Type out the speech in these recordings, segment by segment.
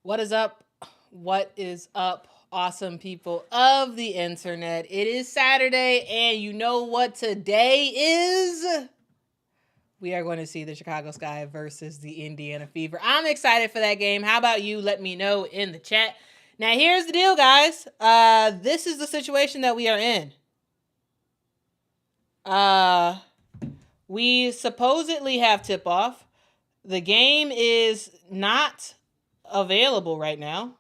What is up? What is up, awesome people of the internet? It is Saturday, and you know what today is? We are going to see the Chicago Sky versus the Indiana Fever. I'm excited for that game. How about you? Let me know in the chat. Now, here's the deal, guys. This is the situation that we are in. We supposedly have tip-off. The game is not available right now.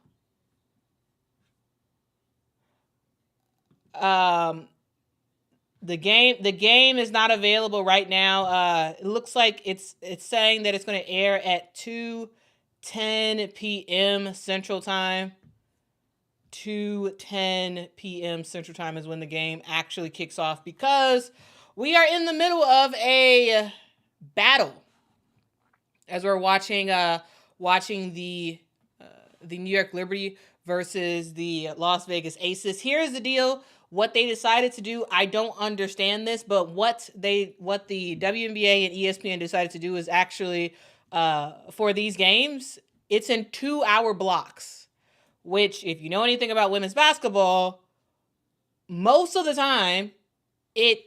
The game is not available right now. It looks like it's saying that it's going to air at 2:10 p.m. Central Time. 2:10 p.m. Central Time is when the game actually kicks off, because we are in the middle of a battle as we're watching the New York Liberty versus the Las Vegas Aces. Here's the deal. What they decided to do, I don't understand this, but what the WNBA and ESPN decided to do is actually, for these games, it's in 2-hour blocks, which, if you know anything about women's basketball, most of the time, it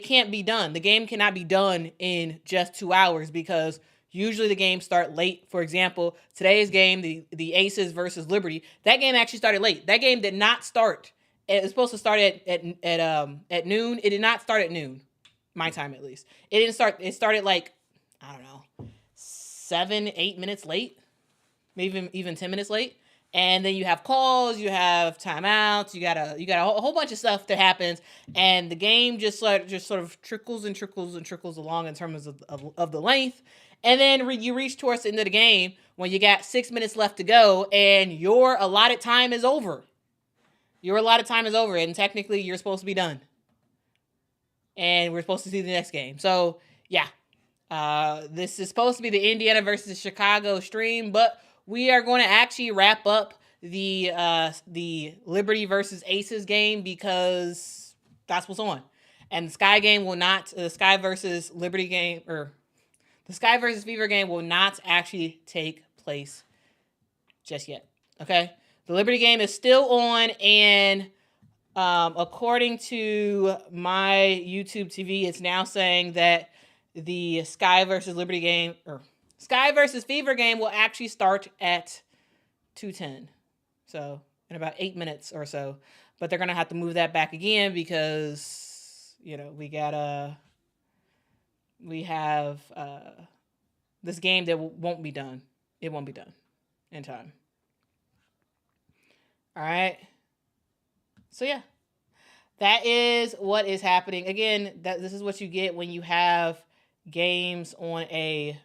can't be done. The game cannot be done in just 2 hours, because usually the games start late. For example, today's game, the Aces versus Liberty, that game actually started late. That game did not start. It was supposed to start at noon. It did not start at noon, my time at least. It didn't start. It started like, I don't know, 7-8 minutes late, maybe even 10 minutes late. And then you have calls, you have timeouts, you got a whole bunch of stuff that happens, and the game just sort of trickles and trickles and trickles along in terms of the length. And then you reach towards the end of the game when you got 6 minutes left to go, and your allotted time is over. And technically you're supposed to be done. And we're supposed to see the next game. So yeah, this is supposed to be the Indiana versus Chicago stream, but we are going to actually wrap up the Liberty versus Aces game, because that's what's on. And the Sky game will not, the Sky versus Liberty game, or the Sky versus Fever game will not actually take place just yet. Okay? The Liberty game is still on, and according to my YouTube TV, it's now saying that the Sky versus Liberty game, or Sky versus Fever game, will actually start at 2:10. So in about 8 minutes or so. But they're going to have to move that back again, because, we have this game that won't be done. It won't be done in time. All right. So yeah, that is what is happening. Again, this is what you get when you have games on a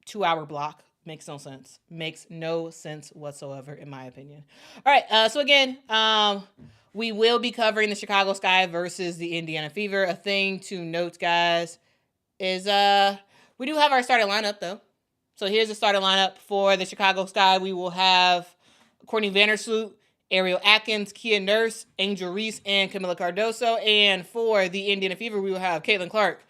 2-hour block. Makes no sense. Makes no sense whatsoever, in my opinion. All right. So again, we will be covering the Chicago Sky versus the Indiana Fever. A thing to note, guys, is we do have our starting lineup, though. So here's the starting lineup for the Chicago Sky. We will have Courtney Vandersloot, Ariel Atkins, Kia Nurse, Angel Reese, and Camila Cardoso. And for the Indiana Fever, we will have Caitlin Clark,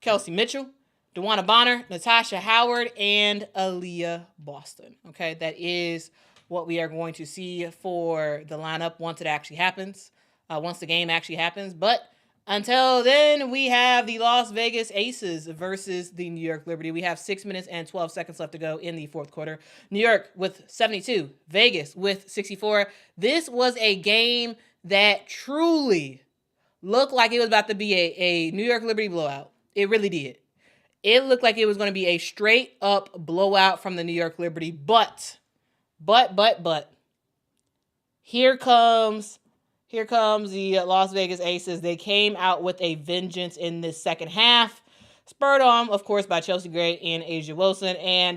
Kelsey Mitchell, DeWanna Bonner, Natasha Howard, and Aaliyah Boston. Okay, that is what we are going to see for the lineup once it actually happens, once the game actually happens. But until then, we have the Las Vegas Aces versus the New York Liberty. We have 6 minutes and 12 seconds left to go in the fourth quarter. New York with 72, Vegas with 64. This was a game that truly looked like it was about to be a New York Liberty blowout. It really did. It looked like it was going to be a straight up blowout from the New York Liberty, but here comes the Las Vegas Aces. They came out with a vengeance in this second half, spurred on, of course, by Chelsea Gray and A'ja Wilson. And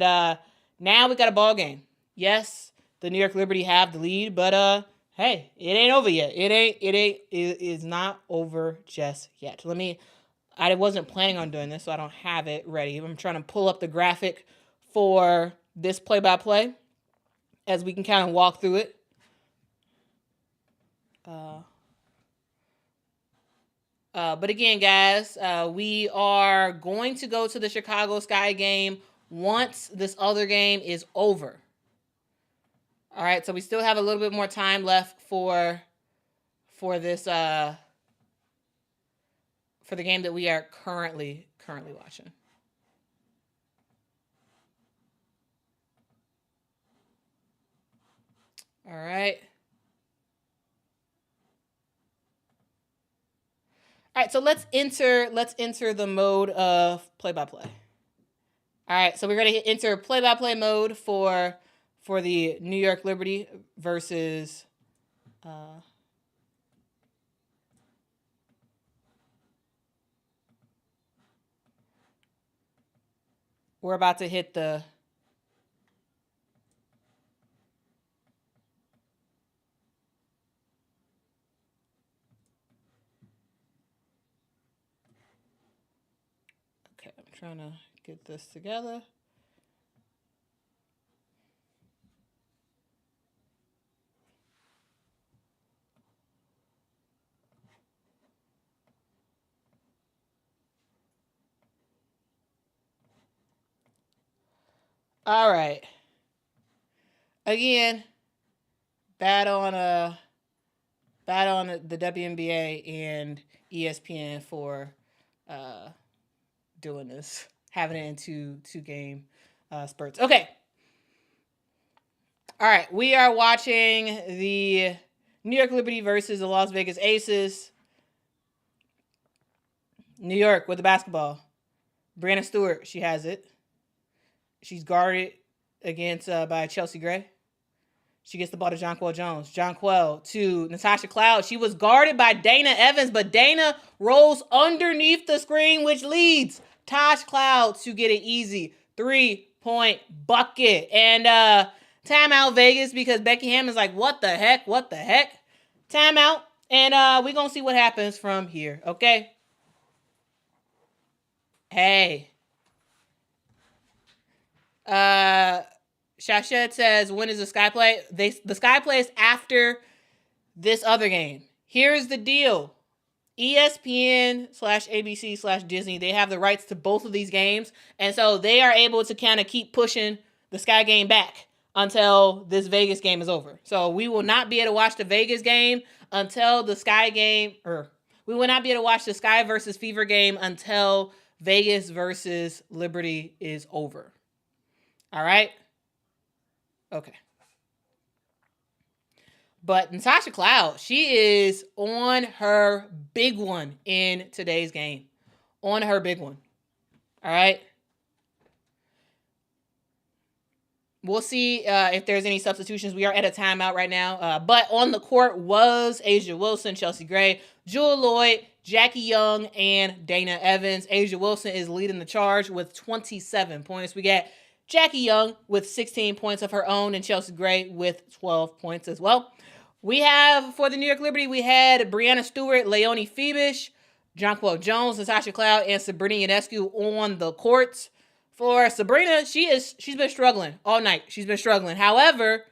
now we got a ball game. Yes, the New York Liberty have the lead, but hey, it ain't over yet. It is not over just yet. I wasn't planning on doing this, so I don't have it ready. I'm trying to pull up the graphic for this play-by-play as we can kind of walk through it. But again, guys, we are going to go to the Chicago Sky game once this other game is over. All right, so we still have a little bit more time left for this for the game that we are currently watching. All right. All right, so let's enter the mode of play-by-play. All right, so we're going to enter play-by-play mode for the New York Liberty versus we're about to hit the okay, I'm trying to get this together. All right. Again, bad on the WNBA and ESPN for doing this, having it in two game spurts. Okay. All right, we are watching the New York Liberty versus the Las Vegas Aces. New York with the basketball. Brianna Stewart, she has it. She's guarded against by Chelsea Gray. She gets the ball to Jonquel Jones. Jonquel to Natasha Cloud. She was guarded by Dana Evans, but Dana rolls underneath the screen, which leads Tosh Cloud to get an easy 3-point bucket. And timeout Vegas because Becky Hammond's like, what the heck? Timeout. And we're going to see what happens from here, okay? Hey. Shashed says, when is the Sky Play? The Sky Play is after this other game. Here's the deal. ESPN/ABC/Disney, they have the rights to both of these games. And so they are able to kind of keep pushing the Sky game back until this Vegas game is over. So we will not be able to watch the Vegas game until the Sky game, or we will not be able to watch the Sky versus Fever game until Vegas versus Liberty is over. All right? Okay. But Natasha Cloud, she is on her big one in today's game. On her big one. All right? We'll see if there's any substitutions. We are at a timeout right now. But on the court was Asia Wilson, Chelsea Gray, Jewel Lloyd, Jackie Young, and Dana Evans. Asia Wilson is leading the charge with 27 points. We got Jackie Young with 16 points of her own and Chelsea Gray with 12 points as well. We have, for the New York Liberty, we had Brianna Stewart, Leonie Phoebish, Jonquel Jones, Natasha Cloud, and Sabrina Ionescu on the courts. For Sabrina, she's been struggling all night. She's been struggling. However,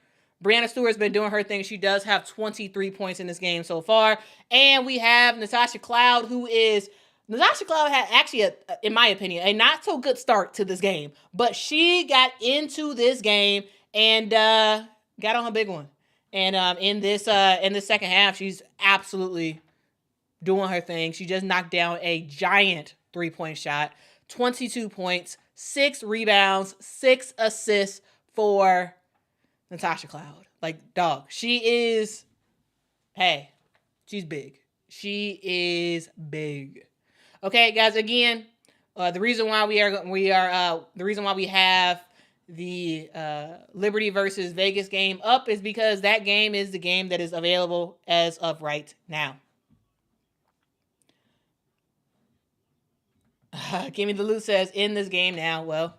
Brianna Stewart's been doing her thing. She does have 23 points in this game so far. And we have Natasha Cloud, Natasha Cloud had actually, in my opinion, a not so good start to this game. But she got into this game and got on her big one. And in this second half, she's absolutely doing her thing. She just knocked down a giant 3-point shot, 22 points, 6 rebounds, 6 assists for Natasha Cloud. Like, dog, she's big. She is big. Okay, guys. Again, the reason why we have the Liberty versus Vegas game up is because that game is the game that is available as of right now. Gimme the Loot says, in this game now. Well,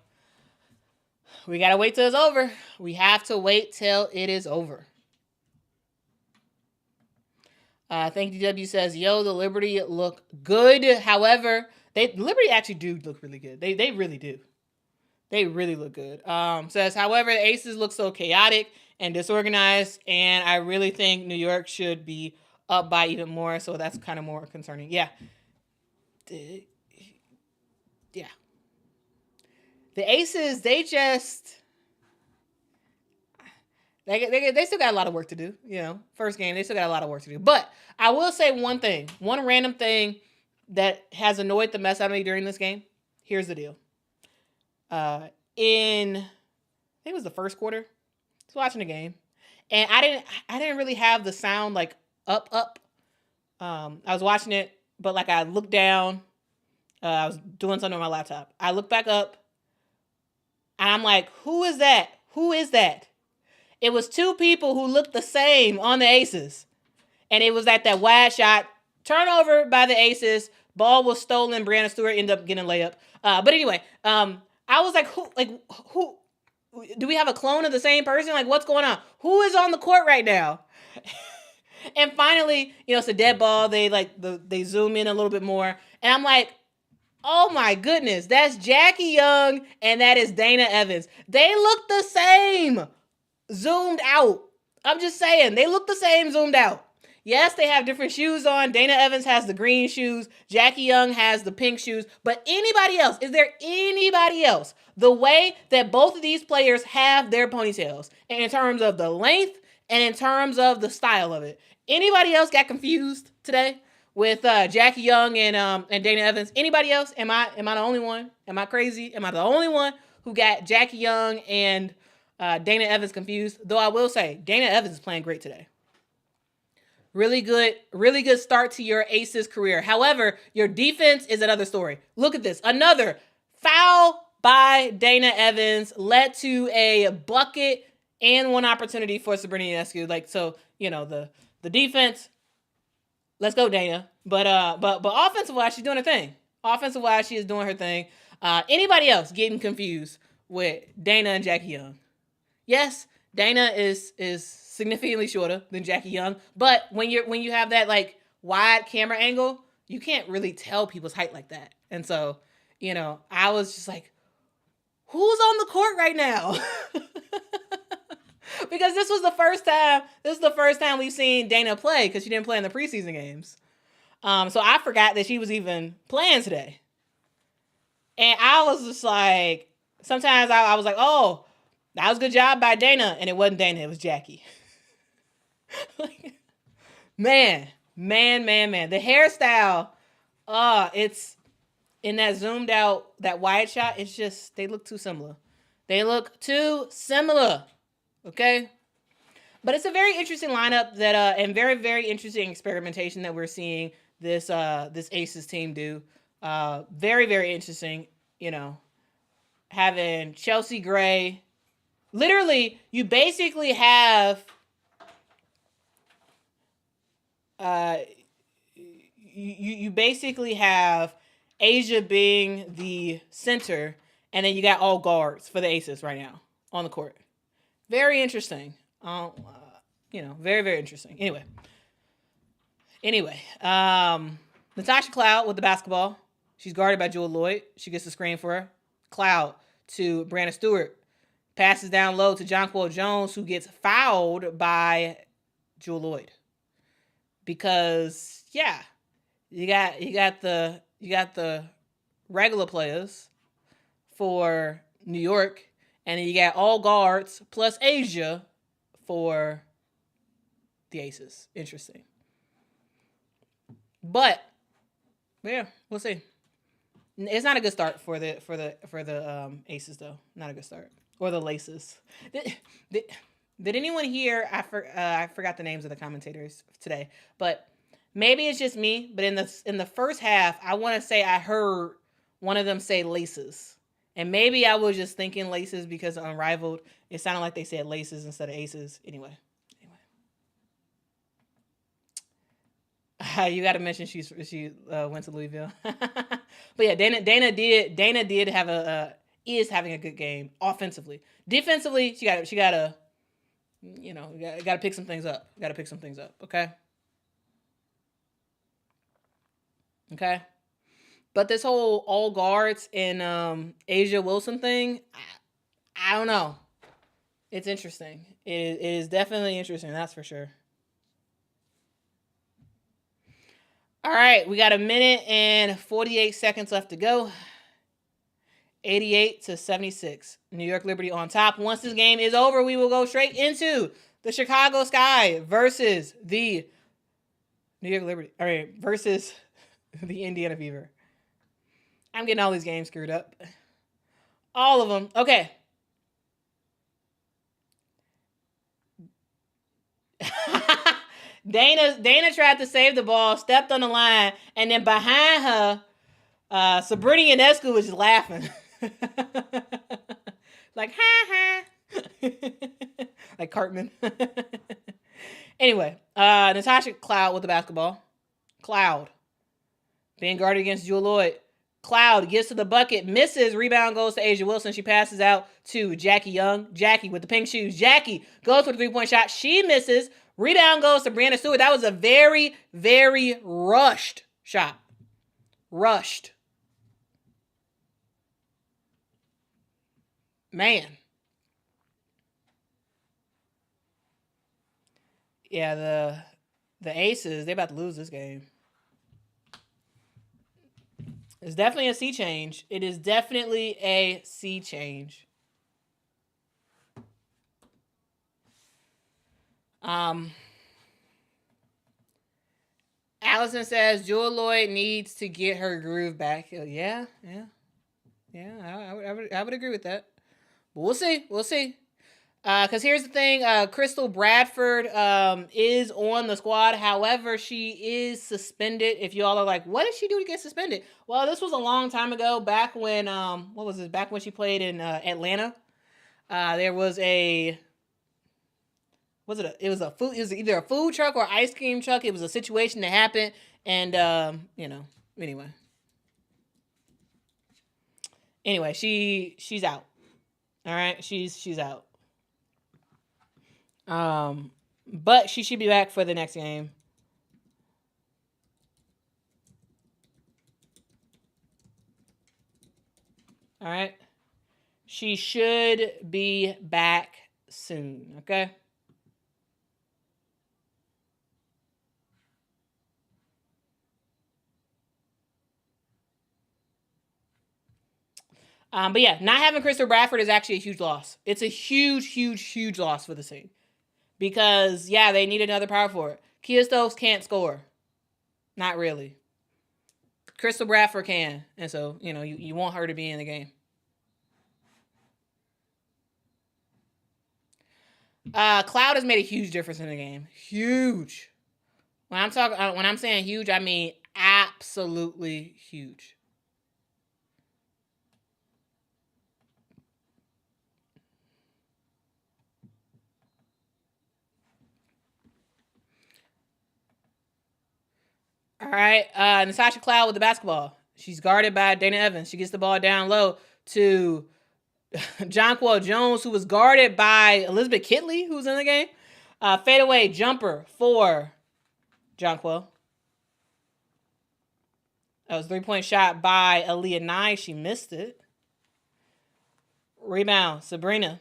we gotta wait till it's over. We have to wait till it is over. Thank you, W says, yo, the Liberty look good. However, Liberty actually do look really good. They really do. They really look good. Says, however, the Aces look so chaotic and disorganized, and I really think New York should be up by even more, so that's kind of more concerning. Yeah. Yeah. The Aces, they still got a lot of work to do. First game, they still got a lot of work to do. But I will say one thing, one random thing that has annoyed the mess out of me during this game. Here's the deal. I think it was the first quarter. I was watching the game, and I didn't really have the sound like up. I was watching it, but like I looked down. I was doing something on my laptop. I looked back up, and I'm like, "Who is that? Who is that?" It was two people who looked the same on the Aces. And it was at that wide shot. Turnover by the Aces. Ball was stolen. Brianna Stewart ended up getting a layup. But anyway, I was like, who? Do we have a clone of the same person? Like, what's going on? Who is on the court right now? And finally, it's a dead ball. They zoom in a little bit more. And I'm like, oh my goodness, that's Jackie Young and that is Dana Evans. They look the same. Zoomed out. I'm just saying, they look the same zoomed out. Yes, they have different shoes on. Dana Evans has the green shoes. Jackie Young has the pink shoes. But anybody else? Is there anybody else? The way that both of these players have their ponytails, and in terms of the length and in terms of the style of it. Anybody else got confused today with Jackie Young and Dana Evans? Anybody else? Am I the only one? Am I crazy? Am I the only one who got Jackie Young and Dana Evans confused? Though I will say, Dana Evans is playing great today. Really good start to your Aces career. However, your defense is another story. Look at this. Another foul by Dana Evans led to a bucket and one opportunity for Sabrina Ionescu. The defense, let's go, Dana. But offensive-wise, she's doing her thing. Offensive-wise, she is doing her thing. Anybody else getting confused with Dana and Jackie Young? Yes, Dana is significantly shorter than Jackie Young, but when you have that like wide camera angle, you can't really tell people's height like that. And so, I was just like, who's on the court right now? Because this was the first time we've seen Dana play, because she didn't play in the preseason games. So I forgot that she was even playing today. And I was just like, sometimes I was like, oh, that was a good job by Dana. And it wasn't Dana, it was Jackie. Man. The hairstyle, it's in that zoomed out, that wide shot, it's just, they look too similar. Okay? But it's a very interesting lineup that and very, very interesting experimentation that we're seeing this Aces team do. Very, very interesting, having Chelsea Gray. Literally, you basically have you basically have Asia being the center, and then you got all guards for the Aces right now on the court. Very interesting. Very, very interesting. Anyway, Natasha Cloud with the basketball. She's guarded by Jewel Lloyd. She gets the screen for her. Cloud to Brianna Stewart. Passes down low to Jonquel Jones, who gets fouled by Jewel Lloyd. Because you got the regular players for New York, and then you got all guards plus Asia for the Aces. Interesting. But yeah, we'll see. It's not a good start for the Aces though. Not a good start. Or the Laces. Did anyone hear? I forgot the names of the commentators today, but maybe it's just me. But in the first half, I want to say I heard one of them say Laces, and maybe I was just thinking Laces because of Unrivaled. It sounded like they said Laces instead of Aces. Anyway. You got to mention she went to Louisville. But yeah, Dana did have is having a good game offensively. Defensively, she got to got to pick some things up. Okay. But this whole all guards and Asia Wilson thing, I don't know. It's interesting. It is definitely interesting. That's for sure. All right, we got 1 minute and 48 seconds left to go. 88-76. New York Liberty on top. Once this game is over, we will go straight into the Chicago Sky versus the New York Liberty. All right, versus the Indiana Fever. I'm getting all these games screwed up. All of them. Okay. Dana tried to save the ball, stepped on the line, and then behind her, Sabrina Ionescu was just laughing. Like, ha ha. Like Cartman. Anyway, Natasha Cloud with the basketball. Cloud. Being guarded against Jewel Lloyd. Cloud gets to the bucket, misses, rebound goes to Asia Wilson. She passes out to Jackie Young. Jackie with the pink shoes. Jackie goes for the three-point shot. She misses. Rebound goes to Brianna Stewart. That was a very, very rushed shot. Rushed. Man. Yeah, the Aces, they about to lose this game. It's definitely a sea change. It is definitely a sea change. Allison says Jewel Lloyd needs to get her groove back. Yeah. I would agree with that. But we'll see. Because here's the thing, Crystal Bradford is on the squad. However, she is suspended. If y'all are like, what did she do to get suspended? Well, this was a long time ago, back when, what was this? Back when she played in Atlanta. There was it was either a food truck or ice cream truck. It was a situation that happened, and anyway, she's out. All right, she's out. But she should be back for the next game. All right. She should be back soon, okay? But yeah, not having Crystal Bradford is actually a huge loss. It's a huge loss for the team. Because, yeah, they need another power forward. Kia Stokes can't score. Not really. Crystal Bradford can. And so, you want her to be in the game. Cloud has made a huge difference in the game. Huge. When I'm saying huge, I mean absolutely huge. All right, Natasha Cloud with the basketball. She's guarded by Dana Evans. She gets the ball down low to Jonquel Jones, who was guarded by Elizabeth Kitley, who's in the game. Fadeaway jumper for Jonquel. That was a 3-point shot by Aaliyah Nye. She missed it. Rebound, Sabrina.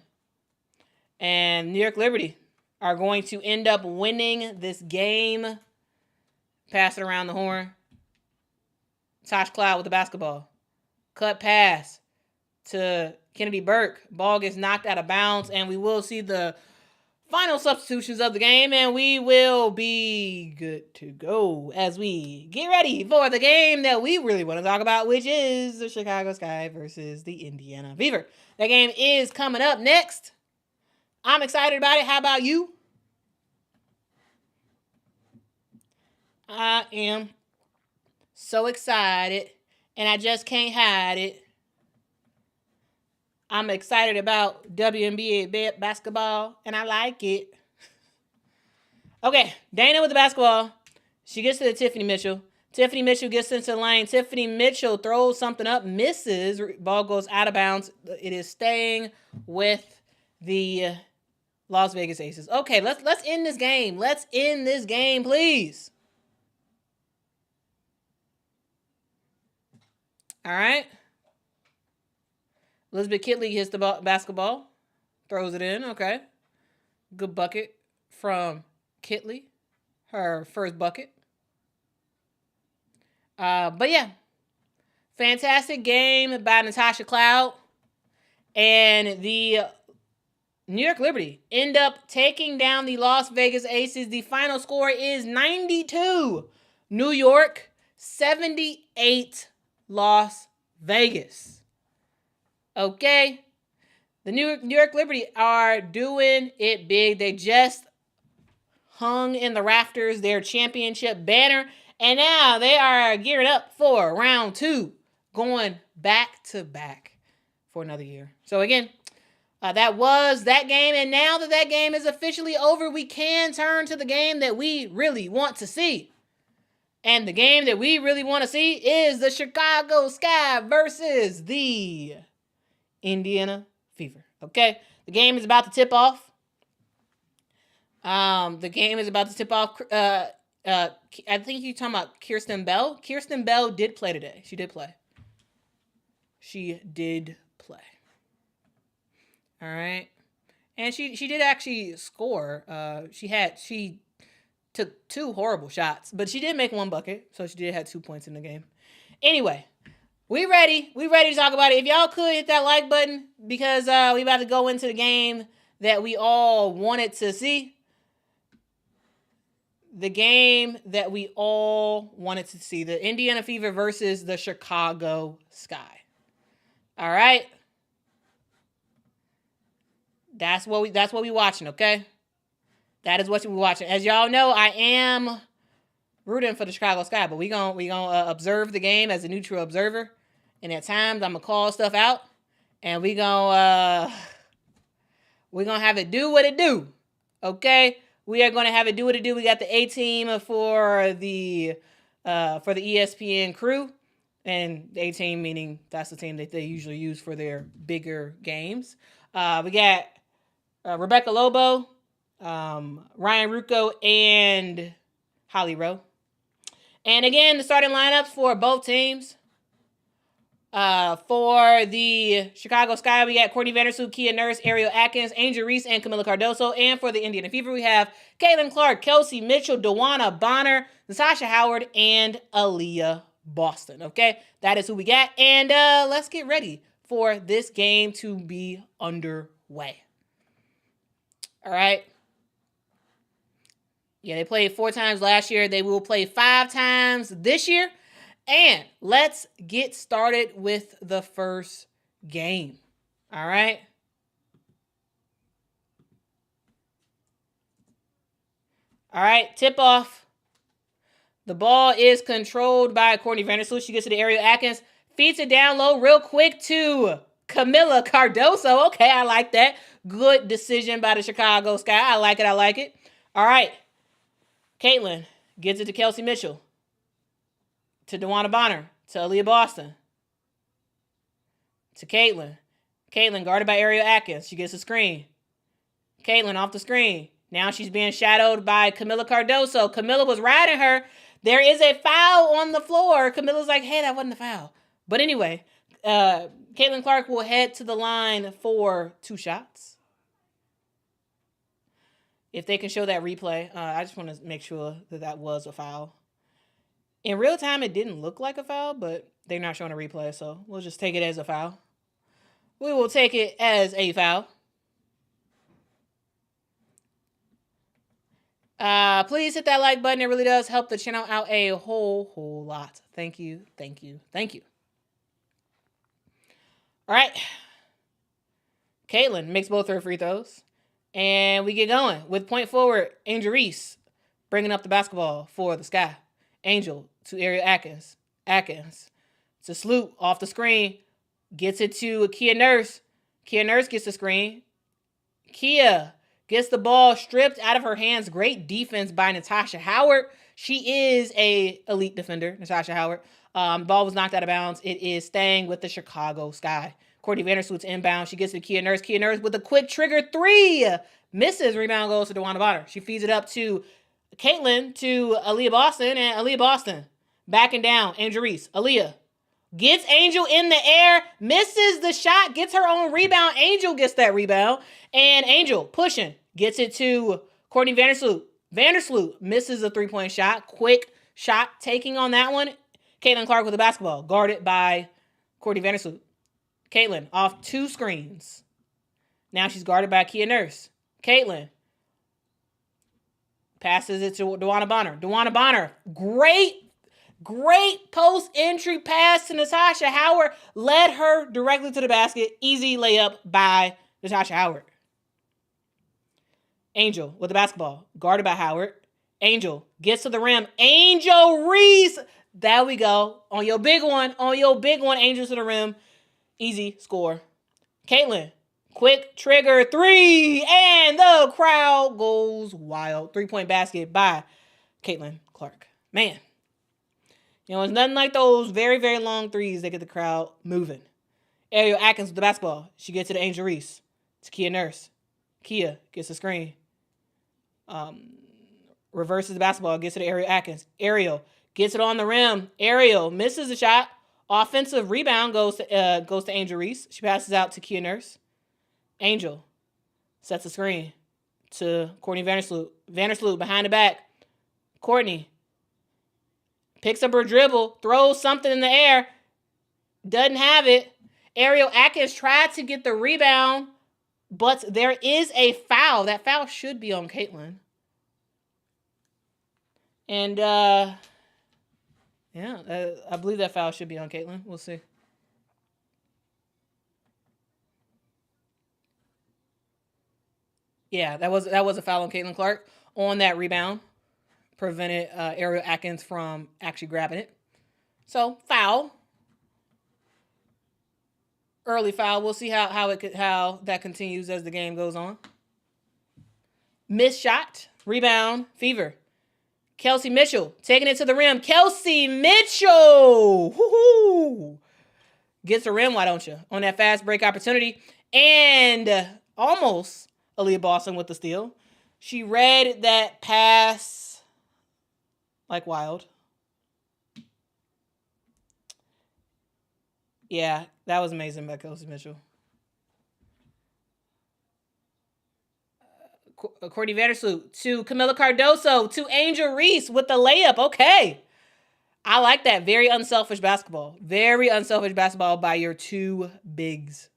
And New York Liberty are going to end up winning this game. Pass it around the horn. Tosh Cloud with the basketball. Cut pass to Kennedy Burke. Ball gets knocked out of bounds, and we will see the final substitutions of the game, and we will be good to go as we get ready for the game that we really want to talk about, which is the Chicago Sky versus the Indiana Fever. That game is coming up next. I'm excited about it. How about you? I am so excited, and I just can't hide it. I'm excited about WNBA basketball, and I like it. Okay, Dana with the basketball. She gets to the Tiffany Mitchell. Tiffany Mitchell gets into the lane. Tiffany Mitchell throws something up, misses. Ball goes out of bounds. It is staying with the Las Vegas Aces. Okay, let's end this game. Let's end this game, please. All right. Elizabeth Kitley hits the basketball. Throws it in. Okay. Good bucket from Kitley. Her first bucket. But yeah. Fantastic game by Natasha Cloud. And the New York Liberty end up taking down the Las Vegas Aces. The final score is 92 New York, 78 Las Vegas. Okay. The New York Liberty are doing it big. They just hung in the rafters their championship banner. And now they are gearing up for round 2, going back to back for another year. So again, that was that game. And now that that game is officially over, we can turn to the game that we really want to see. And the game that we really want to see is the Chicago Sky versus the Indiana Fever. Okay? The game is about to tip off. The game is about to tip off. I think you're talking about Kirsten Bell. Kirsten Bell did play today. She did play. All right. And she did actually score. She took 2 horrible shots, but she did make 1 bucket, so she did have 2 points in the game. Anyway, we ready. We ready to talk about it. If y'all could hit that like button, because we about to go into the game that we all wanted to see. The game that we all wanted to see. The Indiana Fever versus the Chicago Sky. All right. That's what we watching, okay? That is what we watching. As y'all know, I am rooting for the Chicago Sky, but we gonna observe the game as a neutral observer, and at times I'm gonna call stuff out, and we gonna have it do what it do, okay? We are gonna have it do what it do. We got the A team for the ESPN crew, and the A team meaning that's the team that they usually use for their bigger games. We got Rebecca Lobo, Ryan Rucco, and Holly Rowe. And again, the starting lineups for both teams. For the Chicago Sky, we got Courtney Vandersloot, Kia Nurse, Ariel Atkins, Angel Reese, and Camila Cardoso. And for the Indiana Fever, we have Caitlin Clark, Kelsey Mitchell, DeWanna Bonner, Natasha Howard, and Aaliyah Boston. Okay, that is who we got. And let's get ready for this game to be underway. All right. Yeah, they played 4 times last year. They will play 5 times this year. And let's get started with the first game. All right. All right, tip off. The ball is controlled by Courtney Vandersloot. She gets to the Ariel Atkins, feeds it down low real quick to Camila Cardoso. Okay, I like that. Good decision by the Chicago Sky. I like it. All right. Caitlin gets it to Kelsey Mitchell, to DeWanna Bonner, to Aaliyah Boston, to Caitlin. Caitlin guarded by Ariel Atkins. She gets a screen. Caitlin off the screen. Now she's being shadowed by Camila Cardoso. Camila was riding her. There is a foul on the floor. Camila's like, hey, that wasn't a foul. But anyway, Caitlin Clark will head to the line for 2 shots. If they can show that replay, I just want to make sure that was a foul. In real time, it didn't look like a foul, but they're not showing a replay, so we'll just take it as a foul. We will take it as a foul. Please hit that like button. It really does help the channel out a whole lot. Thank you. All right. Caitlin makes both her free throws. And we get going with point forward. Angel Reese bringing up the basketball for the Sky. Angel to Ariel Atkins. Atkins to Sloot off the screen. Gets it to Kia Nurse. Kia Nurse gets the screen. Kia gets the ball stripped out of her hands. Great defense by Natasha Howard. She is a elite defender, Natasha Howard. Ball was knocked out of bounds. It is staying with the Chicago Sky. Courtney Vandersloot's inbound. She gets to Kia Nurse. Kia Nurse with a quick trigger 3. Misses. Rebound goes to DeWanna Bonner. She feeds it up to Caitlin, to Aaliyah Boston. And Aaliyah Boston backing down. Angel Reese. Aaliyah gets Angel in the air. Misses the shot. Gets her own rebound. Angel gets that rebound. And Angel pushing. Gets it to Courtney Vandersloot. Vandersloot misses a 3-point shot. Quick shot taking on that one. Caitlin Clark with the basketball, guarded by Courtney Vandersloot. Caitlin off 2 screens. Now she's guarded by Kia Nurse. Caitlin passes it to DeWanna Bonner. DeWanna Bonner, great post-entry pass to Natasha Howard. Led her directly to the basket. Easy layup by Natasha Howard. Angel with the basketball, guarded by Howard. Angel gets to the rim. Angel Reese. There we go. On your big one, Angel to the rim. Easy score. Caitlin, quick trigger 3, and the crowd goes wild. 3-point basket by Caitlin Clark. Man, it's nothing like those very, very long threes that get the crowd moving. Ariel Atkins with the basketball. She gets to the Angel Reese. To Kia Nurse. Kia gets the screen. Reverses the basketball. Gets to the Ariel Atkins. Ariel gets it on the rim. Ariel misses the shot. Offensive rebound goes to Angel Reese. She passes out to Kia Nurse. Angel sets the screen to Courtney Vandersloot. Vandersloot behind the back. Courtney picks up her dribble, throws something in the air, doesn't have it. Ariel Atkins tried to get the rebound, but there is a foul. That foul should be on Caitlin. And, I believe that foul should be on Caitlin. We'll see. Yeah, that was a foul on Caitlin Clark on that rebound. Prevented Ariel Atkins from actually grabbing it. So, foul. Early foul. We'll see how that continues as the game goes on. Missed shot. Rebound. Fever. Kelsey Mitchell taking it to the rim. Kelsey Mitchell! Woo-hoo! Gets the rim, why don't you? On that fast break opportunity. And almost Aaliyah Boston with the steal. She read that pass like wild. Yeah, that was amazing by Kelsey Mitchell. Courtney Vandersloot to Camila Cardoso to Angel Reese with the layup. Okay. I like that. Very unselfish basketball. Very unselfish basketball by your 2 bigs.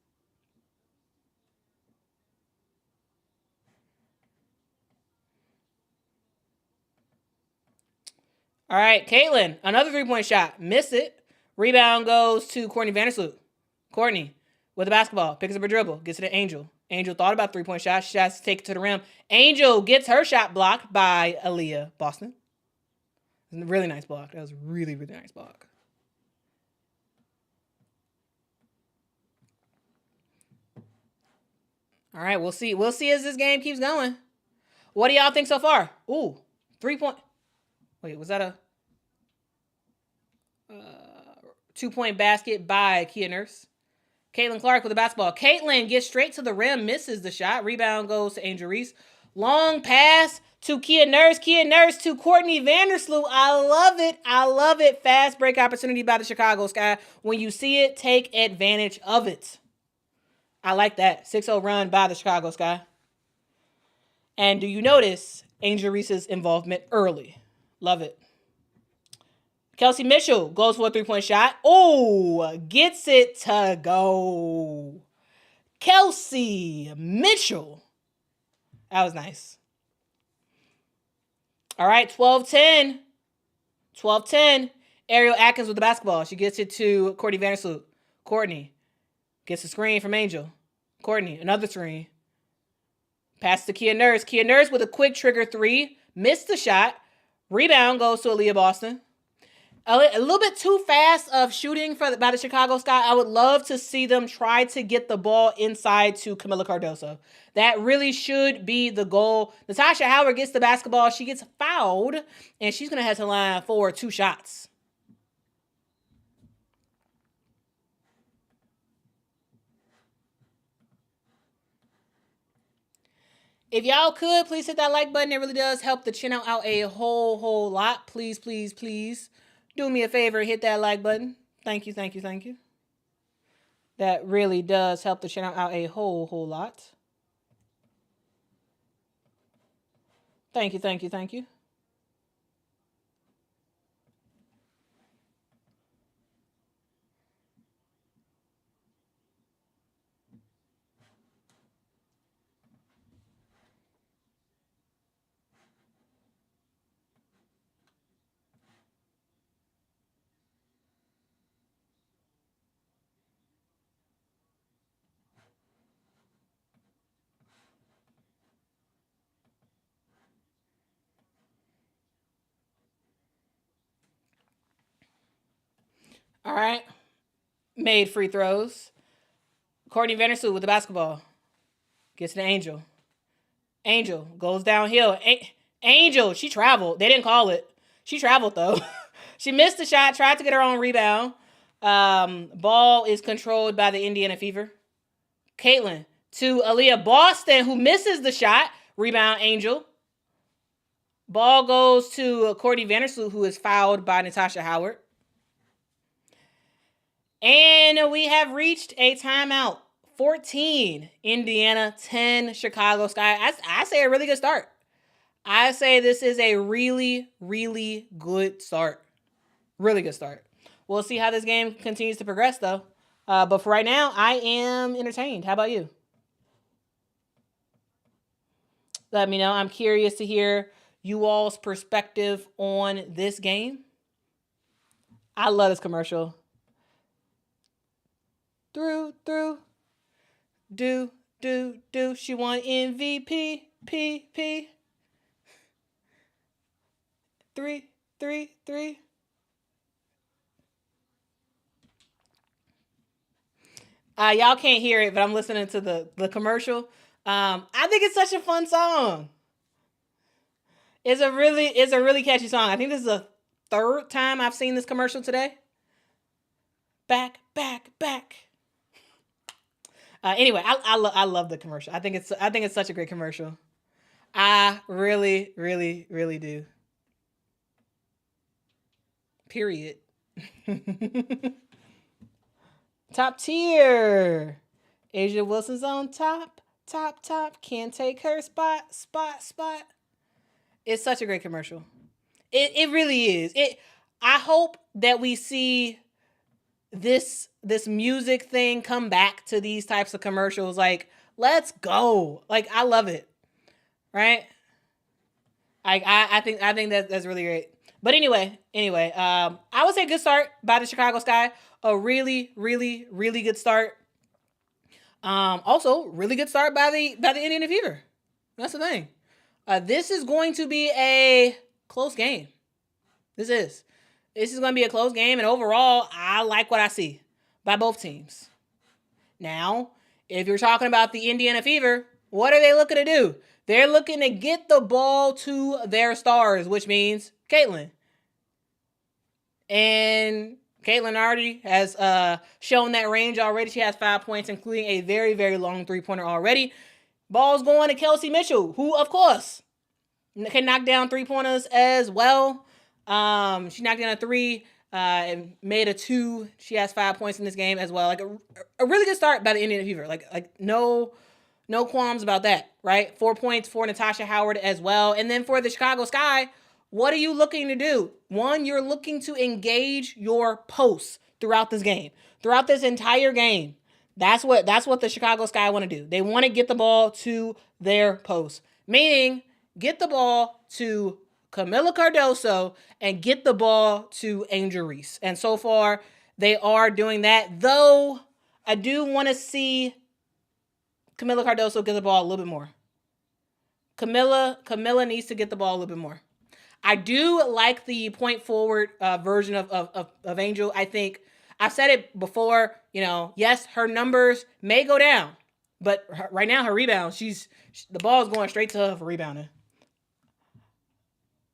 All right, Caitlin, another 3-point shot. Miss it. Rebound goes to Courtney Vandersloot. Courtney with the basketball. Picks up her dribble. Gets it to Angel. Angel thought about 3-point shot. She has to take it to the rim. Angel gets her shot blocked by Aaliyah Boston. Really nice block. That was really, really nice block. All right, we'll see. We'll see as this game keeps going. What do y'all think so far? Ooh, 3-point. Wait, was that a 2-point basket by Kia Nurse? Caitlin Clark with the basketball. Caitlin gets straight to the rim, misses the shot. Rebound goes to Angel Reese. Long pass to Kia Nurse. Kia Nurse to Courtney Vandersloot. I love it. I love it. Fast break opportunity by the Chicago Sky. When you see it, take advantage of it. I like that. 6-0 run by the Chicago Sky. And do you notice Angel Reese's involvement early? Love it. Kelsey Mitchell goes for a 3-point shot. Oh, gets it to go. Kelsey Mitchell. That was nice. All right, 12-10. 12-10. Ariel Atkins with the basketball. She gets it to Courtney Vandersloot. Courtney gets a screen from Angel. Courtney, another screen. Pass to Kia Nurse. Kia Nurse with a quick trigger 3. Missed the shot. Rebound goes to Aaliyah Boston. A little bit too fast of shooting by the Chicago Sky. I would love to see them try to get the ball inside to Camila Cardoso. That really should be the goal. Natasha Howard gets the basketball. She gets fouled, and she's going to head to the line for 2 shots. If y'all could, please hit that like button. It really does help the channel out a whole lot. Please, please, please. Do me a favor, hit that like button. Thank you, thank you, thank you. That really does help the channel out a whole lot. Thank you, thank you, thank you. All right. Made free throws. Courtney Vandersloot with the basketball. Gets to Angel. Angel goes downhill. Angel, she traveled. They didn't call it. She traveled though. She missed the shot, tried to get her own rebound. Ball is controlled by the Indiana Fever. Caitlin to Aaliyah Boston, who misses the shot. Rebound, Angel. Ball goes to Courtney Vandersloot, who is fouled by Natasha Howard. And we have reached a timeout. 14 Indiana, 10 Chicago Sky. I say a really good start. I say this is a really, really good start. Really good start. We'll see how this game continues to progress, though. But for right now, I am entertained. How about you? Let me know. I'm curious to hear you all's perspective on this game. I love this commercial. Through. Do. She won MVP. P. 3. Y'all can't hear it, but I'm listening to the commercial. I think it's such a fun song. It's a really catchy song. I think this is the third time I've seen this commercial today. Back. Anyway, I love the commercial. I think it's such a great commercial. I really do. Period. Top tier. Asia Wilson's on top. Can't take her spot. It's such a great commercial. It really is. I hope that we see this music thing come back to these types of commercials. Like, let's go. Like, I love it. Right? I think that's really great. But anyway, I would say good start by the Chicago Sky. A really good start. Also, really good start by the Indiana Fever. That's the thing. This is going to be a close game. This is going to be a close game, and overall, I like what I see by both teams. Now, if you're talking about the Indiana Fever, what are they looking to do? They're looking to get the ball to their stars, which means Caitlin. And Caitlin already has shown that range already. She has 5 points, including a very, very long three-pointer already. Ball's going to Kelsey Mitchell, who, of course, can knock down three-pointers as well. She knocked down a 3 and made a 2. She has 5 points in this game as well. Like a really good start by the Indiana Fever. Like no qualms about that, right? 4 points for Natasha Howard as well. And then for the Chicago Sky, what are you looking to do? One, you're looking to engage your posts throughout this game, throughout this entire game. That's what the Chicago Sky want to do. They want to get the ball to their posts, meaning get the ball to Camila Cardoso and get the ball to Angel Reese. And so far, they are doing that. Though I do want to see Camila Cardoso get the ball a little bit more. Camila needs to get the ball a little bit more. I do like the point forward version of Angel. I think I've said it before. Yes, her numbers may go down, but right now her rebound, the ball is going straight to her for rebounding.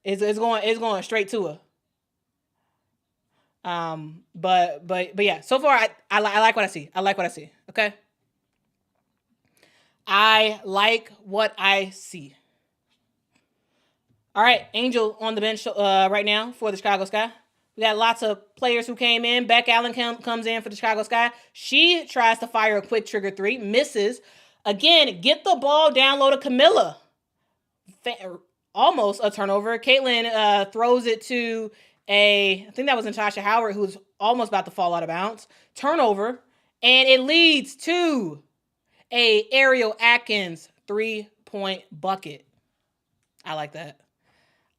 It's going straight to her. But yeah. So far, I like what I see. I like what I see. Okay. I like what I see. All right, Angel on the bench right now for the Chicago Sky. We got lots of players who came in. Beck Allen comes in for the Chicago Sky. She tries to fire a quick trigger 3, misses. Again, get the ball down low to Camila. Almost a turnover. Caitlin throws it to I think that was Natasha Howard, who's almost about to fall out of bounds. Turnover, and it leads to a Ariel Atkins 3-point bucket. I like that.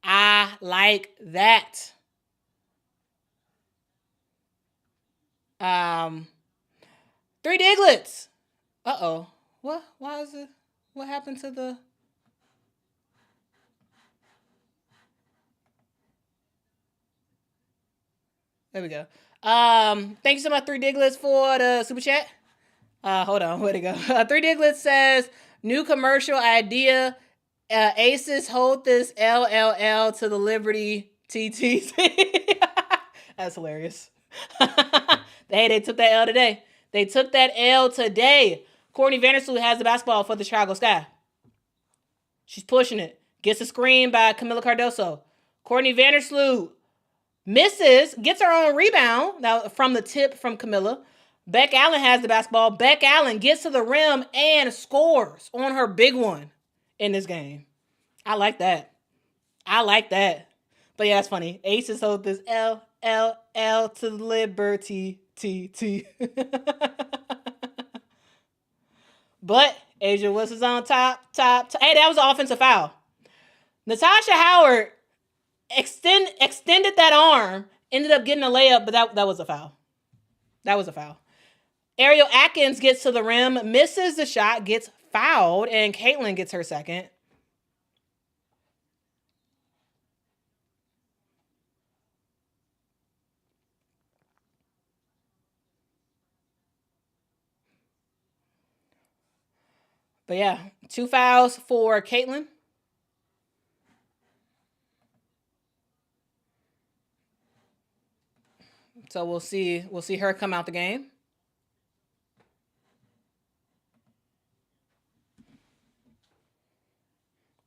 I like that. 3 Diglets. Uh-oh. What? Why is it? What happened to the... There we go. Thank you so much, 3Diglets, for the super chat. Hold on, where'd it go? 3Diglets says, new commercial idea. Aces hold this LLL to the Liberty TTT. That's hilarious. Hey, they took that L today. They took that L today. Courtney Vandersloot has the basketball for the Chicago Sky. She's pushing it. Gets a screen by Camila Cardoso. Courtney Vandersloot misses, gets her own rebound now from the tip from Camila. Beck Allen has the basketball. Beck Allen gets to the rim and scores on her big one in this game. I like that. But yeah, it's funny. Aces hold this L to Liberty T. But Asia Wilson's on top. Hey, that was an offensive foul. Natasha Howard extended that arm, ended up getting a layup, but that was a foul. That was a foul. Ariel Atkins gets to the rim, misses the shot, gets fouled, and Caitlin gets her second. But yeah, 2 fouls for Caitlin. So we'll see her come out the game.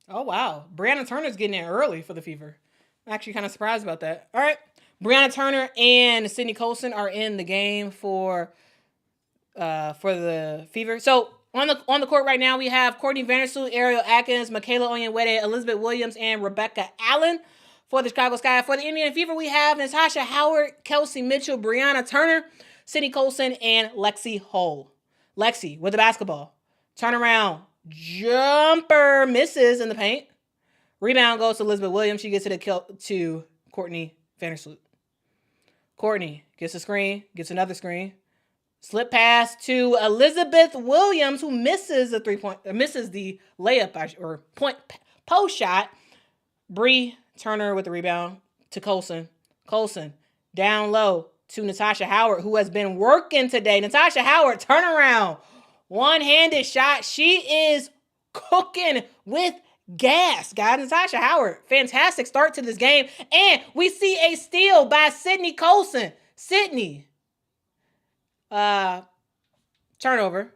Oh wow, Brianna Turner's getting in early for the Fever. I'm actually kind of surprised about that. All right, Brianna Turner and Sydney Colson are in the game for the Fever. So on the court right now, we have Courtney Vandersloot, Ariel Atkins, Michaela Onyenwere, Elizabeth Williams, and Rebecca Allen for the Chicago Sky. For the Indiana Fever, we have Natasha Howard, Kelsey Mitchell, Brianna Turner, Sydney Colson, and Lexi Hull. Lexi with the basketball. Turnaround. Jumper misses in the paint. Rebound goes to Elizabeth Williams. She gets it to Courtney Vandersloot. Courtney gets a screen, gets another screen. Slip pass to Elizabeth Williams, who misses the layup or post shot. Bree Turner with the rebound to Colson. Colson down low to Natasha Howard, who has been working today. Natasha Howard, turnaround. One-handed shot. She is cooking with gas, guys. Natasha Howard, fantastic start to this game. And we see a steal by Sydney Colson. Sydney. Turnover.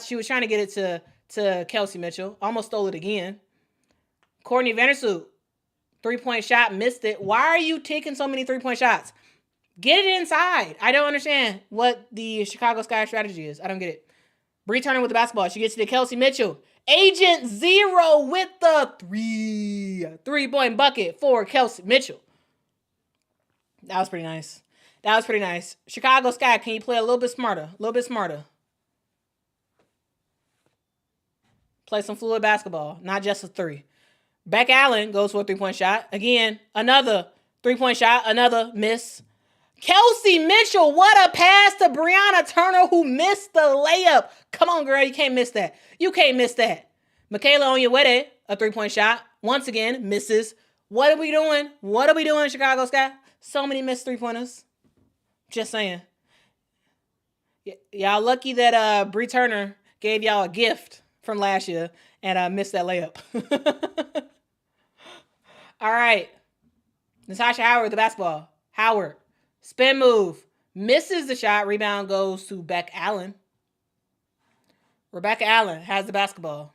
She was trying to get it to Kelsey Mitchell. Almost stole it again. Courtney Vandersloot. 3-point shot, missed it. Why are you taking so many 3-point shots? Get it inside. I don't understand what the Chicago Sky strategy is. I don't get it. Bree Turner with the basketball. She gets to Kelsey Mitchell. Agent Zero with the 3-point bucket for Kelsey Mitchell. That was pretty nice. Chicago Sky, can you play a little bit smarter? Play some fluid basketball, not just a 3. Beck Allen goes for a 3-point shot. Again, another 3-point shot, another miss. Kelsey Mitchell, what a pass to Brianna Turner, who missed the layup. Come on, girl, you can't miss that. Michaela Onyenwere, a 3-point shot. Once again, misses. What are we doing, Chicago Sky? So many missed 3-pointers. Just saying. Y'all lucky that Bree Turner gave y'all a gift from last year and missed that layup. All right. Natasha Howard with the basketball. Howard. Spin move. Misses the shot. Rebound goes to Beck Allen. Rebecca Allen has the basketball.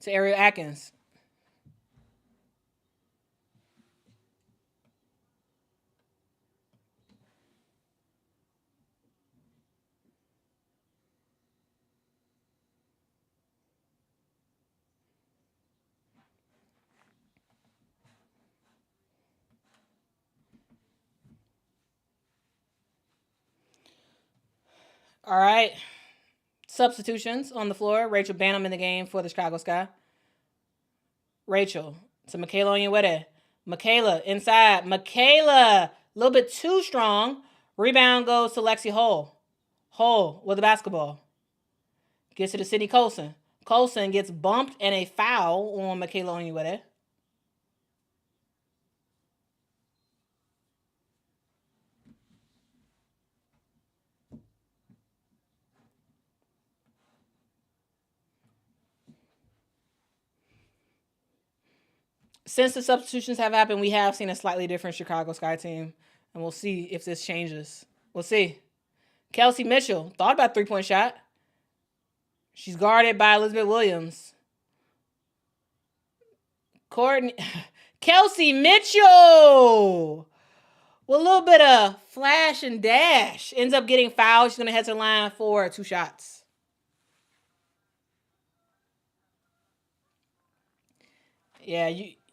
To Ariel Atkins. All right. Substitutions on the floor. Rachel Banham in the game for the Chicago Sky. Rachel to Michaela Onyenwere. Michaela inside. Michaela, a little bit too strong. Rebound goes to Lexi Hull. Hull with the basketball. Gets it to Sydney Colson. Colson gets bumped and a foul on Michaela Onyenuede. Since the substitutions have happened, we have seen a slightly different Chicago Sky team, and we'll see if this changes. We'll see. Kelsey Mitchell thought about 3-point shot. She's guarded by Elizabeth Williams. Courtney, Kelsey Mitchell with a little bit of flash and dash ends up getting fouled. She's gonna head to the line for 2 shots. Yeah,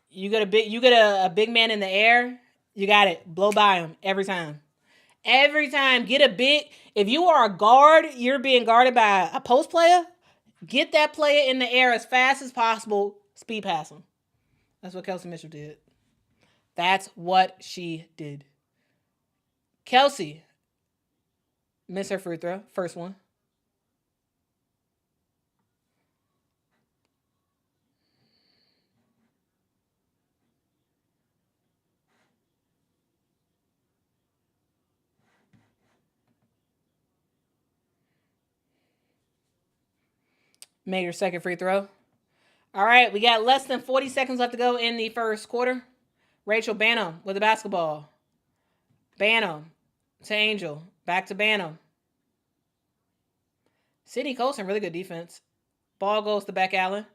you get a big man in the air. You got it. Blow by him every time. Every time, get a big. If you are a guard, you're being guarded by a post player. Get that player in the air as fast as possible. Speed pass him. That's what Kelsey Mitchell did. That's what she did. Kelsey missed her free throw. First one. Made her second free throw. All right, we got less than 40 seconds left to go in the first quarter. Rachel Banham with the basketball. Banham to Angel. Back to Banham. Sydney Colson, really good defense. Ball goes to Beck Allen.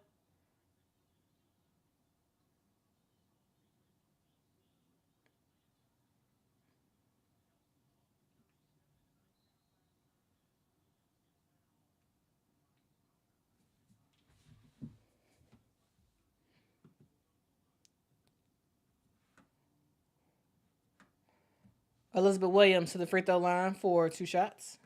Elizabeth Williams to the free throw line for 2 shots.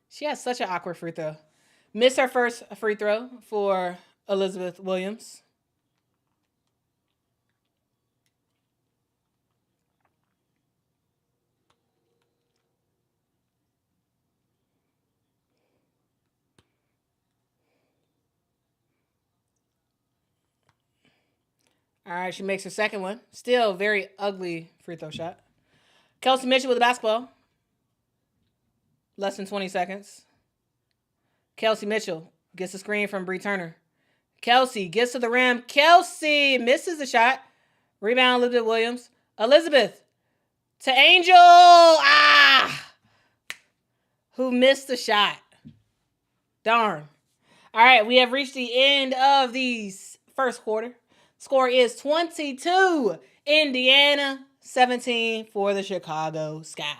She has such an awkward free throw. Missed her first free throw for Elizabeth Williams. All right, she makes her second one. Still very ugly free throw shot. Kelsey Mitchell with the basketball. Less than 20 seconds. Kelsey Mitchell gets a screen from Bree Turner. Kelsey gets to the rim. Kelsey misses the shot. Rebound, Elizabeth Williams. Elizabeth to Angel. Who missed the shot. Darn. All right, we have reached the end of the first quarter. Score is 22, Indiana, 17 for the Chicago Sky.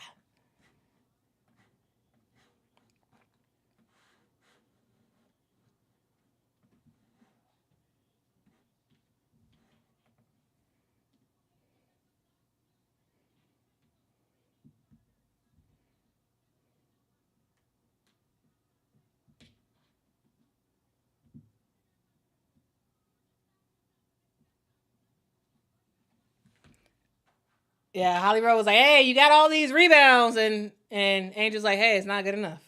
Yeah, Holly Rowe was like, hey, you got all these rebounds. And Angel's like, hey, it's not good enough.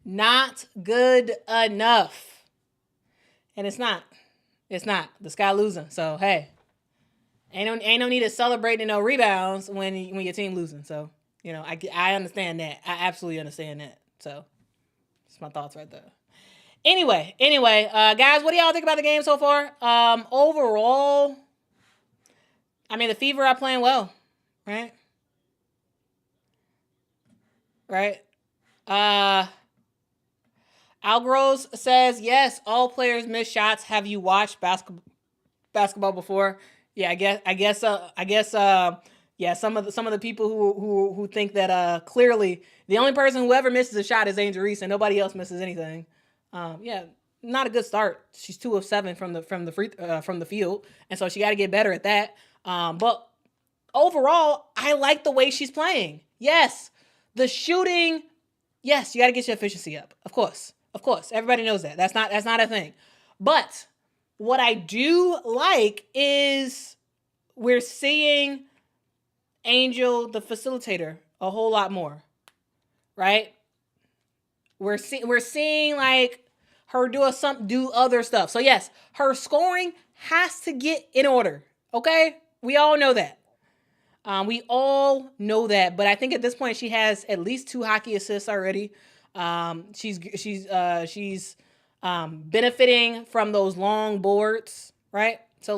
Not good enough. And it's not. It's not. The Sky losing. So, hey, ain't no need to celebrate no rebounds when your team losing. So, you know, I understand that. I absolutely understand that. So, that's my thoughts right there. Anyway, guys, what do y'all think about the game so far? Overall, I mean, the Fever are playing well. Right? Algros says, yes, all players miss shots. Have you watched basketball before? Yeah, I guess yeah, some of the people who think that clearly the only person who ever misses a shot is Angel Reese and nobody else misses anything. Yeah, not a good start. She's 2 of 7 from the field, and so she got to get better at that. But overall, I like the way she's playing. Yes, the shooting. Yes, you got to get your efficiency up. Of course, everybody knows that. That's not a thing. But what I do like is we're seeing Angel, the facilitator, a whole lot more. right? We're seeing like her do other stuff. So yes, her scoring has to get in order. Okay, we all know that. We all know that. But I think at this point she has at least 2 hockey assists already. She's benefiting from those long boards, right? So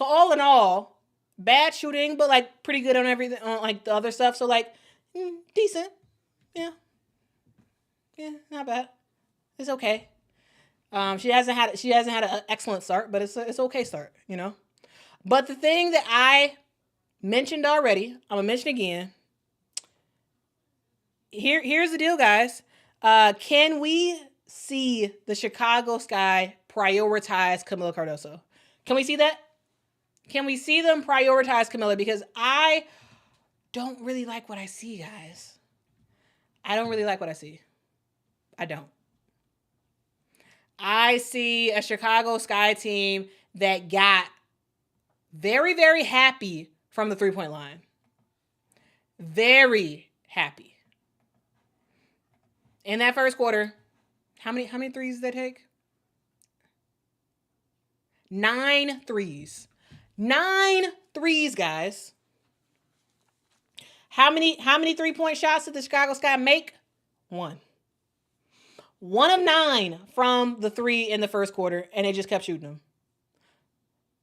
all in all, bad shooting, but like pretty good on everything, on like the other stuff. So like decent, yeah, not bad. It's okay. She hasn't had an excellent start, but it's okay start, you know. But the thing that I mentioned already, I'm gonna mention again. Here's the deal, guys. Can we see the Chicago Sky prioritize Camila Cardoso? Can we see that? Can we see them prioritize Camila? Because I don't really like what I see, guys. I don't really like what I see. I don't. I see a Chicago Sky team that got very, very happy from the 3-point line. Very happy. In that first quarter, how many threes did they take? 9 threes. 9 threes, guys. How many 3-point shots did the Chicago Sky make? 1. 1 of 9 from the 3 in the first quarter, and they just kept shooting them.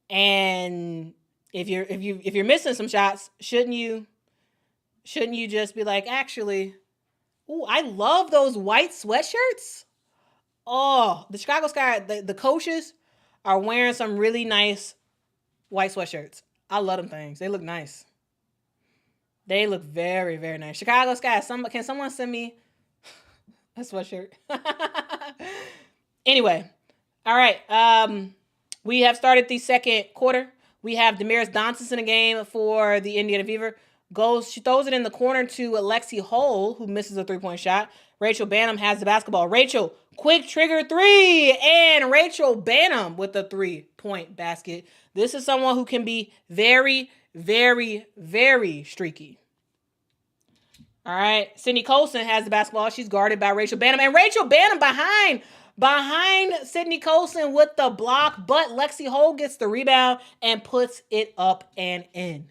And if you're missing some shots, shouldn't you just be like, actually, ooh, I love those white sweatshirts. Oh, the Chicago Sky, the coaches are wearing some really nice white sweatshirts. I love them things. They look nice. They look very, very nice. Chicago Sky, can someone send me a sweatshirt? Anyway, all right. We have started the second quarter. We have Damaris Dantas in the game for the Indiana Fever. She throws it in the corner to Lexi Hull, who misses a 3-point shot. Rachel Banham has the basketball. Rachel, quick trigger 3, and Rachel Banham with the 3-point basket. This is someone who can be very, very, very streaky. All right, Sydney Colson has the basketball. She's guarded by Rachel Banham, and Rachel Banham behind Sydney Colson with the block, but Lexi Hull gets the rebound and puts it up and in.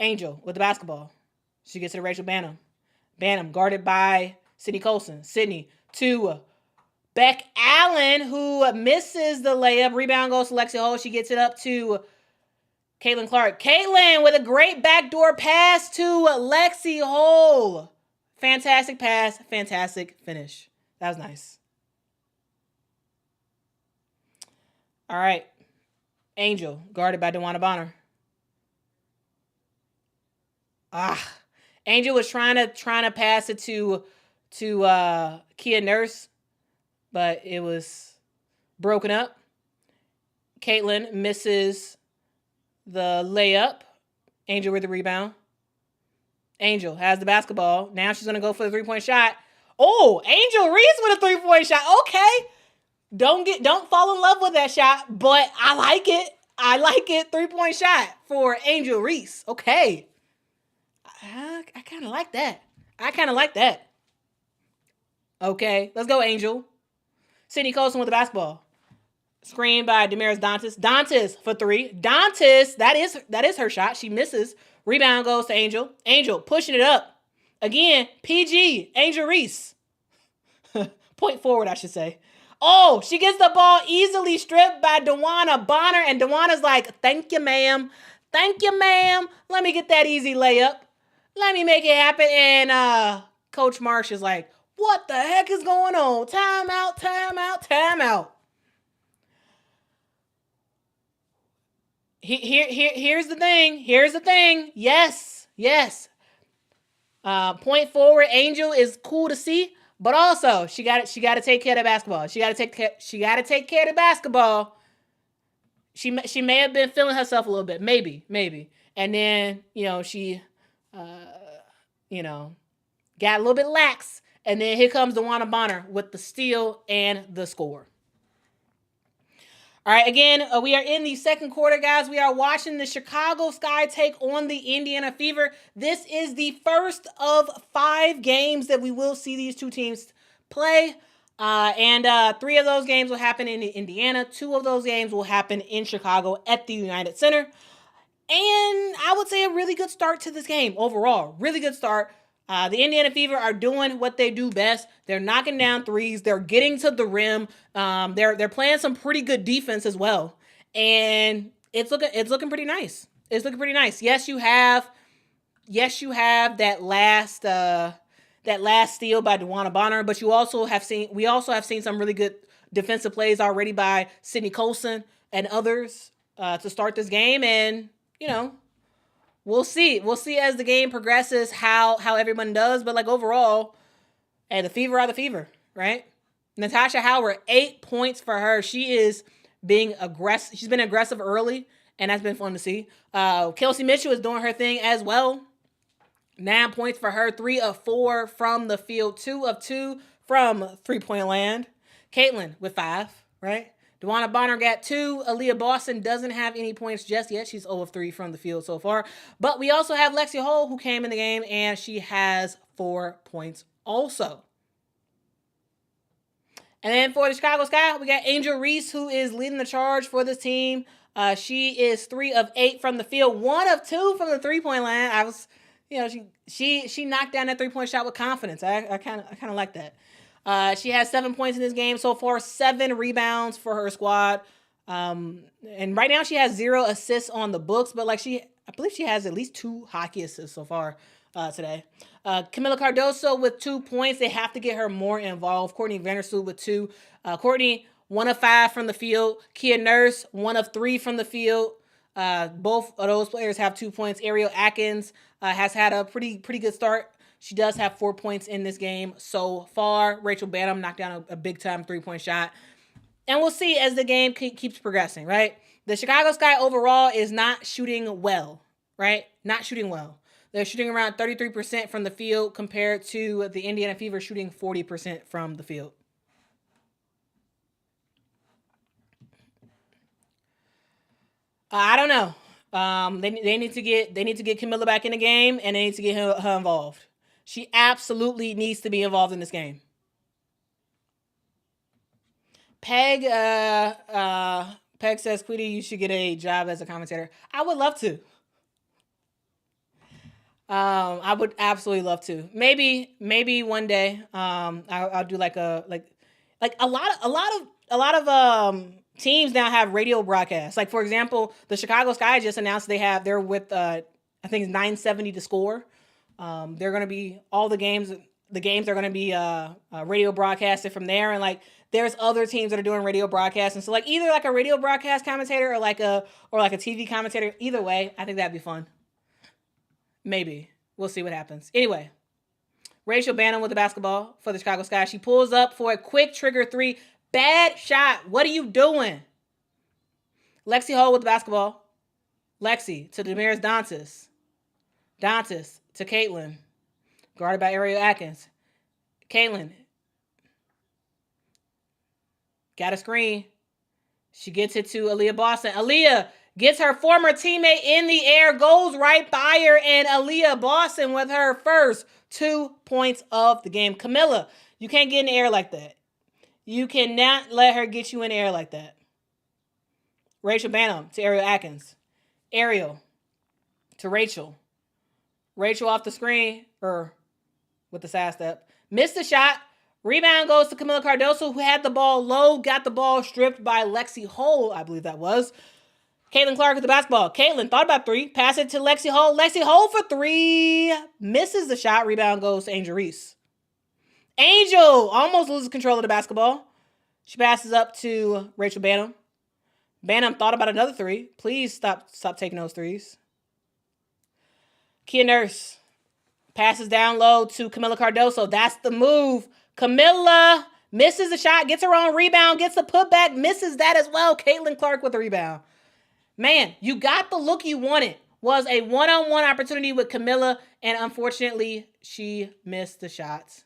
Angel with the basketball. She gets to Rachel Banham. Banham guarded by Sydney Colson. Sydney to Beck Allen, who misses the layup. Rebound goes to Lexi Hull. She gets it up to Caitlin Clark. Caitlin with a great backdoor pass to Lexi Hull. Fantastic pass. Fantastic finish. That was nice. All right. Angel guarded by DeWanna Bonner. Angel was trying to pass it to Kia Nurse, but it was broken up. Caitlin misses the layup. Angel with the rebound. Angel has the basketball. Now she's going to go for the 3-point shot. Oh, Angel Reese with a 3-point shot. Okay. Don't fall in love with that shot, but I like it. 3-point shot for Angel Reese. Okay. I kind of like that. Okay, let's go, Angel. Sydney Colson with the basketball. Screen by Damaris Dantas. Dantas for 3. Dantas, that is her shot. She misses. Rebound goes to Angel. Angel pushing it up. Again, PG, Angel Reese. Point forward, I should say. Oh, she gets the ball easily stripped by DeWanna Bonner, and DeWanna's like, thank you, ma'am. Thank you, ma'am. Let me get that easy layup. Let me make it happen. And Coach Marsh is like, what the heck is going on? Timeout, timeout, timeout. Here's the thing. Yes. Point forward, Angel is cool to see, but also she got to take care of the basketball. She got to take care of the basketball. She may have been feeling herself a little bit, maybe, and then she got a little bit lax, and then here comes DeWanna Bonner with the steal and the score. All right, again, we are in the second quarter, guys. We are watching the Chicago Sky take on the Indiana Fever. This is the first of 5 games that we will see these two teams play. And 3 of those games will happen in Indiana. 2 of those games will happen in Chicago at the United Center. And I would say a really good start to this game overall. Really good start. The Indiana Fever are doing what they do best. They're knocking down threes. They're getting to the rim. They're playing some pretty good defense as well, and it's looking pretty nice. It's looking pretty nice. Yes, you have that last steal by DeWanna Bonner, but we also have seen some really good defensive plays already by Sydney Colson and others to start this game, and we'll see. We'll see as the game progresses how everyone does. But like overall, the Fever are the Fever, right? Natasha Howard, 8 points for her. She is being aggressive. She's been aggressive early, and that's been fun to see. Kelsey Mitchell is doing her thing as well. 9 points for her. 3 of 4 from the field. 2 of 2 from three-point land. Caitlin with 5, right? DeWanna Bonner got 2. Aaliyah Boston doesn't have any points just yet. She's 0 of 3 from the field so far. But we also have Lexi Hull, who came in the game, and she has 4 points also. And then for the Chicago Sky, we got Angel Reese, who is leading the charge for this team. She is 3 of 8 from the field, 1 of 2 from the three-point line. She knocked down that three-point shot with confidence. I kind of like that. She has 7 points in this game so far, 7 rebounds for her squad. And right now she has 0 assists on the books, but I believe she has at least 2 hockey assists so far today. Camila Cardoso with 2 points. They have to get her more involved. Courtney Vandersloot with 2. Courtney, 1 of 5 from the field. Kia Nurse, 1 of 3 from the field. Both of those players have 2 points. Ariel Atkins has had a pretty good start. She does have 4 points in this game so far. Rachel Banham knocked down a big-time three-point shot. And we'll see as the game keeps progressing, right? The Chicago Sky overall is not shooting well, right? Not shooting well. They're shooting around 33% from the field compared to the Indiana Fever shooting 40% from the field. I don't know. They need to get Camilla back in the game, and they need to get her involved. She absolutely needs to be involved in this game. Peg says, Quita, you should get a job as a commentator. I would love to. I would absolutely love to. Maybe one day. I'll do like a lot of teams now have radio broadcasts. Like for example, the Chicago Sky just announced they're with I think it's 970 to score. They're going to be all the games are going to be radio broadcasted from there, and like there's other teams that are doing radio broadcasts, and so like either like a radio broadcast commentator or like a TV commentator. Either way, I think that'd be fun. Maybe. We'll see what happens. Anyway, Rachel Banham with the basketball for the Chicago Sky. She pulls up for a quick trigger 3. Bad shot. What are you doing? Lexi Hull with the basketball. Lexi to Damaris Dantas. Dantas to Caitlin. Guarded by Ariel Atkins. Caitlin. Got a screen. She gets it to Aaliyah Boston. Aaliyah gets her former teammate in the air, goes right by her, and Aaliyah Boston with her first 2 points of the game. Camilla, you can't get in the air like that. You cannot let her get you in the air like that. Rachel Banham to Ariel Atkins. Ariel to Rachel. Rachel off the screen, or with the side step. Missed the shot. Rebound goes to Camila Cardoso, who had the ball low, got the ball stripped by Lexi Hull, I believe that was. Caitlin Clark with the basketball. Caitlin thought about 3. Pass it to Lexi Hull. Lexi Hull for 3. Misses the shot. Rebound goes to Angel Reese. Angel almost loses control of the basketball. She passes up to Rachel Banham. Banham thought about another 3. Please stop taking those 3s. Kia Nurse passes down low to Camila Cardoso. That's the move. Camila misses the shot, gets her own rebound, gets the putback, misses that as well. Caitlin Clark with the rebound. Man, you got the look you wanted. Was a one-on-one opportunity with Camilla, and unfortunately, she missed the shots.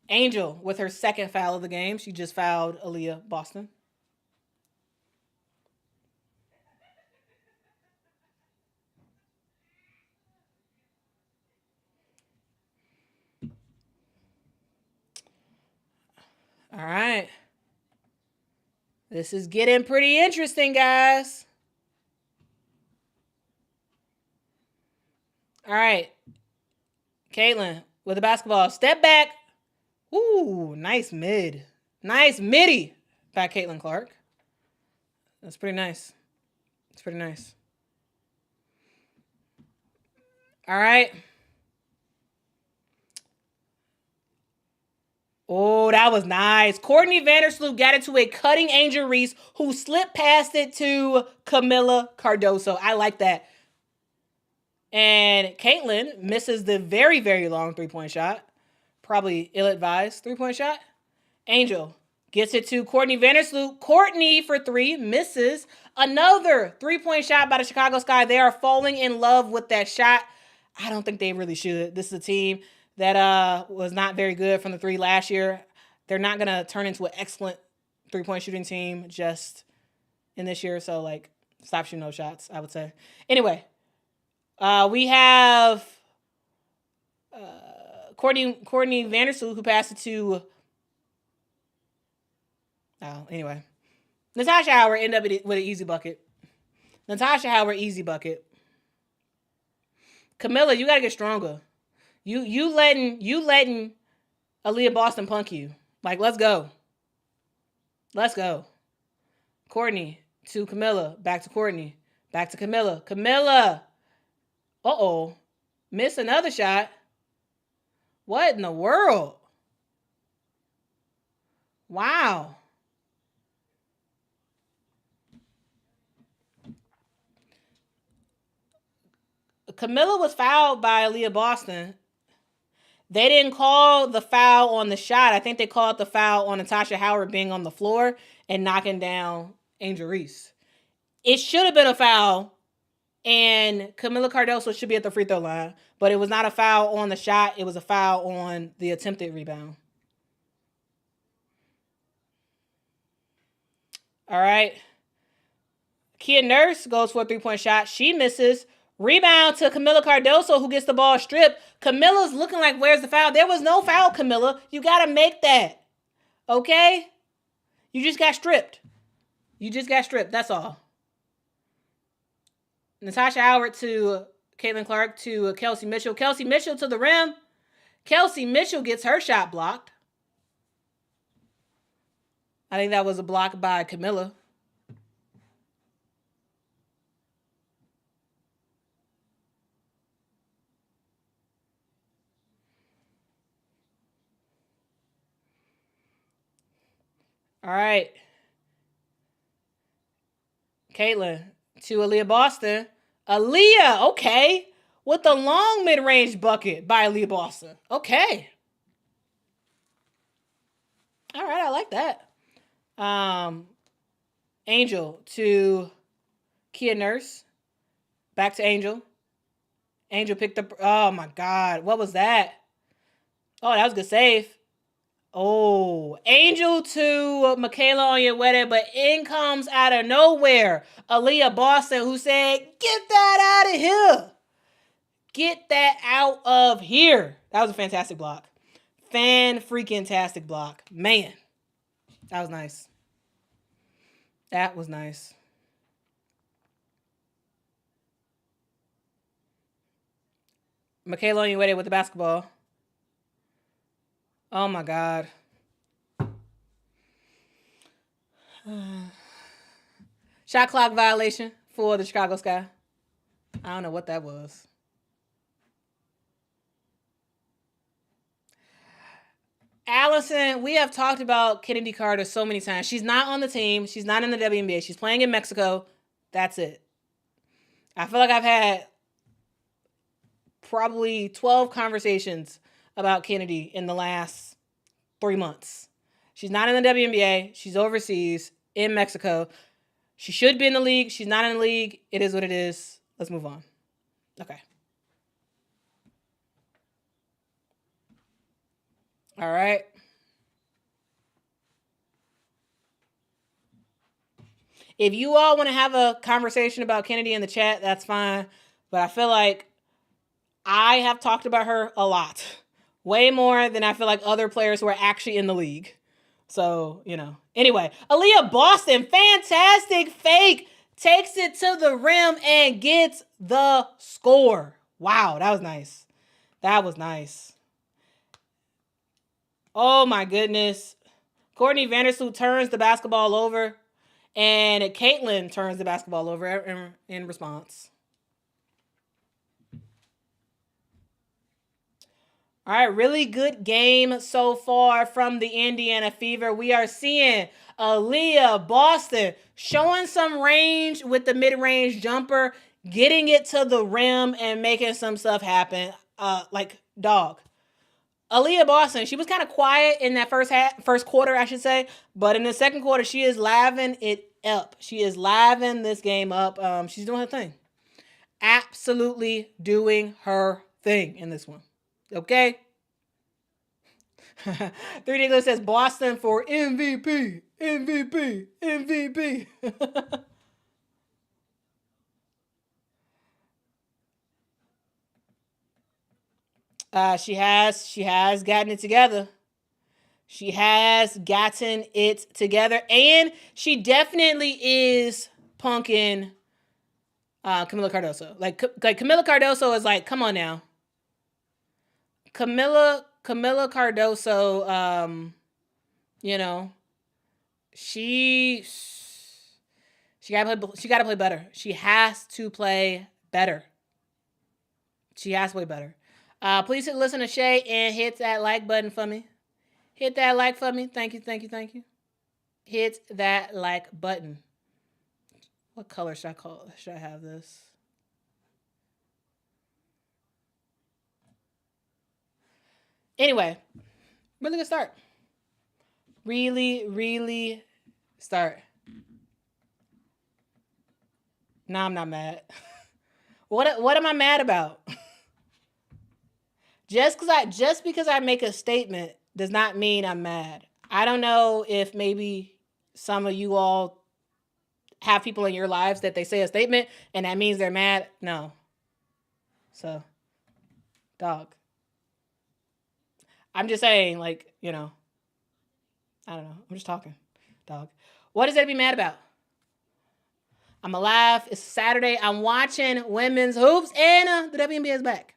Angel with her second foul of the game. She just fouled Aaliyah Boston. All right. This is getting pretty interesting, guys. All right. Caitlin with the basketball. Step back. Ooh, nice mid. Nice midi by Caitlin Clark. That's pretty nice. It's pretty nice. All right. Oh, that was nice. Courtney Vandersloot got it to a cutting Angel Reese who slipped past it to Camila Cardoso. I like that. And Caitlin misses the very, very long three-point shot. Probably ill-advised three-point shot. Angel gets it to Courtney Vandersloot. Courtney for three misses. Another three-point shot by the Chicago Sky. They are falling in love with that shot. I don't think they really should. This is a team that was not very good from the three last year. They're not going to turn into an excellent three-point shooting team just in this year. So, like, stop shooting those shots, I would say. Anyway, we have Courtney Vandersloot who passed it to... anyway. Natasha Howard ended up with an easy bucket. Easy bucket. Camilla, you got to get stronger. You letting Aaliyah Boston punk you. Like, let's go. Let's go. Courtney to Camilla. Back to Courtney. Back to Camilla. Camilla. Uh-oh. Missed another shot. What in the world? Wow. Camilla was fouled by Aaliyah Boston. They didn't call the foul on the shot. I think they called the foul on Natasha Howard being on the floor and knocking down Angel Reese. It should have been a foul, and Camila Cardoso should be at the free throw line, but it was not a foul on the shot. It was a foul on the attempted rebound. All right. Kia Nurse goes for a three-point shot. She misses. Rebound to Camila Cardoso, who gets the ball stripped. Camilla's looking like, where's the foul? There was no foul, Camilla. You got to make that. Okay? You just got stripped. That's all. Natasha Howard to Caitlin Clark to Kelsey Mitchell. Kelsey Mitchell to the rim. Kelsey Mitchell gets her shot blocked. I think that was a block by Camilla. All right. Caitlin to Aaliyah Boston. Aaliyah, okay. With the long mid-range bucket by Aaliyah Boston. Okay. All right, I like that. Angel to Kia Nurse. Back to Angel. Angel picked up... Oh, my God. What was that? Oh, that was a good save. Oh, Angel to Michaela Onyenwere, but in comes out of nowhere Aaliyah Boston, who said, get that out of here. Get that out of here. That was a fantastic block. Fan-freaking-tastic block. Man, that was nice. That was nice. Michaela Onyenwere with the basketball. Oh, my God. Shot clock violation for the Chicago Sky. I don't know what that was. Allison, we have talked about Kennedy Carter so many times. She's not on the team. She's not in the WNBA. She's playing in Mexico. That's it. I feel like I've had probably 12 conversations about Kennedy in the last 3 months. She's not in the WNBA. She's overseas in Mexico. She should be in the league. She's not in the league. It is what it is. Let's move on. Okay. All right. If you all want to have a conversation about Kennedy in the chat, that's fine. But I feel like I have talked about her a lot. Way more than I feel like other players who are actually in the league. So, Anyway, Aaliyah Boston, fantastic fake. Takes it to the rim and gets the score. Wow, that was nice. That was nice. Oh my goodness. Courtney Vandersloot turns the basketball over, and Caitlin turns the basketball over in response. All right, really good game so far from the Indiana Fever. We are seeing Aaliyah Boston showing some range with the mid-range jumper, getting it to the rim and making some stuff happen. Dog. Aaliyah Boston, she was kind of quiet in that first quarter, I should say. But in the second quarter, she is living it up. She is living this game up. She's doing her thing. Absolutely doing her thing in this one. Okay? 3 Nicholas says Boston for MVP. She has gotten it together. She has gotten it together. And she definitely is punking Camila Cardoso. Like Camila Cardoso is like, come on now. Camila Cardoso, she gotta play better. She has to play better. Please listen to Shay and hit that like button for me. Hit that like for me. Thank you. Hit that like button. What color should I have this? Anyway, really good start. Really start. No, I'm not mad. What am I mad about? Just because I make a statement does not mean I'm mad. I don't know if maybe some of you all have people in your lives that they say a statement and that means they're mad. No. So, dog. I'm just saying, I don't know. I'm just talking, dog. What is there to be mad about? I'm alive. It's Saturday. I'm watching women's hoops, and the WNBA is back.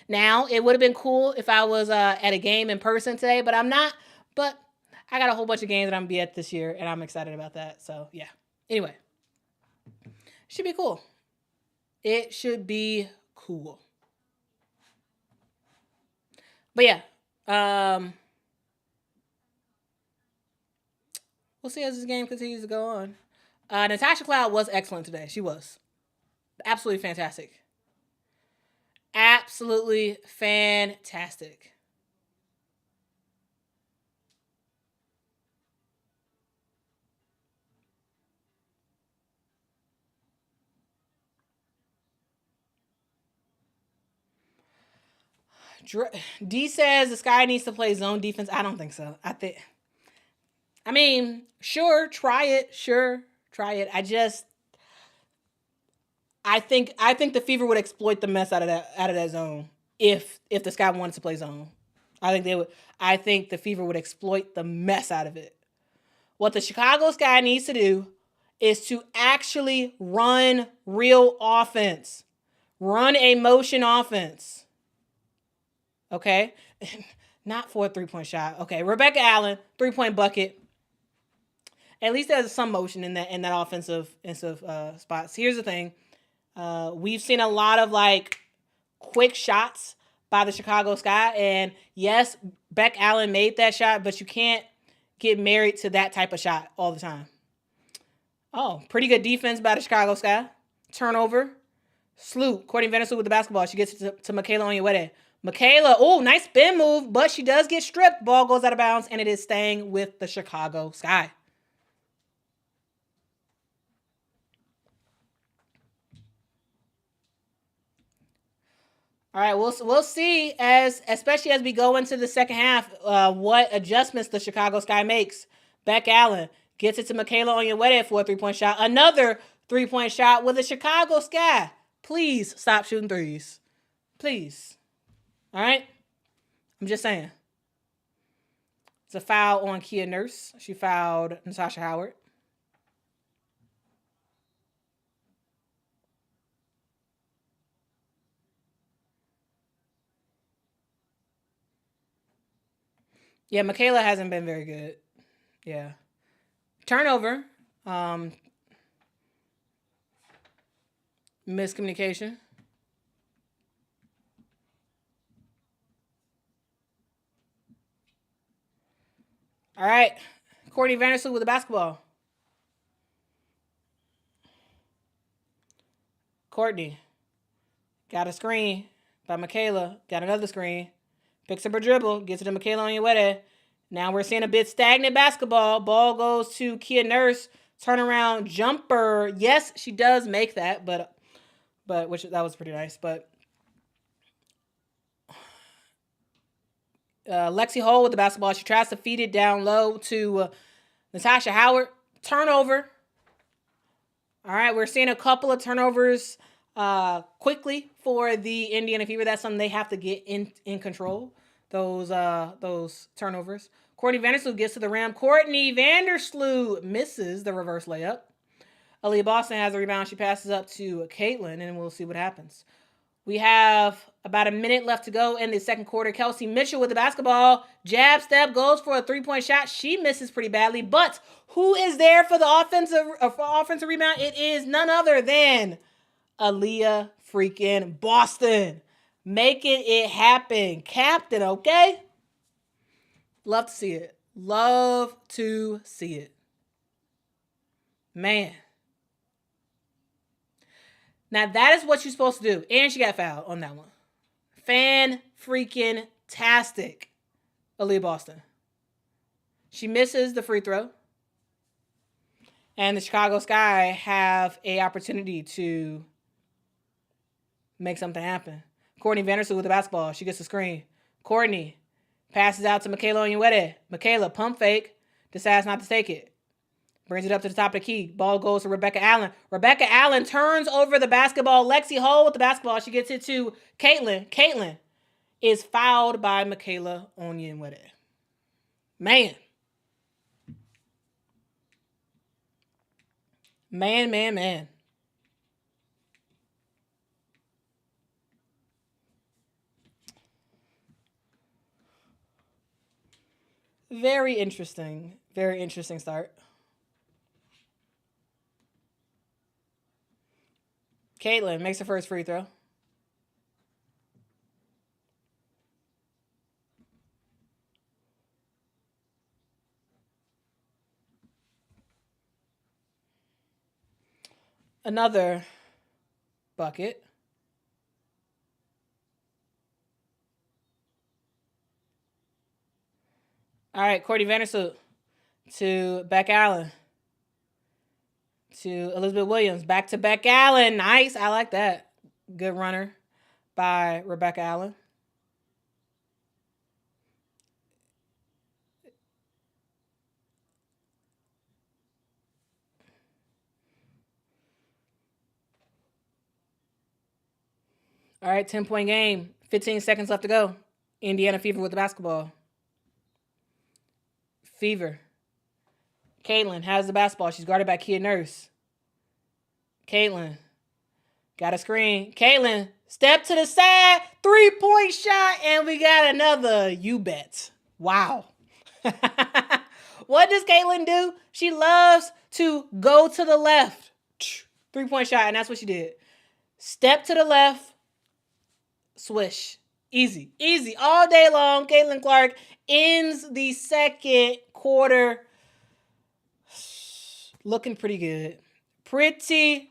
Now, it would have been cool if I was at a game in person today, but I'm not. But I got a whole bunch of games that I'm going to be at this year, and I'm excited about that. So, yeah. Anyway. Should be cool. It should be cool. But, yeah. We'll see as this game continues to go on. Natasha Cloud was excellent today. She was. Absolutely fantastic. Absolutely fantastic. D says the Sky needs to play zone defense. I don't think so. Sure, try it. I think the Fever would exploit the mess out of that zone if the Sky wanted to play zone. I think they would. I think the Fever would exploit the mess out of it. What the Chicago Sky needs to do is to actually run real offense. Run a motion offense. Okay? Not for a 3-point shot. Okay, Rebecca Allen, 3-point bucket. At least there's some motion in that offensive spots. Here's the thing. We've seen a lot of quick shots by the Chicago Sky. And yes, Beck Allen made that shot, but you can't get married to that type of shot all the time. Oh, pretty good defense by the Chicago Sky. Turnover. Sloot. Courtney Vandersloot with the basketball. She gets it to Michaela Onyenwere. Michaela, nice spin move, but she does get stripped. Ball goes out of bounds, and it is staying with the Chicago Sky. All right, we'll see especially as we go into the second half, what adjustments the Chicago Sky makes. Beck Allen Gets it to Michaela Onyenwere for a 3-point shot. Another 3-point shot with a Chicago Sky. Please stop shooting threes. Please. All right? I'm just saying. It's a foul on Kia Nurse. She fouled Natasha Howard. Yeah, Michaela hasn't been very good. Yeah. Turnover. Miscommunication. All right. Courtney Vandersloot with the basketball. Courtney. Got a screen by Michaela. Got another screen. Picks up her dribble. Gets it to Michaela Onyenwere. Now we're seeing a bit stagnant basketball. Ball goes to Kia Nurse. Turnaround jumper. Yes, she does make that, but which that was pretty nice. But Lexi Hole with the basketball. She tries to feed it down low to Natasha Howard. Turnover. All right, we're seeing a couple of turnovers quickly for the Indiana Fever. That's something they have to get in control. Those turnovers. Courtney Vandersloot gets to the rim. Courtney Vandersloot misses the reverse layup. Aaliyah Boston has the rebound. She passes up to Caitlin, and we'll see what happens. We have about a minute left to go in the second quarter. Kelsey Mitchell with the basketball. Jab step, goes for a 3-point shot. She misses pretty badly, but who is there for the offensive rebound? It is none other than Aaliyah freaking Boston. Making it happen. Captain, okay? Love to see it. Love to see it. Man. Now, that is what you're supposed to do. And she got fouled on that one. Fan-freaking-tastic, Aaliyah Boston. She misses the free throw. And the Chicago Sky have an opportunity to make something happen. Courtney Vandersloot with the basketball. She gets the screen. Courtney passes out to Michaela Onyenwere. Michaela, pump fake, decides not to take it. Brings it up to the top of the key. Ball goes to Rebecca Allen. Rebecca Allen turns over the basketball. Lexi Hole with the basketball. She gets it to Caitlin. Caitlin is fouled by Michaela Onyenwere. Man. Man. Very interesting. Very interesting start. Caitlin makes her first free throw. Another bucket. All right, Courtney Vandersloot to Beck Allen. To Elizabeth Williams. Back to Beck Allen. Nice. I like that. Good runner by Rebecca Allen. All right, 10-point game. 15 seconds left to go. Indiana Fever with the basketball. Fever. Caitlin has the basketball. She's guarded by Kia Nurse. Caitlin got a screen. Caitlin, step to the side. 3-point shot. And we got another you bet. Wow. What does Caitlin do? She loves to go to the left. 3-point shot. And that's what she did. Step to the left. Swish. Easy. All day long. Caitlin Clark ends the second quarter looking pretty good. Pretty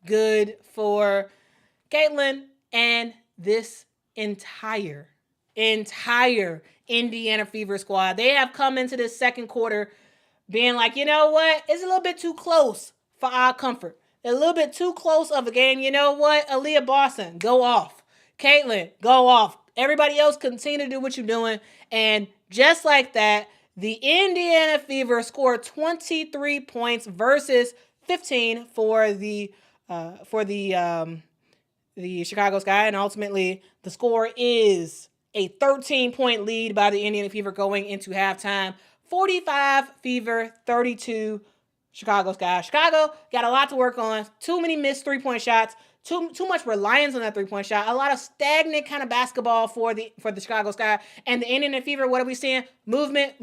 good for Caitlin and this entire Indiana Fever squad. They have come into this second quarter being like, you know what? It's a little bit too close for our comfort. A little bit too close of a game. You know what? Aaliyah Boston, go off. Caitlin, go off. Everybody else continue to do what you're doing. And just like that, The Indiana Fever scored 23 points versus 15 for the Chicago Sky, and ultimately the score is a 13-point lead by the Indiana Fever going into halftime. 45 Fever, 32 Chicago Sky. Chicago got a lot to work on. Too many missed three-point shots. Too much reliance on that three-point shot. A lot of stagnant kind of basketball for the Chicago Sky. And the Indiana Fever, what are we seeing? Movement.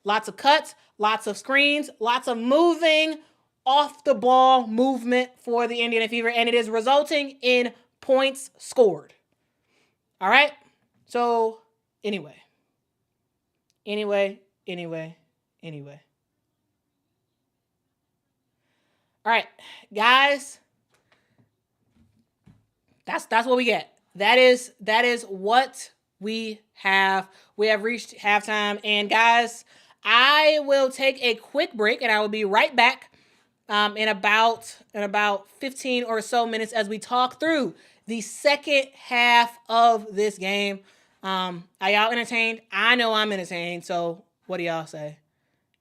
Lots of cuts, lots of screens, lots of moving off the ball movement for the Indiana Fever, and it is resulting in points scored. All right? So, anyway. All right, guys. That's what we get. That is what we have. We have reached halftime, and guys, I will take a quick break, and I will be right back in about 15 or so minutes as we talk through the second half of this game. Are y'all entertained? I know I'm entertained. So what do y'all say?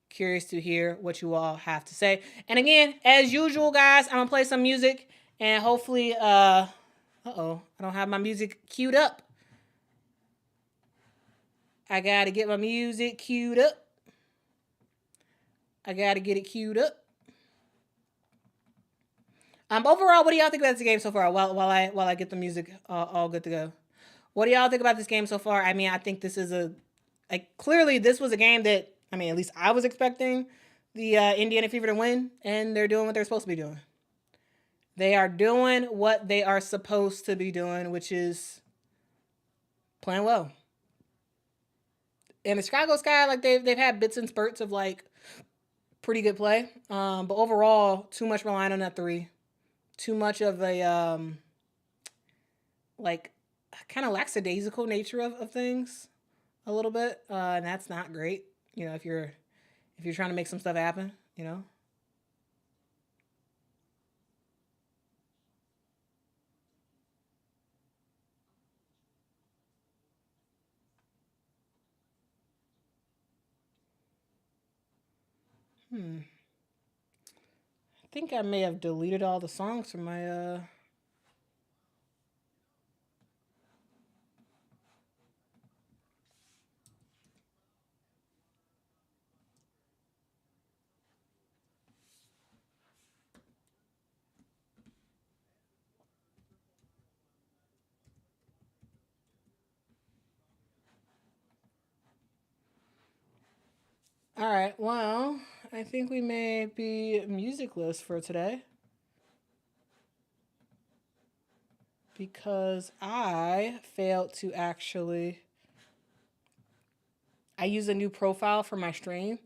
Curious to hear what you all have to say. And again, as usual, guys, I'm gonna play some music, and hopefully, I don't have my music queued up. I gotta get my music queued up. I gotta get it queued up. Overall, what do y'all think about this game so far? While I get the music all good to go, what do y'all think about this game so far? I mean, I think this is clearly this was a game that, I mean, at least I was expecting the Indiana Fever to win, and they're doing what they're supposed to be doing. They are doing what they are supposed to be doing, which is playing well. And the Chicago Sky, like they've had bits and spurts of like pretty good play, but overall, too much relying on that three. Too much of a like kind of lackadaisical nature of things a little bit, and that's not great. You know, if you're trying to make some stuff happen, you know. I think I may have deleted all the songs from my All right, well, I think we may be musicless for today because I failed to actually. I use a new profile for my stream,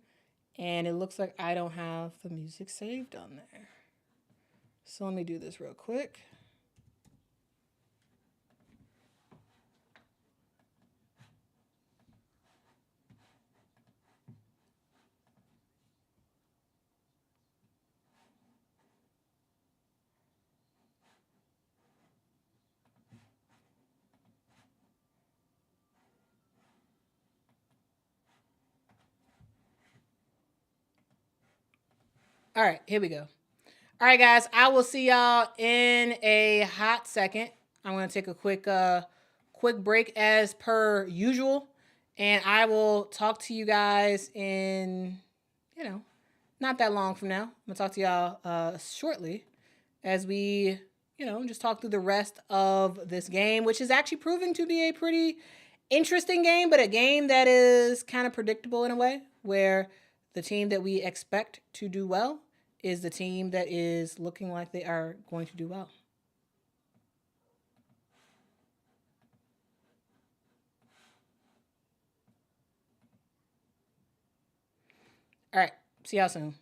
and it looks like I don't have the music saved on there. So let me do this real quick. All right, here we go. All right, guys, I will see y'all in a hot second. I'm going to take a quick break as per usual, and I will talk to you guys in, not that long from now. I'm going to talk to y'all shortly as we, just talk through the rest of this game, which is actually proving to be a pretty interesting game, but a game that is kind of predictable in a way, where the team that we expect to do well is the team that is looking like they are going to do well. All right, see y'all soon.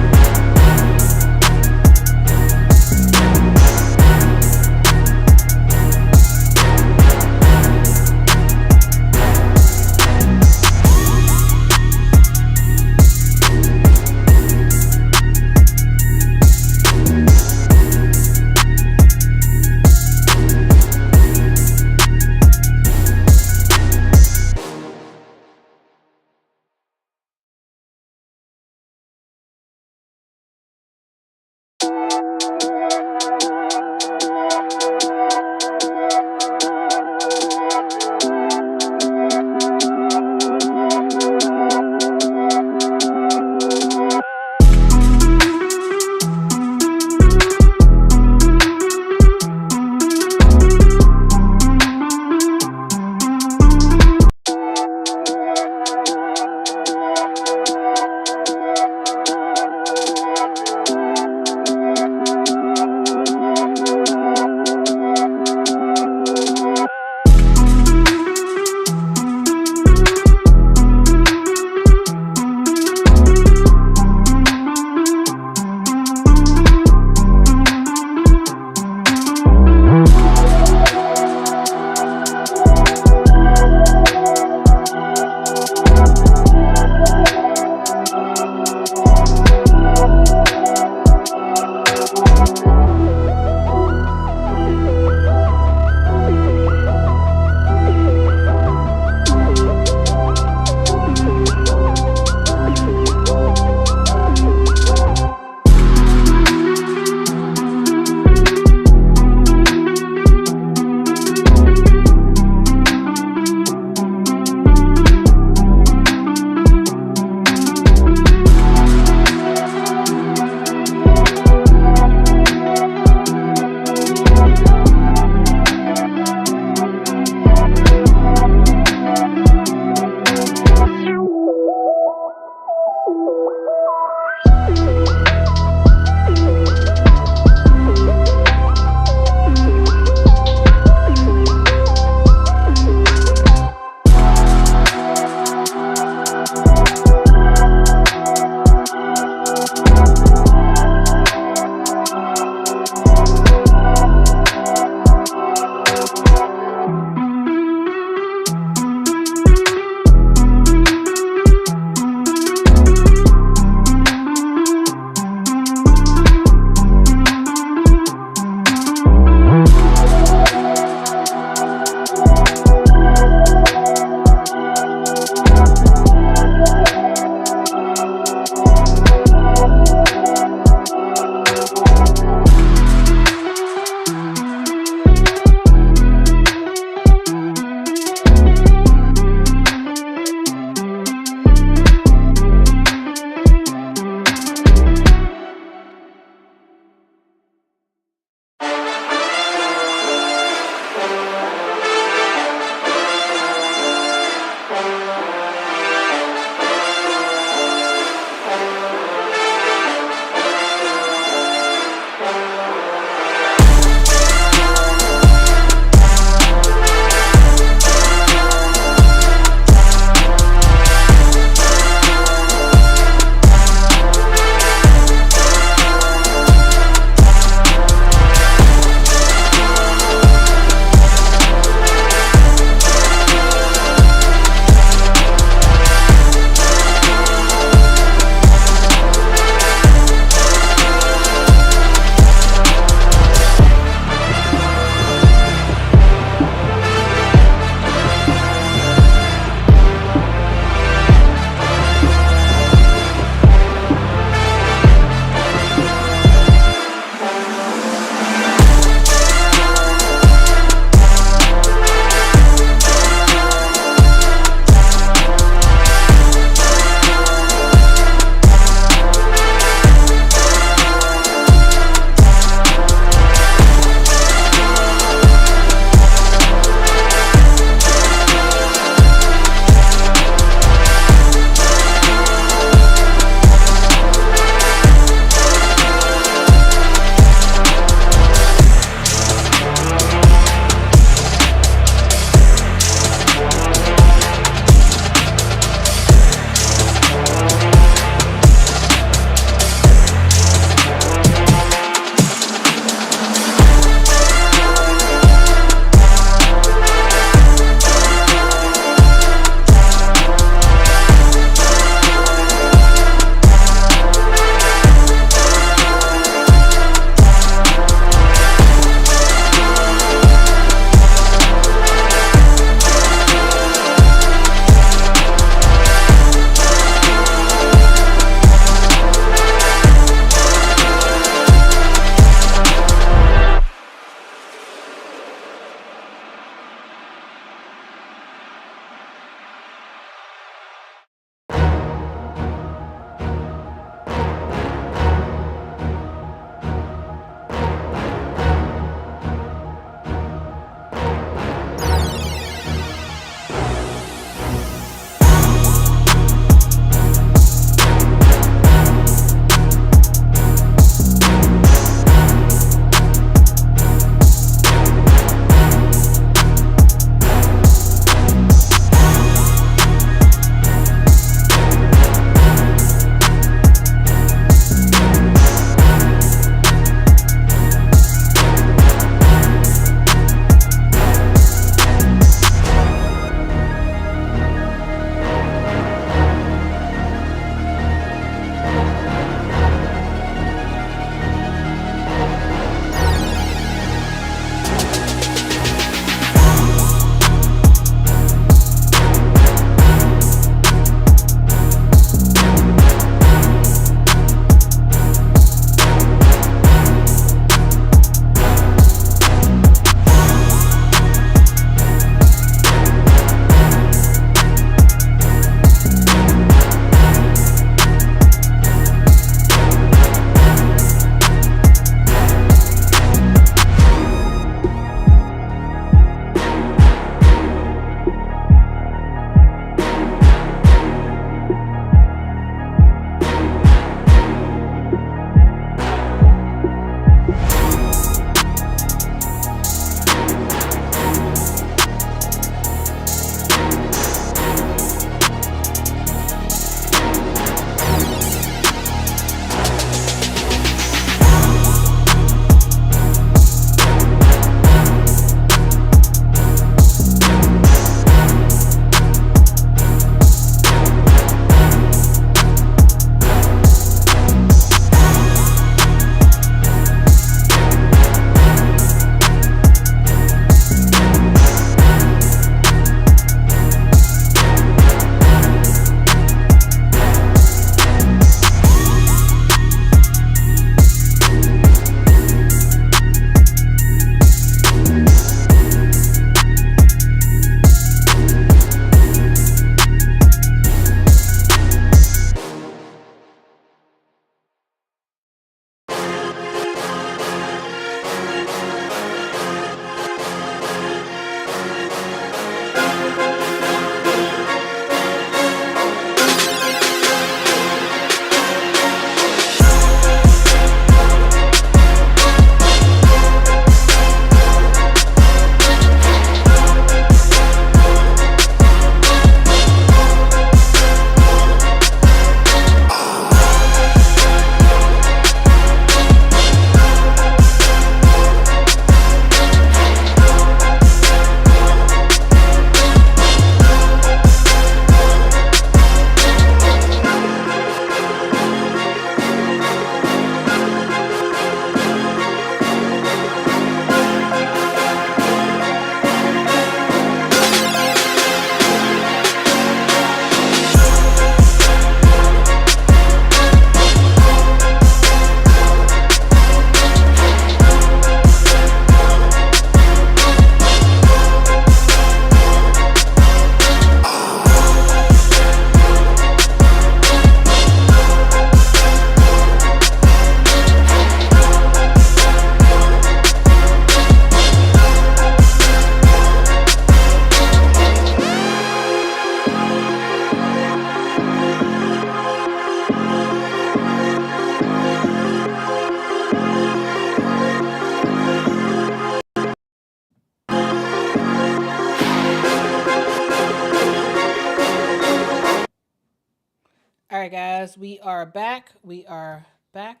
right, guys, we are back. We are back.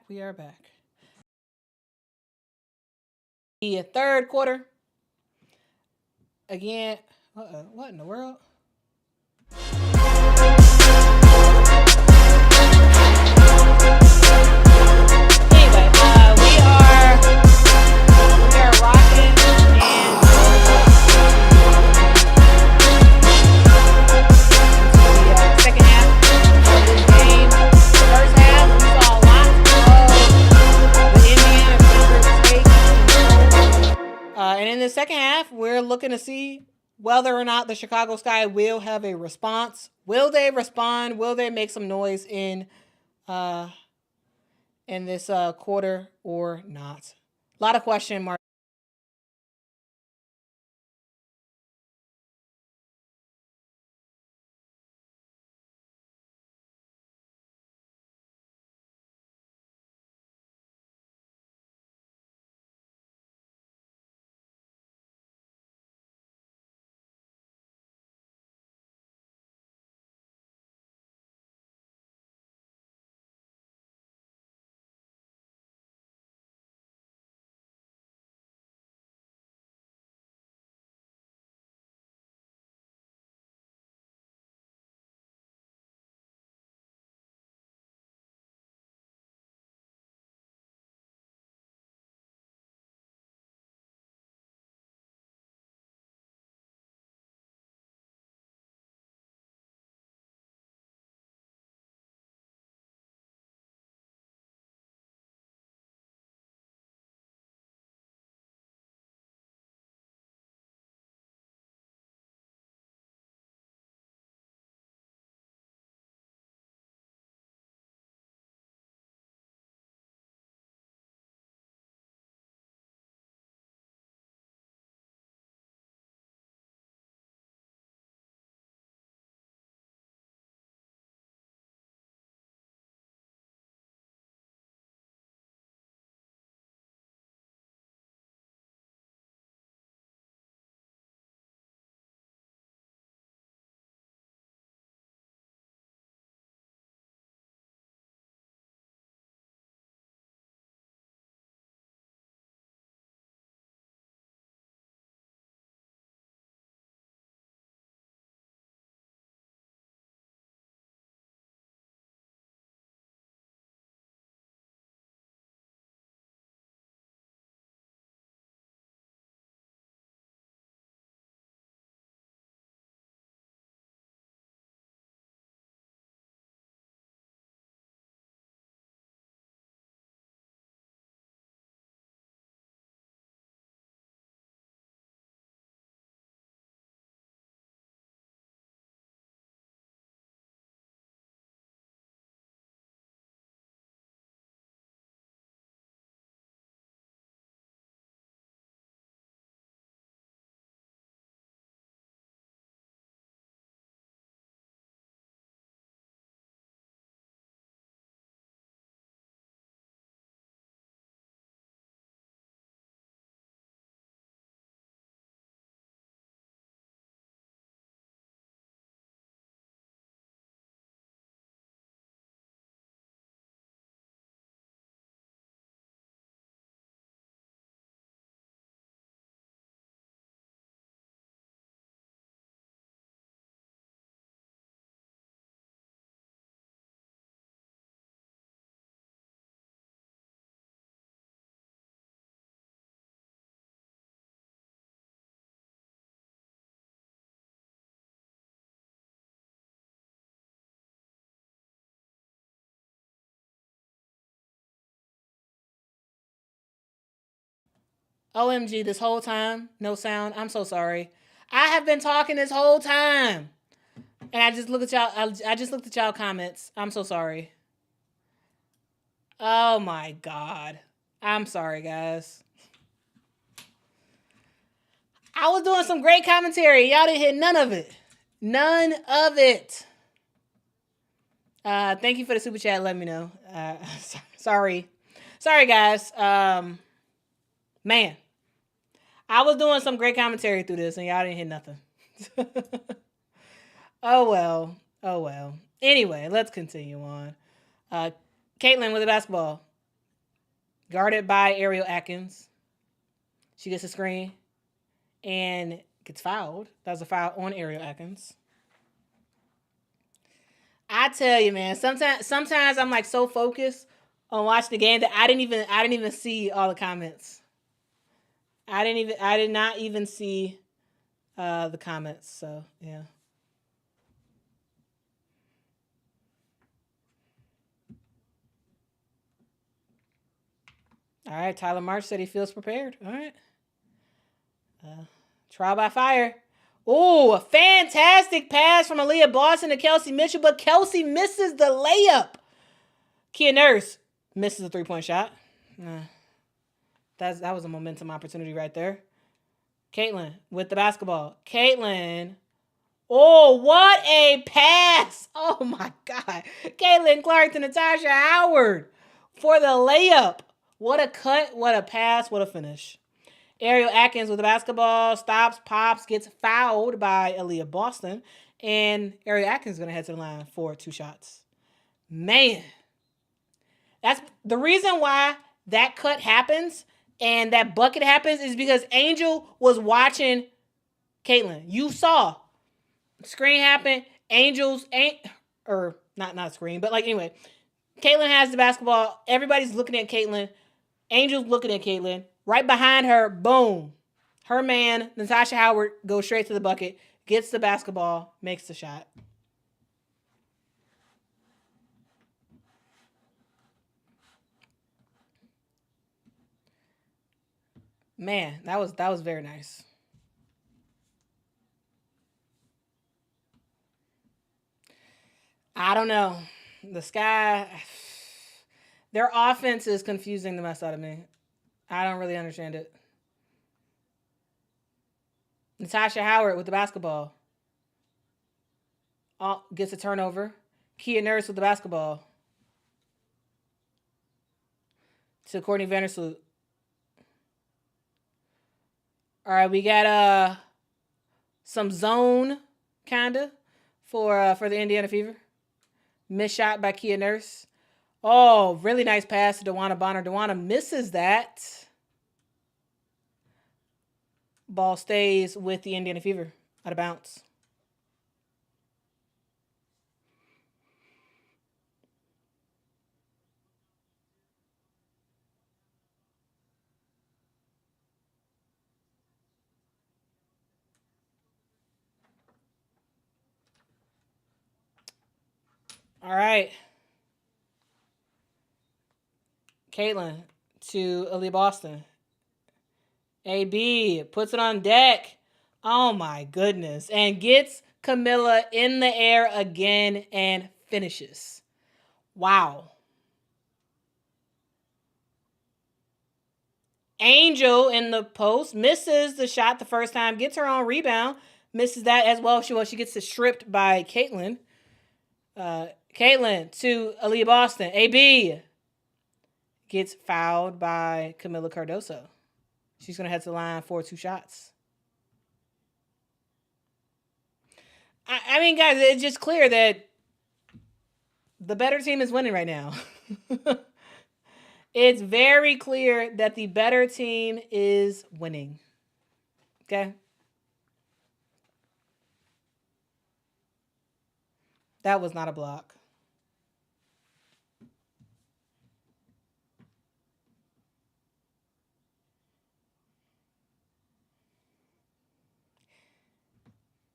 The third quarter. Again, what in the world? Anyway, we are rocking and the second half of this game. First half, we saw lots of the Indiana Fever take control. And in the second half, we're looking to see whether or not the Chicago Sky will have a response. Will they respond? Will they make some noise in this quarter or not? A lot of question marks. OMG, this whole time, no sound. I'm so sorry. I have been talking this whole time. And I just looked at y'all. I just looked at y'all comments. I'm so sorry. Oh my God. I'm sorry, guys. I was doing some great commentary. Y'all didn't hit none of it. None of it. Thank you for the super chat. Let me know. Sorry, guys. Man, I was doing some great commentary through this, and y'all didn't hit nothing. Oh well. Anyway, let's continue on. Caitlin with the basketball. Guarded by Ariel Atkins. She gets a screen and gets fouled. That was a foul on Ariel Atkins. I tell you, man, sometimes I'm like so focused on watching the game that I didn't even see all the comments. I did not even see the comments. So yeah. All right, Tyler March said he feels prepared. All right. Trial by fire. Oh, a fantastic pass from Aaliyah Boston to Kelsey Mitchell, but Kelsey misses the layup. Kia Nurse misses a 3-point shot. That was a momentum opportunity right there. Caitlin with the basketball. Caitlin. Oh, what a pass. Oh, my God. Caitlin Clark to Natasha Howard for the layup. What a cut, what a pass, what a finish. Ariel Atkins with the basketball, stops, pops, gets fouled by Aaliyah Boston, and Ariel Atkins is going to head to the line for 2 shots. Man, that's the reason why that cut happens and that bucket happens is because Angel was watching Caitlin. You saw screen happen, or not screen, but like anyway, Caitlin has the basketball. Everybody's looking at Caitlin. Angel's looking at Caitlin. Right behind her, boom. Her man, Natasha Howard, goes straight to the bucket, gets the basketball, makes the shot. Man, that was very nice. I don't know. The Sky, their offense is confusing the mess out of me. I don't really understand it. Natasha Howard with the basketball. Gets a turnover. Kia Nurse with the basketball. To Courtney Vandersloot. All right, we got some zone kinda for the Indiana Fever. Missed shot by Kia Nurse. Oh, really nice pass to DeWanna Bonner. DeWanna misses that. Ball stays with the Indiana Fever out of bounds. All right. Caitlin to Aaliyah Boston. AB puts it on deck. Oh my goodness. And gets Camilla in the air again and finishes. Wow. Angel in the post misses the shot the first time, gets her own rebound, misses that as well. She gets it stripped by Caitlin. Caitlin to Aaliyah Boston. AB gets fouled by Camilla Cardoso. She's going to head to the line for 2 shots. I mean, guys, it's just clear that the better team is winning right now. It's very clear that the better team is winning. Okay? That was not a block.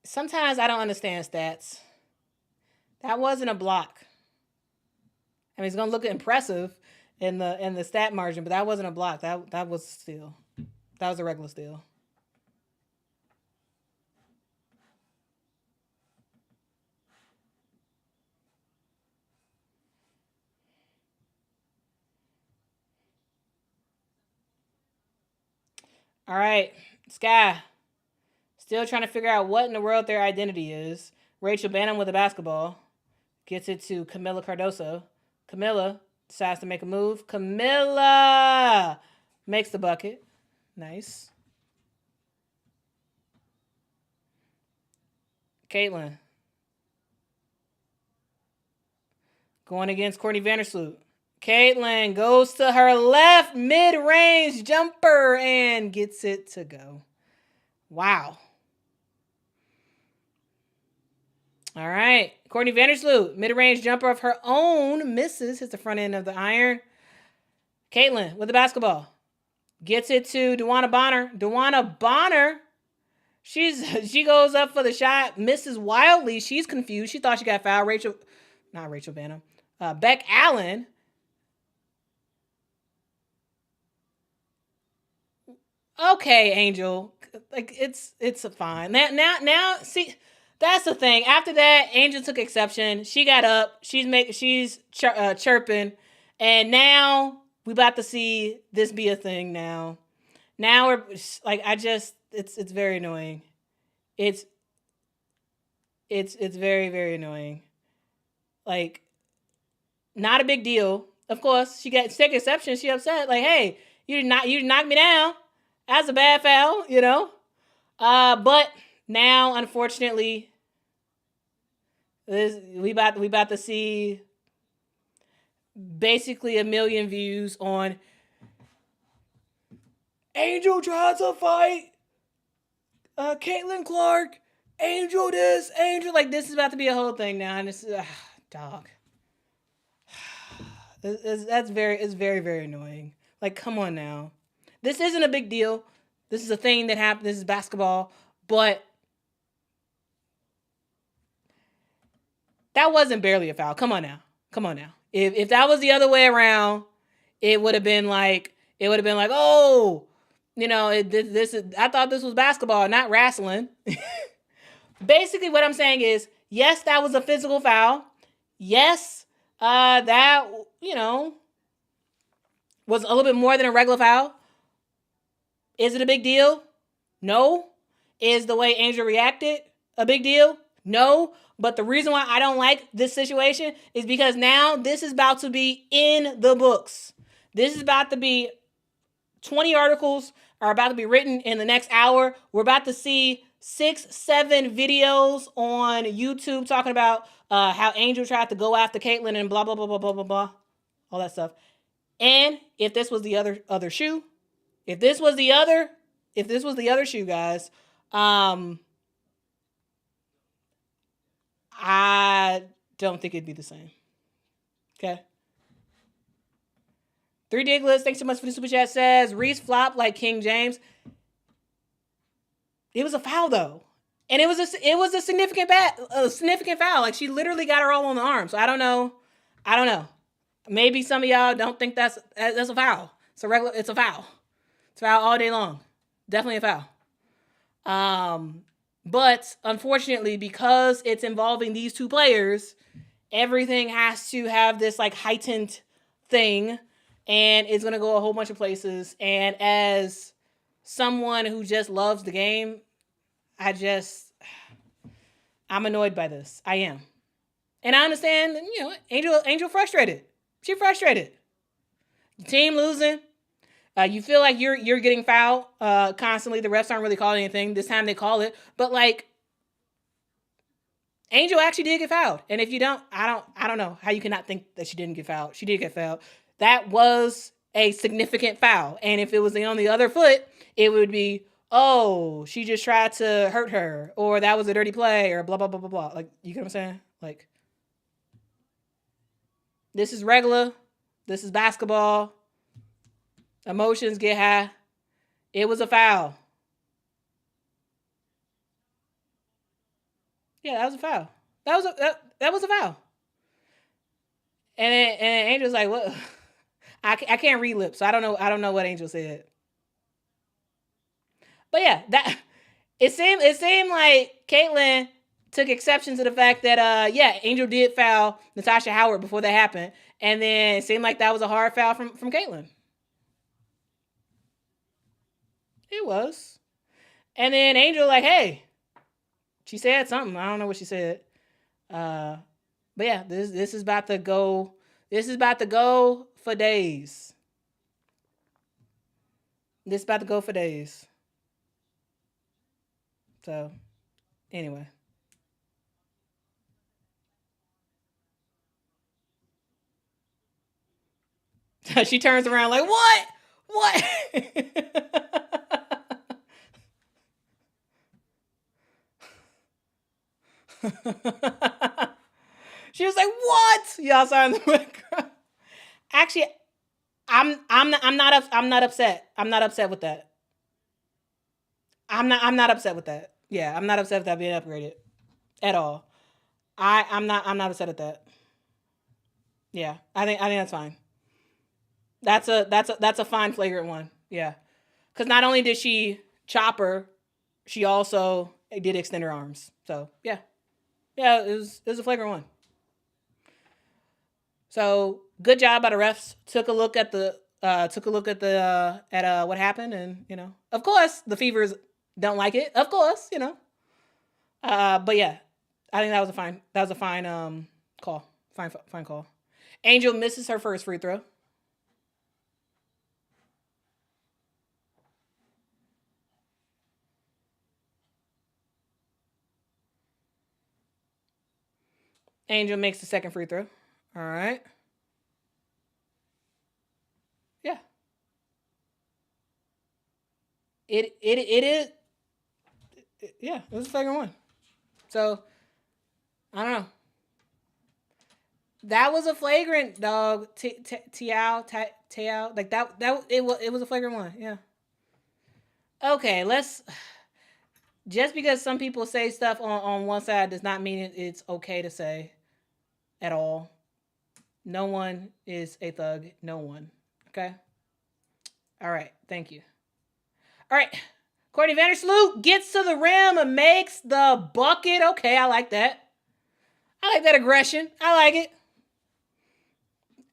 Sometimes I don't understand stats. That wasn't a block. I mean, it's gonna look impressive in the stat margin, but that wasn't a block. That was steal. That was a regular steal. All right, Sky. Still trying to figure out what in the world their identity is. Rachel Bannon with the basketball. Gets it to Camilla Cardoso. Camilla decides to make a move. Camilla makes the bucket. Nice. Caitlin. going against Courtney Vandersloot. Caitlin goes to her left mid-range jumper and gets it to go. Wow. All right. Courtney Vandersloot, mid-range jumper of her own, misses, hits the front end of the iron. Caitlin with the basketball. Gets it to Dewana Bonner. Dewana Bonner, she goes up for the shot, misses wildly. She's confused. She thought she got fouled. Not Rachel Banham. Beck Allen. Okay, Angel. Like it's fine. Now see, that's the thing. After that, Angel took exception. She got up. She's chirping, and now we about to see this be a thing. Now we're like, it's very annoying. It's very, very annoying. Like, not a big deal. Of course, she got take exception. She upset. Like, hey, you knocked me down. That's a bad foul, you know. But now, unfortunately, we about to see basically 1 million views on Angel tries to fight Caitlin Clark. Angel this, Angel like this is about to be a whole thing now, and it's dog. It's very, very annoying. Like, come on now. This isn't a big deal. This is a thing that happened. This is basketball, but that wasn't barely a foul. Come on now. If that was the other way around, it would have been like, oh, you know, I thought this was basketball, not wrestling. Basically, what I'm saying is, yes, that was a physical foul. Yes, that, you know, was a little bit more than a regular foul. Is it a big deal? No. Is the way Angel reacted a big deal? No. But the reason why I don't like this situation is because now this is about to be in the books. This is about to be 20 articles are about to be written in the next hour. We're about to see 6-7 videos on YouTube talking about how Angel tried to go after Caitlin and blah, blah, blah, blah, blah, blah, blah. All that stuff. And if this was the other shoe, if this was the other shoe, guys, I don't think it'd be the same. Okay. 3 Diglets, thanks so much for the super chat, says Reese flopped like King James. It was a foul though. And it was a significant foul. Like, she literally got her all on the arm. So I don't know. Maybe some of y'all don't think that's a foul. It's a foul. It's a foul all day long. Definitely a foul. But unfortunately, because it's involving these two players, everything has to have this like heightened thing, and it's going to go a whole bunch of places. And as someone who just loves the game, I'm annoyed by this. I am. And I understand, you know, Angel frustrated. She frustrated. The team losing. You feel like you're getting fouled constantly. The refs aren't really calling anything. This time they call it. But like, Angel actually did get fouled. And if you don't, I don't know how you cannot think that she didn't get fouled. She did get fouled. That was a significant foul. And if it was on the other foot, it would be, oh, she just tried to hurt her, or that was a dirty play, or blah, blah, blah, blah, blah. Like, you get what I'm saying? Like, this is regular. This is basketball. Emotions get high. It was a foul. Yeah, that was a foul. That was a foul. And Angel's like, what? I can't read lips, so I don't know what Angel said. But yeah, that it seemed like Caitlin took exception to the fact that Angel did foul Natasha Howard before that happened, and then it seemed like that was a hard foul from Caitlin. It was. And then Angel like, hey, she said something. I don't know what she said. But yeah, this is about to go. This is about to go for days. This is about to go for days. So, anyway. She turns around like, what? What? She was like, what? Y'all saw in the background. Actually, I'm not upset. I'm not upset with that. I'm not upset with that. Yeah, I'm not upset with that being upgraded at all. I'm not upset at that. Yeah, I think that's fine. That's a fine flagrant one. Yeah, because not only did she chop her, she also did extend her arms. So yeah, yeah, it was a flagrant one. So good job by the refs. Took a look at the at what happened, and of course the Fevers don't like it. Of course, but yeah, I think that was a fine call. Fine call. Angel misses her first free throw. Angel makes the second free throw. All right. Yeah. It is. Yeah, it was a flagrant one. So I don't know. That was a flagrant dog. Tiao, like it was a flagrant one. Yeah. Okay, let's. Just because some people say stuff on one side does not mean it's okay to say at all. No one is a thug. No one. Okay. All right. Thank you. All right. Courtney Vandersloot gets to the rim and makes the bucket. Okay, I like that. I like that aggression. I like it.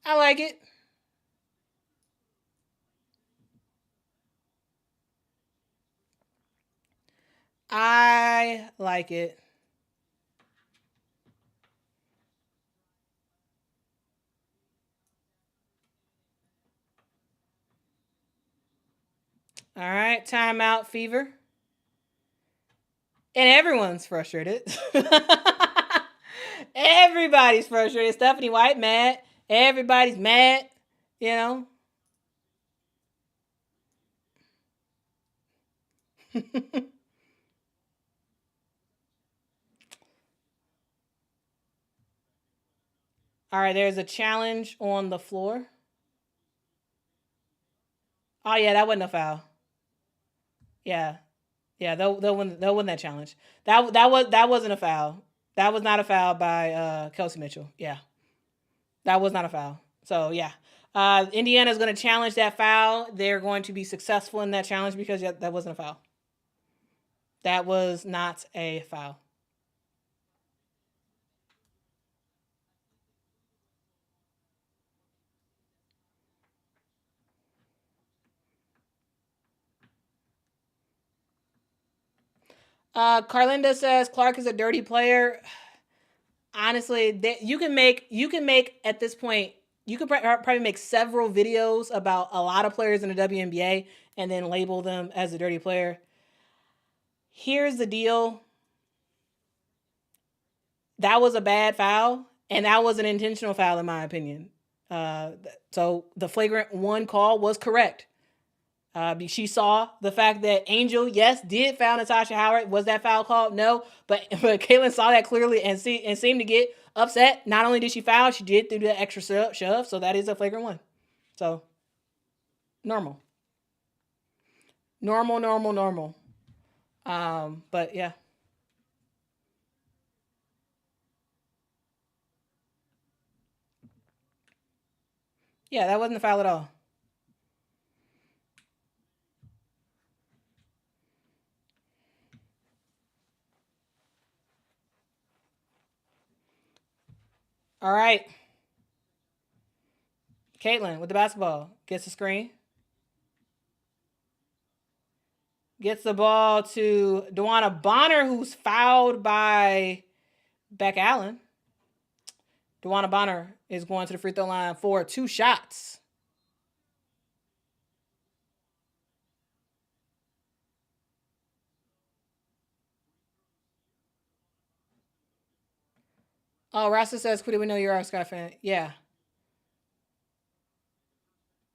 I like it. I like it. All right, timeout, Fever. And everyone's frustrated. Everybody's frustrated. Stephanie White mad. Everybody's mad. You know. All right, there's a challenge on the floor. Oh yeah, that wasn't a foul. Yeah, yeah, they'll win that challenge. That wasn't a foul. That was not a foul by Kelsey Mitchell. Yeah, that was not a foul. So yeah, Indiana is going to challenge that foul. They're going to be successful in that challenge because that wasn't a foul. That was not a foul. Carlinda says Clark is a dirty player. Honestly, you can make at this point you could probably make several videos about a lot of players in the WNBA and then label them as a dirty player. Here's the deal. That was a bad foul, and that was an intentional foul in my opinion. Uh, so the flagrant one call was correct. She saw the fact that Angel, yes, did foul Natasha Howard. Was that foul called? No, but Caitlin saw that clearly and seemed to get upset. Not only did she foul, she did do the extra shove. So that is a flagrant one. So normal, normal. But yeah, yeah, that wasn't a foul at all. All right, Caitlin with the basketball gets the screen, gets the ball to Dewana Bonner, who's fouled by Beck Allen. Dewana Bonner is going to the free throw line for 2 shots. Oh, Rasta says, Quita, we know you're a Sky fan. Yeah.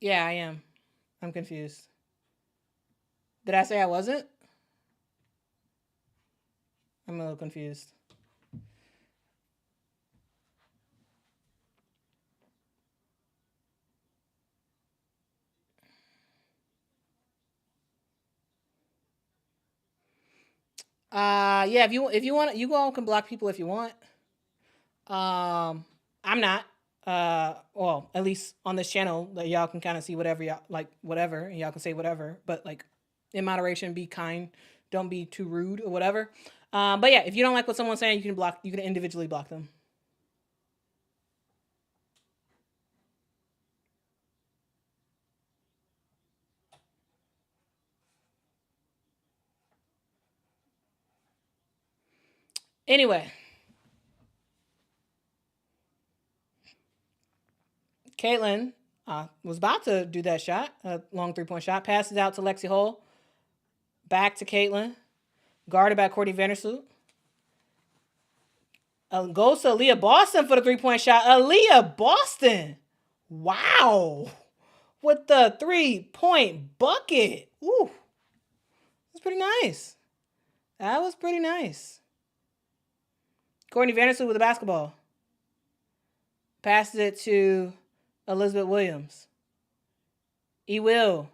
Yeah, I am. I'm confused. Did I say I wasn't? I'm a little confused. Yeah, if you want, you all can block people if you want. I'm not. Well, at least on this channel, that y'all can kind of see whatever y'all like, whatever, and y'all can say whatever, but like in moderation, be kind, don't be too rude or whatever. But yeah, if you don't like what someone's saying, you can block. You can individually block them. Anyway, Caitlin was about to do that shot, a long 3-point shot, passes out to Lexi Hole, back to Caitlin, guarded by Courtney Vandersloot. Goes to Aaliyah Boston for the 3-point shot. Aaliyah Boston. Wow. With the 3-point bucket. Ooh. That's pretty nice. That was pretty nice. Courtney Vandersloot with the basketball. Passes it to Elizabeth Williams. E. Will.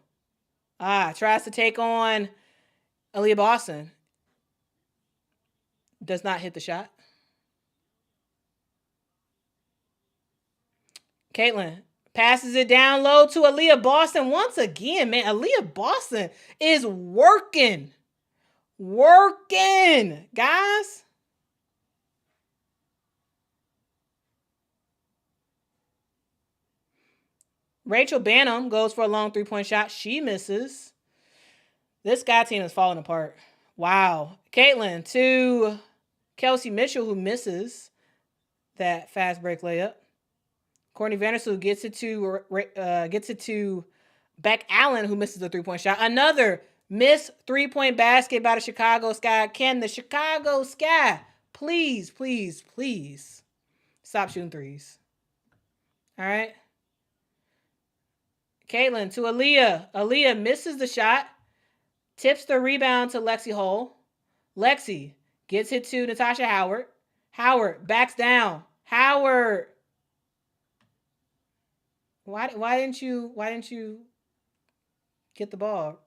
Tries to take on Aaliyah Boston. Does not hit the shot. Caitlin passes it down low to Aaliyah Boston. Once again, man, Aaliyah Boston is working. Working, guys. Rachel Banham goes for a long 3-point shot. She misses. This guy team is falling apart. Wow. Caitlin to Kelsey Mitchell, who misses that fast break layup. Courtney Vandersloot gets it to Beck Allen, who misses the 3-point shot. Another missed 3-point basket by the Chicago Sky. Can the Chicago Sky please, please, please stop shooting threes? All right. Caitlin to Aaliyah. Aaliyah misses the shot. Tips the rebound to Lexi Hole. Lexi gets it to Natasha Howard. Howard backs down. Howard. Why didn't you get the ball,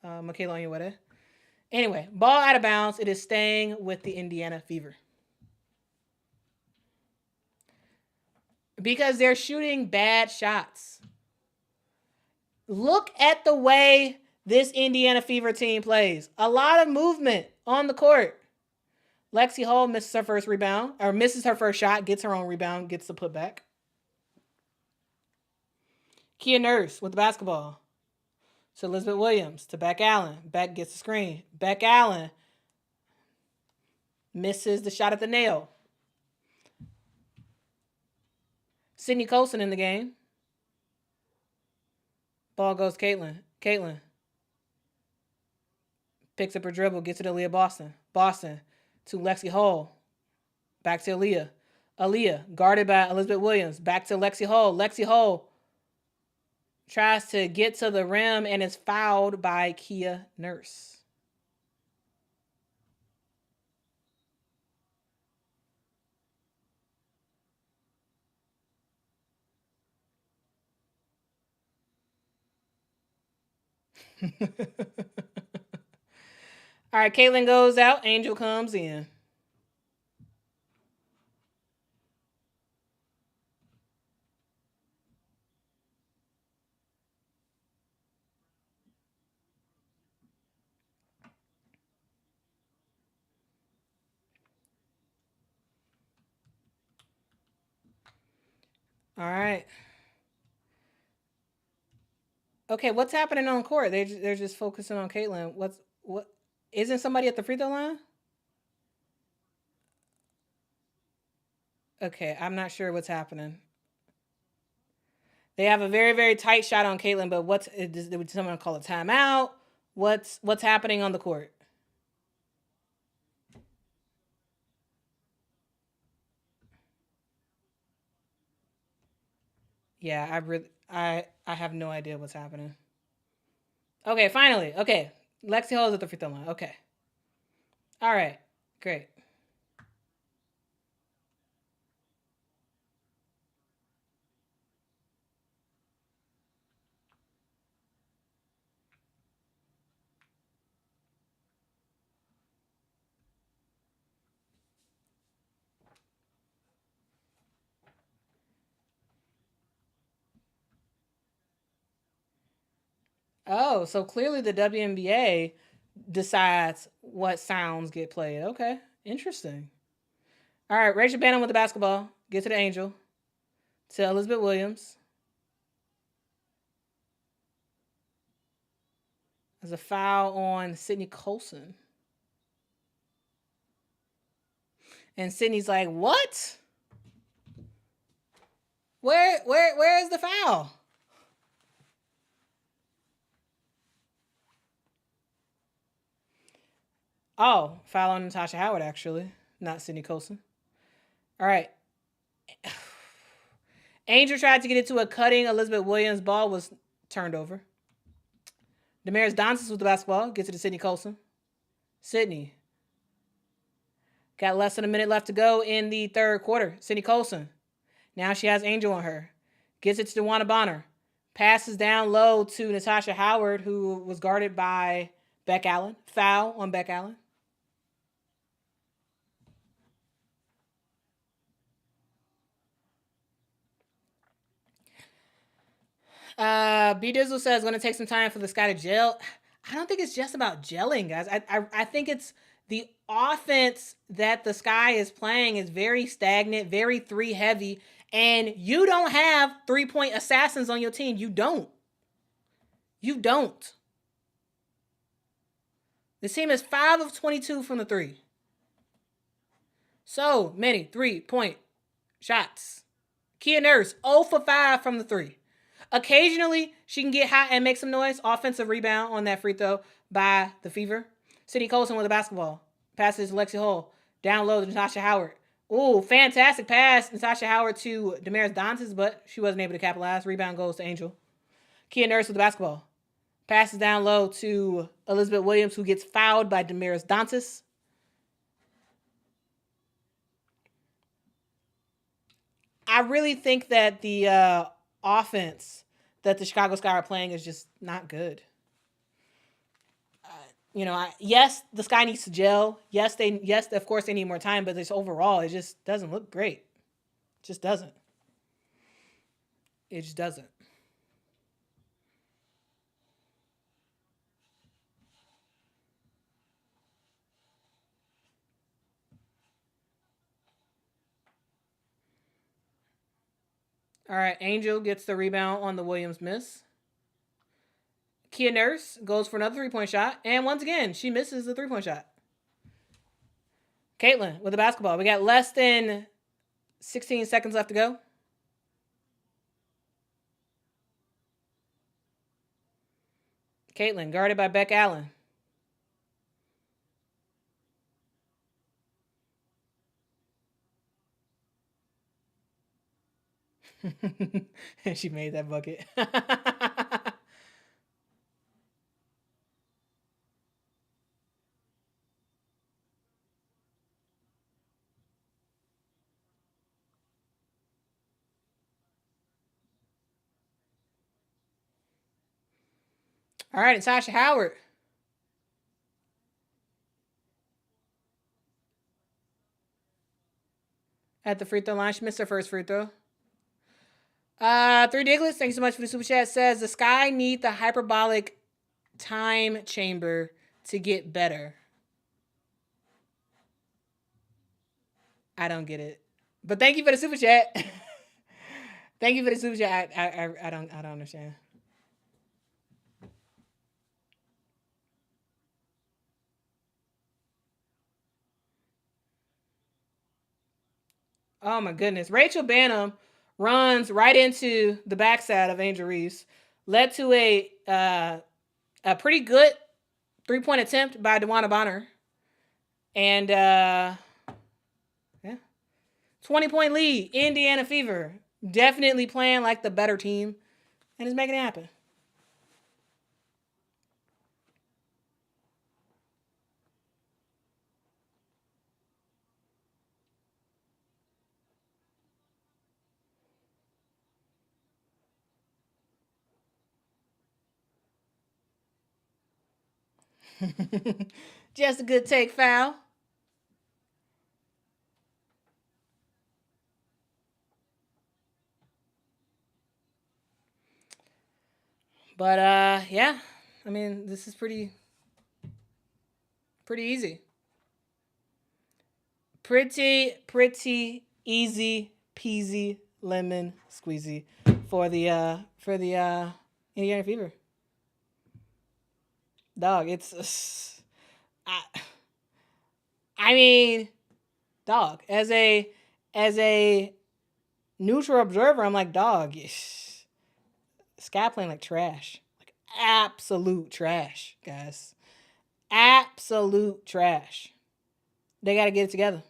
Michaela Onyenwere? Anyway, ball out of bounds. It is staying with the Indiana Fever. Because they're shooting bad shots. Look at the way this Indiana Fever team plays. A lot of movement on the court. Lexi Hall misses her first rebound, or misses her first shot, gets her own rebound, gets the putback. Kia Nurse with the basketball. To Elizabeth Williams, to Beck Allen. Beck gets the screen. Beck Allen misses the shot at the nail. Sydney Colson in the game. Ball goes Caitlin. Caitlin picks up her dribble, gets it to Aaliyah Boston. Boston to Lexi Hall. Back to Aaliyah. Aaliyah, guarded by Elizabeth Williams. Back to Lexi Hall. Lexi Hall tries to get to the rim and is fouled by Kia Nurse. All right, Caitlin goes out. Angel comes in. All right. Okay, what's happening on court? They're just focusing on Caitlin. What? Isn't somebody at the free throw line? Okay, I'm not sure what's happening. They have a very, very tight shot on Caitlin, but would someone call a timeout? What's happening on the court? Yeah, I have no idea what's happening. Okay, finally. Okay. Lexi Hall is at the free throw line. Okay. All right. Great. Oh, so clearly the WNBA decides what sounds get played. Okay. Interesting. All right, Rachel Bannon with the basketball. Get to the Angel. To Elizabeth Williams. There's a foul on Sydney Colson. And Sydney's like, what? Where is the foul? Oh, foul on Natasha Howard, actually. Not Sydney Colson. All right. Angel tried to get it to a cutting Elizabeth Williams. Ball was turned over. Damaris Dantas with the basketball. Gets it to Sydney Colson. Sydney. Got less than a minute left to go in the third quarter. Sydney Colson. Now she has Angel on her. Gets it to DeWanna Bonner. Passes down low to Natasha Howard, who was guarded by Beck Allen. Foul on Beck Allen. B Dizzle says going to take some time for the Sky to gel. I don't think it's just about gelling, guys. I think it's the offense that the Sky is playing is very stagnant, very three heavy, and you don't have 3-point assassins on your team. You don't. You don't. This team is 5 of 22 from the three. So many 3-point shots. Kia Nurse, 0 for 5 from the three. Occasionally, she can get hot and make some noise. Offensive rebound on that free throw by the Fever. Sydney Colson with the basketball. Passes Lexi Hall. Down low to Natasha Howard. Ooh, fantastic pass. Natasha Howard to Damaris Dantas, but she wasn't able to capitalize. Rebound goes to Angel. Kia Nurse with the basketball. Passes down low to Elizabeth Williams, who gets fouled by Damaris Dantas. I really think that the offense that the Chicago Sky are playing is just not good. Yes, the Sky needs to gel. Yes, of course, they need more time, but this overall, it just doesn't look great. It just doesn't. It just doesn't. All right, Angel gets the rebound on the Williams miss. Kia Nurse goes for another 3-point shot, and once again, she misses the 3-point shot. Caitlin with the basketball. We got less than 16 seconds left to go. Caitlin guarded by Beck Allen. And she made that bucket. All right, Natasha Howard. At the free throw line. She missed her first free throw. Three Diglets, thank you so much for the super chat. Says the Sky need the hyperbolic time chamber to get better. I don't get it, but thank you for the super chat. Thank you for the super chat. I don't understand. Oh my goodness, Rachel Banham runs right into the backside of Angel Reese, led to a pretty good 3-point attempt by DeWanna Bonner, and 20-point lead, Indiana Fever. Definitely playing like the better team and is making it happen. Just a good take foul. But yeah. I mean, this is pretty easy. Pretty easy peasy lemon squeezy for the Indiana Fever. Dog, it's I, I mean, dog, as a neutral observer, I'm like, dog, Sky playing like trash. Like absolute trash, guys. Absolute trash. They got to get it together.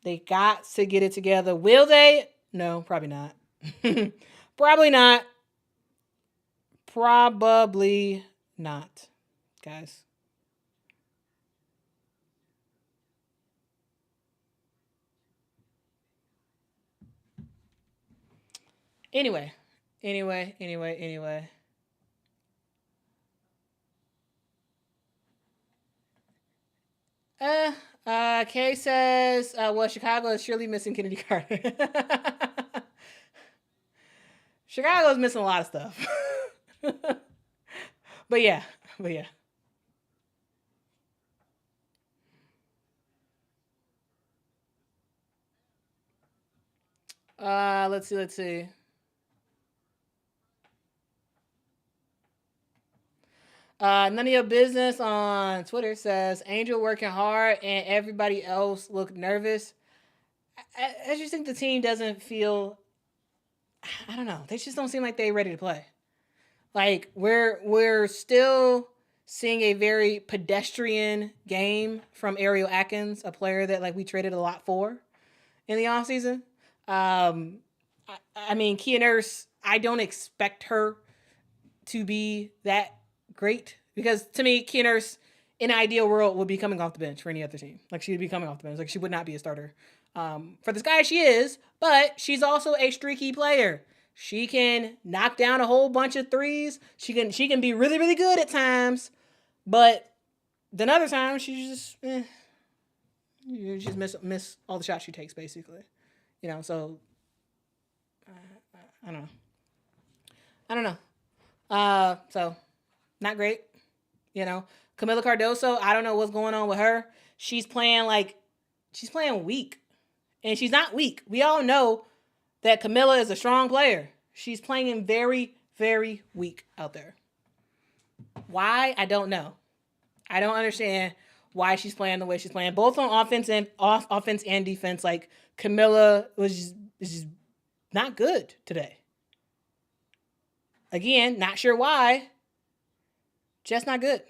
They got to get it together. Will they? No, probably not. Probably not. Probably not, guys. Anyway, anyway. Uh, Kay says, well, Chicago is surely missing Kennedy Carter. Chicago's missing a lot of stuff. but yeah, but yeah. Let's see. None of your business on Twitter says Angel working hard and everybody else look nervous. I just think the team doesn't feel. I don't know. They just don't seem like they're ready to play. Like we're still seeing a very pedestrian game from Ariel Atkins, a player that like we traded a lot for in the offseason. I mean, Kia Nurse, I don't expect her to be that great because to me, Kia Nurse in an ideal world would be coming off the bench for any other team. Like she would be coming off the bench. Like she would not be a starter. For the Sky, she is, but she's also a streaky player. She can knock down a whole bunch of threes. She can be really really good at times, but then other times she just you just miss all the shots she takes basically. So I don't know. I don't know. So not great. Camila Cardoso, I don't know what's going on with her. She's playing weak. And she's not weak. We all know that Camilla is a strong player. She's playing very, very weak out there. Why? I don't know. I don't understand why she's playing the way she's playing, both on offense and defense. Like Camilla was just not good today. Again, not sure why. Just not good.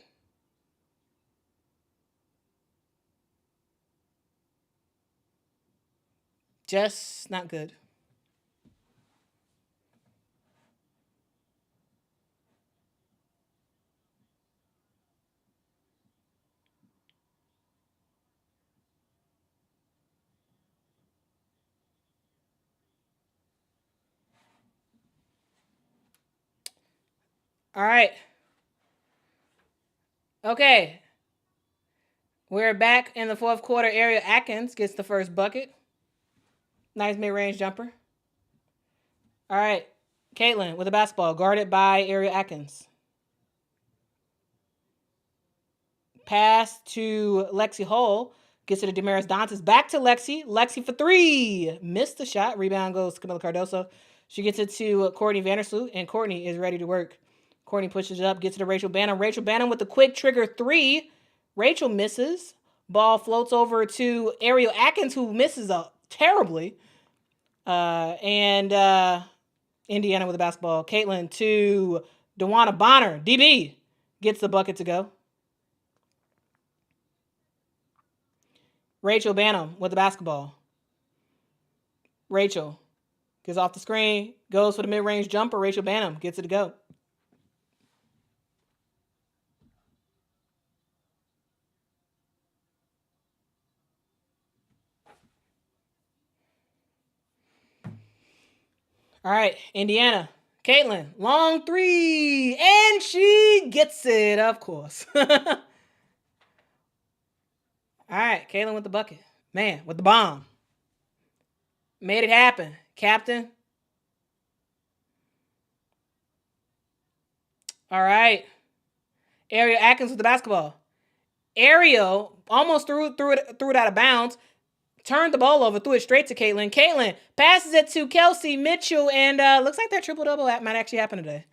Just not good. All right. Okay. We're back in the fourth quarter. Ariel Atkins gets the first bucket. Nice mid-range jumper. All right. Caitlin with a basketball, guarded by Ariel Atkins. Pass to Lexi Hull. Gets it to Damaris Dantas. Back to Lexi. Lexi for three. Missed the shot. Rebound goes to Camila Cardoso. She gets it to Courtney Vandersloot, and Courtney is ready to work. Courtney pushes it up, gets it to Rachel Banham. Rachel Banham with the quick trigger three. Rachel misses. Ball floats over to Ariel Atkins, who misses terribly. And Indiana with the basketball. Caitlin to Dewana Bonner. DB gets the bucket to go. Rachel Banham with the basketball. Rachel gets off the screen, goes for the mid-range jumper. Rachel Banham gets it to go. All right, Indiana. Caitlin, long three, and she gets it, of course. All right, Caitlin with the bucket. Man, with the bomb. Made it happen. Captain. All right. Ariel Atkins with the basketball. Ariel almost threw it out of bounds. Turned the ball over, threw it straight to Caitlin. Caitlin passes it to Kelsey Mitchell, and looks like that triple-double might actually happen today.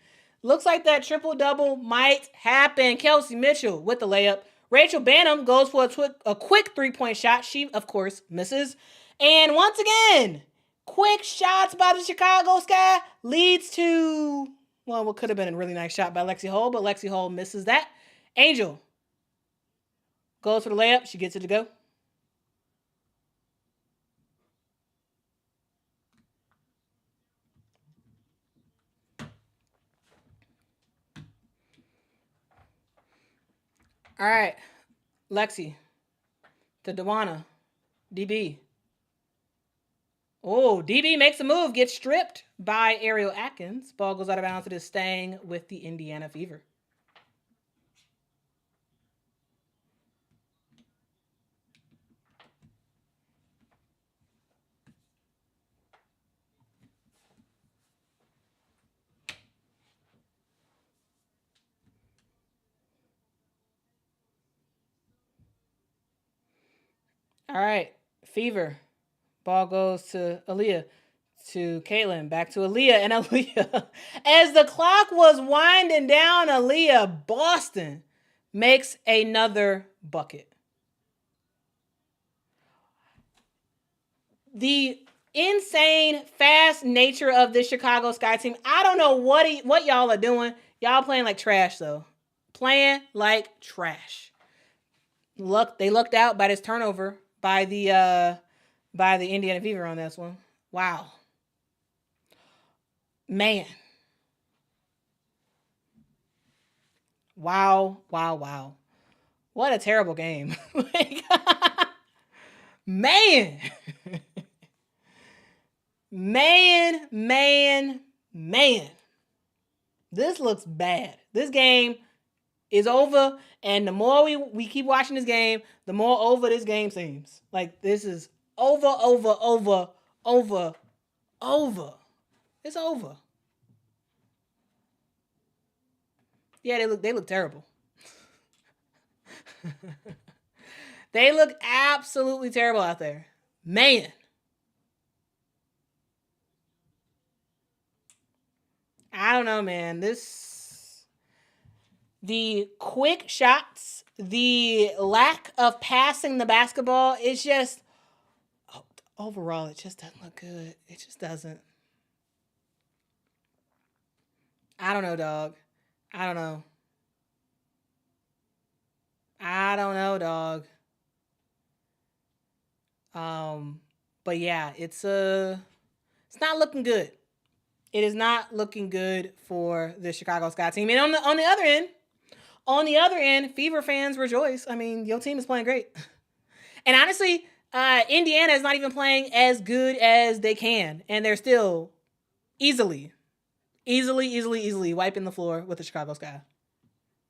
Looks like that triple-double might happen. Kelsey Mitchell with the layup. Rachel Banham goes for a quick three-point shot. She, of course, misses. And once again, quick shots by the Chicago Sky leads to, well, what could have been a really nice shot by Lexi Hull, but Lexi Hull misses that. Angel goes for the layup. She gets it to go. All right, Lexi to Dewana. DB. Oh, DB makes a move, gets stripped by Ariel Atkins. Ball goes out of bounds. It is staying with the Indiana Fever. All right, Fever. Ball goes to Aaliyah, to Caitlin, back to Aaliyah, and Aaliyah. As the clock was winding down, Aaliyah, Boston makes another bucket. The insane fast nature of this Chicago Sky team. I don't know what y'all are doing. Y'all playing like trash, though. Playing like trash. They lucked out by this turnover by the Indiana Fever on this one. Wow. Man. Wow. What a terrible game. Man. Man. This looks bad. This game is over, and the more we keep watching this game, the more over this game seems. Like, this is over. It's over. Yeah, they look terrible. They look absolutely terrible out there. Man. I don't know, man. The quick shots, the lack of passing the basketball, it's just, overall, it just doesn't look good. It just doesn't. I don't know, dog. I don't know, dog. But yeah, it's not looking good. It is not looking good for the Chicago Sky team. And on the other end, Fever fans rejoice. I mean, your team is playing great. And honestly, Indiana is not even playing as good as they can, and they're still easily wiping the floor with the Chicago Sky.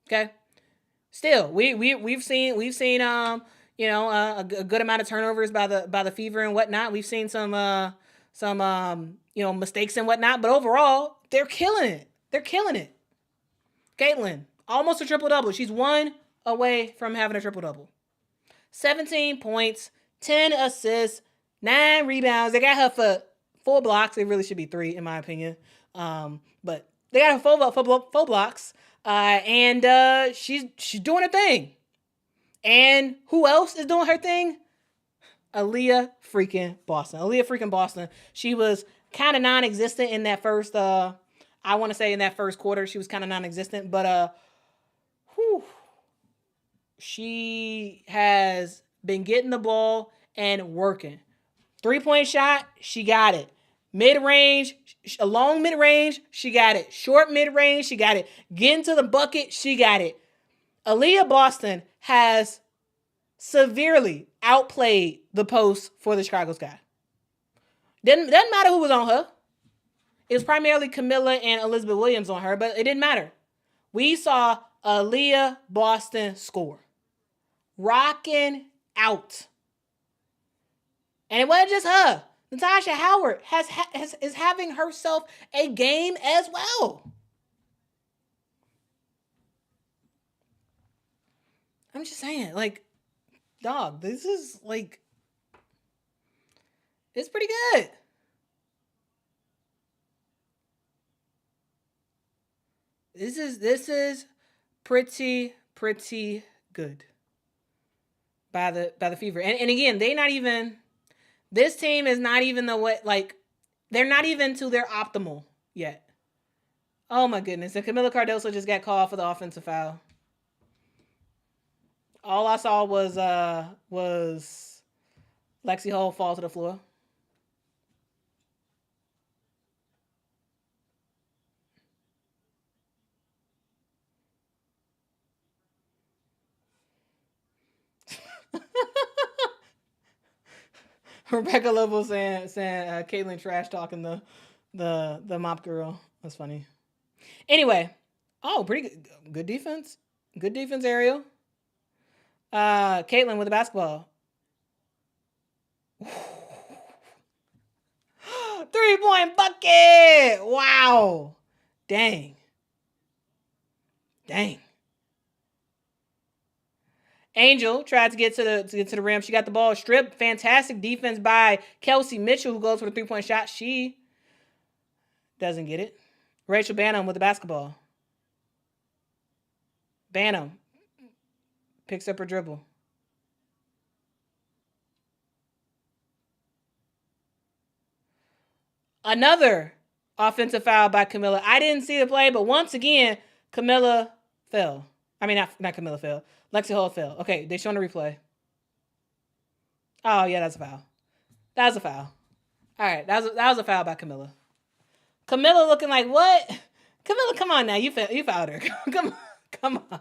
Okay, still we've seen a good amount of turnovers by the Fever and whatnot. We've seen some mistakes and whatnot, but overall they're killing it. Caitlin, almost a triple-double. She's one away from having a triple-double. 17 points, 10 assists, 9 rebounds. They got her for 4 blocks. It really should be 3, in my opinion. But they got her 4 blocks. And she's doing her thing. And who else is doing her thing? Aaliyah freaking Boston. She was kind of non-existent in that first, I want to say in that first quarter, she was kind of non-existent. But she has been getting the ball and working. 3-point shot, she got it. Mid-range, a long mid-range, she got it. Short mid-range, she got it. Getting to the bucket, she got it. Aaliyah Boston has severely outplayed the post for the Chicago Sky. Doesn't matter who was on her. It was primarily Camilla and Elizabeth Williams on her, but it didn't matter. We saw Aaliyah Boston score. Rocking out. And it wasn't just her. Natasha Howard is having herself a game as well. I'm just saying, like, dog, this is like, it's pretty good. This is pretty good by the Fever. And again, this team is not even they're not even to their optimal yet. Oh my goodness. And Camila Cardoso just got called for the offensive foul. All I saw was Lexi Hull fall to the floor. Rebecca Lobo saying Caitlin trash talking the mop girl. That's funny. Anyway, pretty good defense. Good defense, Ariel. Caitlin with the basketball. 3-point bucket. Wow. Dang. Angel tried to get to the rim. She got the ball stripped. Fantastic defense by Kelsey Mitchell, who goes for the 3-point shot. She doesn't get it. Rachel Banham with the basketball. Banham picks up her dribble. Another offensive foul by Camilla. I didn't see the play, but once again, Camilla fell. I mean, not Camilla fell. Lexi Hull fell. Okay, they showing the replay. Oh, yeah, that's a foul. That was a foul. All right, that was a foul by Camilla. Camilla looking like, what? Camilla, come on now. You fouled her. Come on.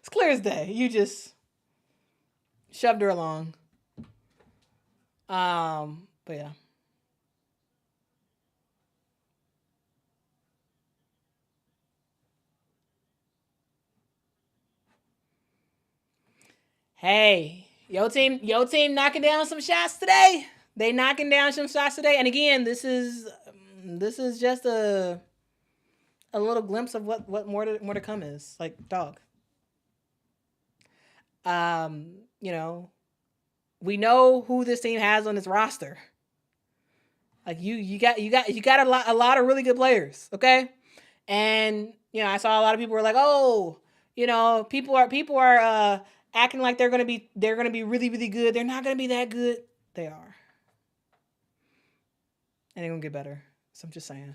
It's clear as day. You just shoved her along. But yeah. Hey, your team knocking down some shots today. They knocking down some shots today. And again, this is just a little glimpse of what more to come is. Like, dog. We know who this team has on its roster. Like you got a lot of really good players, okay? And I saw a lot of people were like, "Oh, people are acting like they're gonna be really, really good. They're not gonna be that good. They are, and they're gonna get better." So I'm just saying.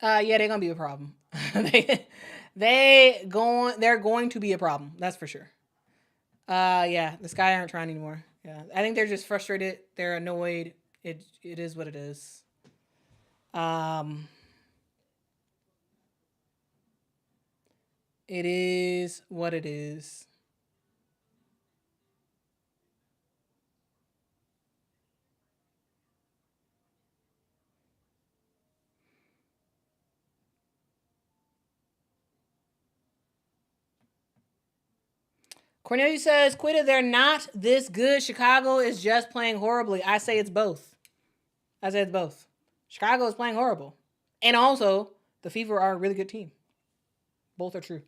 Yeah, they're gonna be a problem. they're going to be a problem. That's for sure. Yeah, the Sky aren't trying anymore. Yeah, I think they're just frustrated. They're annoyed. It is what it is. It is what it is. Cornelia says, Quita, they're not this good. Chicago is just playing horribly. I say it's both. Chicago is playing horrible. And also, the Fever are a really good team. Both are true.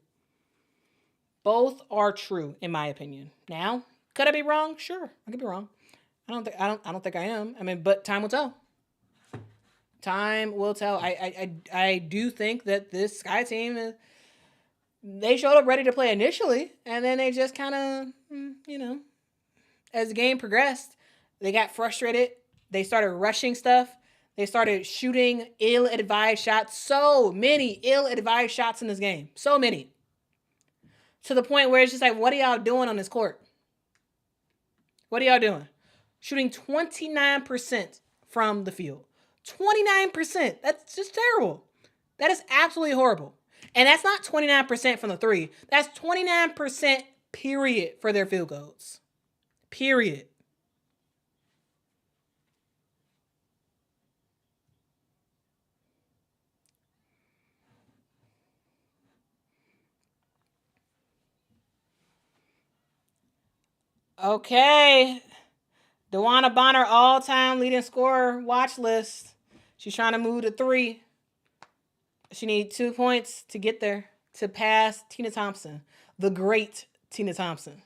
Both are true, in my opinion. Now, could I be wrong? Sure, I could be wrong. I don't think I am. I mean, but time will tell. Time will tell. I do think that this Sky team They showed up ready to play initially, and then they just kind of, as the game progressed, they got frustrated. They started rushing stuff. They started shooting ill-advised shots. So many ill-advised shots in this game. So many. To the point where it's just like, what are y'all doing on this court? What are y'all doing? Shooting 29% from the field. 29%. That's just terrible. That is absolutely horrible. And that's not 29% from the three. That's 29% period for their field goals. Period. Okay. DeWanna Bonner all-time leading scorer watch list. She's trying to move to 3. She needs 2 points to get there, to pass Tina Thompson, the great Tina Thompson.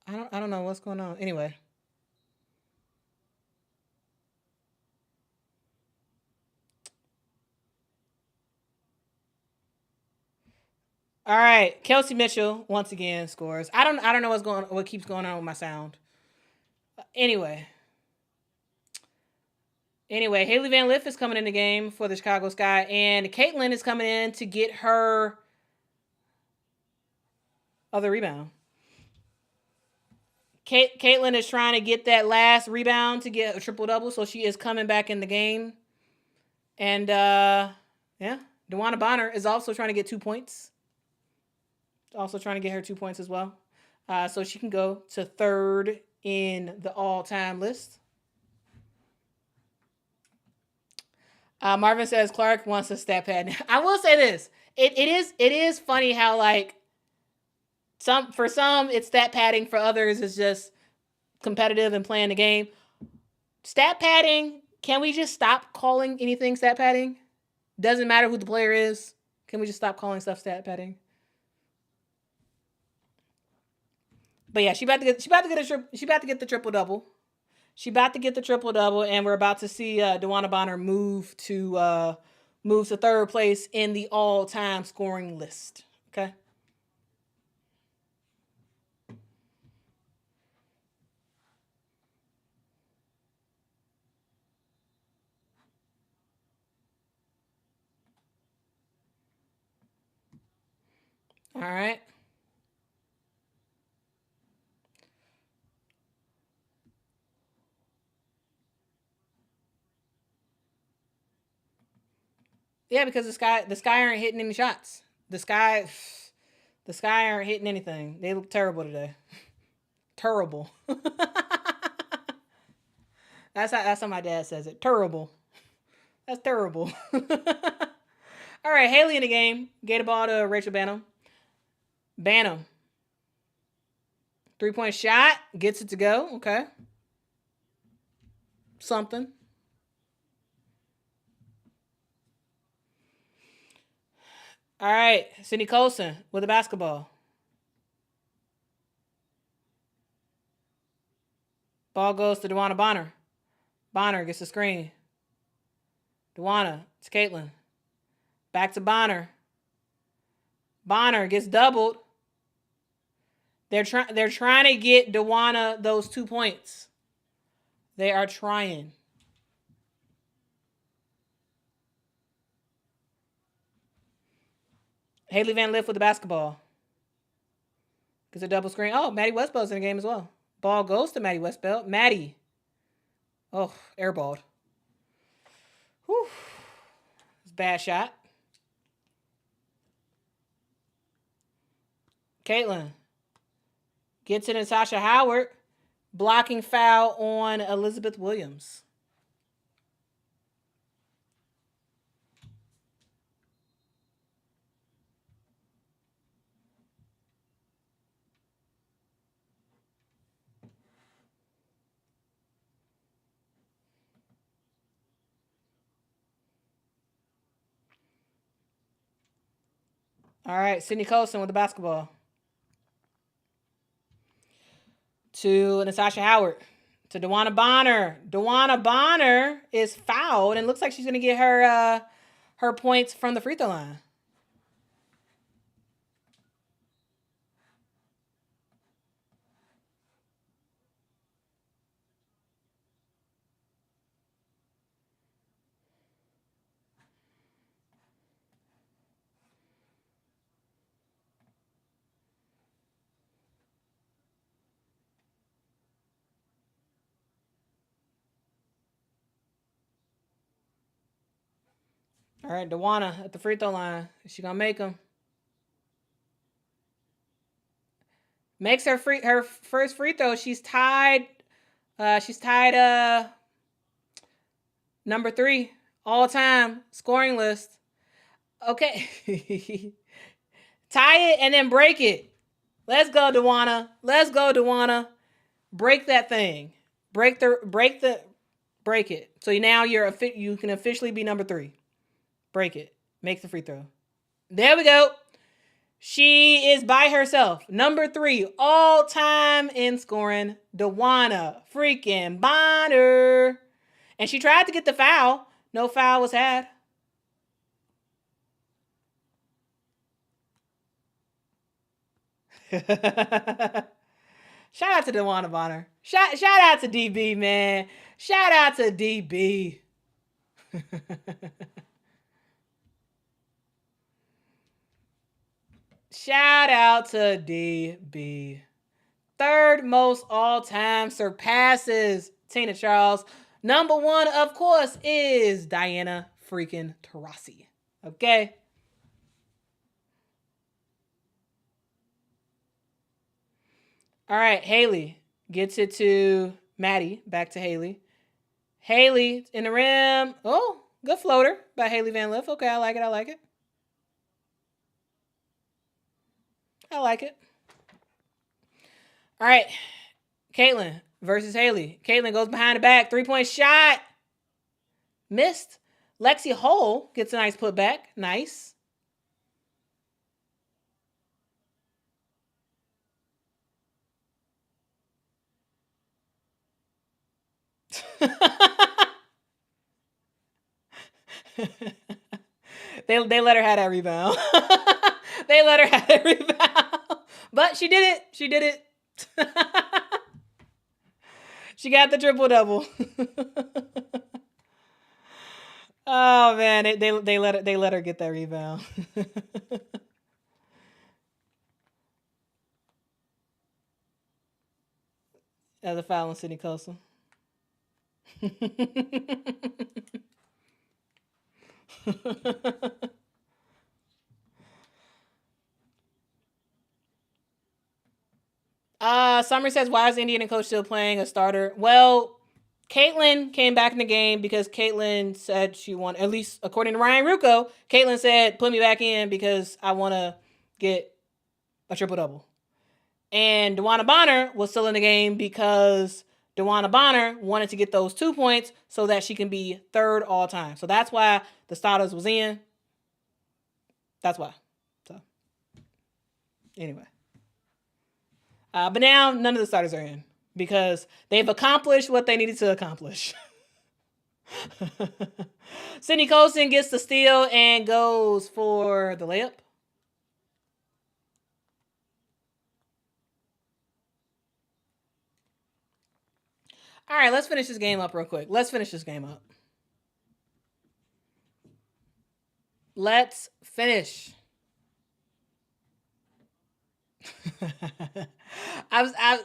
I don't know what's going on. Anyway. All right, Kelsey Mitchell once again scores. I don't know what keeps going on with my sound. Anyway, Haley Van Lith is coming in the game for the Chicago Sky, and Caitlin is coming in to get her other rebound. Caitlin is trying to get that last rebound to get a triple double, so she is coming back in the game. And yeah, DeWanna Bonner is also trying to get 2 points. Also trying to get her 2 points as well. So she can go to 3rd in the all-time list. Marvin says Clark wants a stat pad. I will say this: it is funny how like for some it's stat padding, for others it's just competitive and playing the game. Stat padding. Can we just stop calling anything stat padding? Doesn't matter who the player is. Can we just stop calling stuff stat padding? But yeah, she about to get the triple double. She about to get the triple double, and we're about to see DeWanna Bonner move to 3rd place in the all-time scoring list. Okay. All right. Yeah, because the sky aren't hitting any shots. The sky aren't hitting anything. They look terrible today. Terrible. That's how my dad says it. Terrible. That's terrible. All right, Haley in the game. Gave the ball to Rachel Banham. Banham. 3-point shot. Gets it to go. Okay. Something. All right, Sydney Colson with the basketball. Ball goes to Dewana Bonner. Bonner gets the screen. Dewana to Caitlin. Back to Bonner. Bonner gets doubled. They're trying to get Dewana those 2 points. They are trying. Haley Van Lith with the basketball. Gets a double screen. Oh, Maddie Westbell's in the game as well. Ball goes to Maddie Westbell. Maddie. Oh, airballed. Whew. It's a bad shot. Caitlin. Gets it to Natasha Howard. Blocking foul on Elizabeth Williams. All right, Sydney Colson with the basketball. To Natasha Howard. To Dewana Bonner. Dewana Bonner is fouled and looks like she's going to get her points from the free throw line. All right, Dewana at the free throw line. Is she going to make them? Makes her first free throw. She's tied. Number 3 all time scoring list. Okay. Tie it and then break it. Let's go, Dewana. Let's go, Dewana. Break that thing. Break it. So now you can officially be number 3. Break it. Make the free throw. There we go. She is by herself. Number 3 all time in scoring. Dewana freaking Bonner. And she tried to get the foul. No foul was had. Shout out to Dewana Bonner. Shout out to DB, man. Shout out to DB. Shout out to DB. 3rd most all-time surpasses Tina Charles. Number 1, of course, is Diana freaking Taurasi. Okay? All right, Haley gets it to Maddie. Back to Haley. Haley in the rim. Oh, good floater by Haley Van Lith. Okay, I like it. I like it. All right, Caitlin versus Haley. Caitlin goes behind the back. 3-point shot. Missed. Lexi Hole gets a nice putback. Nice. They let her have that rebound. They let her have that rebound. But she did it. She got the triple-double. Oh man, they let her get that rebound. As a foul on Sydney Colson. Summer says, why is the Indiana coach still playing a starter? Well, Caitlin came back in the game because Caitlin said she wanted, at least according to Ryan Rucco, Caitlin said, put me back in because I want to get a triple-double. And DeWanna Bonner was still in the game because DeWanna Bonner wanted to get those 2 points so that she can be third all time. So that's why the starters was in. That's why. So, anyway. But now none of the starters are in because they've accomplished what they needed to accomplish. Sydney Colson gets the steal and goes for the layup. All right, let's finish this game up real quick. Let's finish this game up. Let's finish.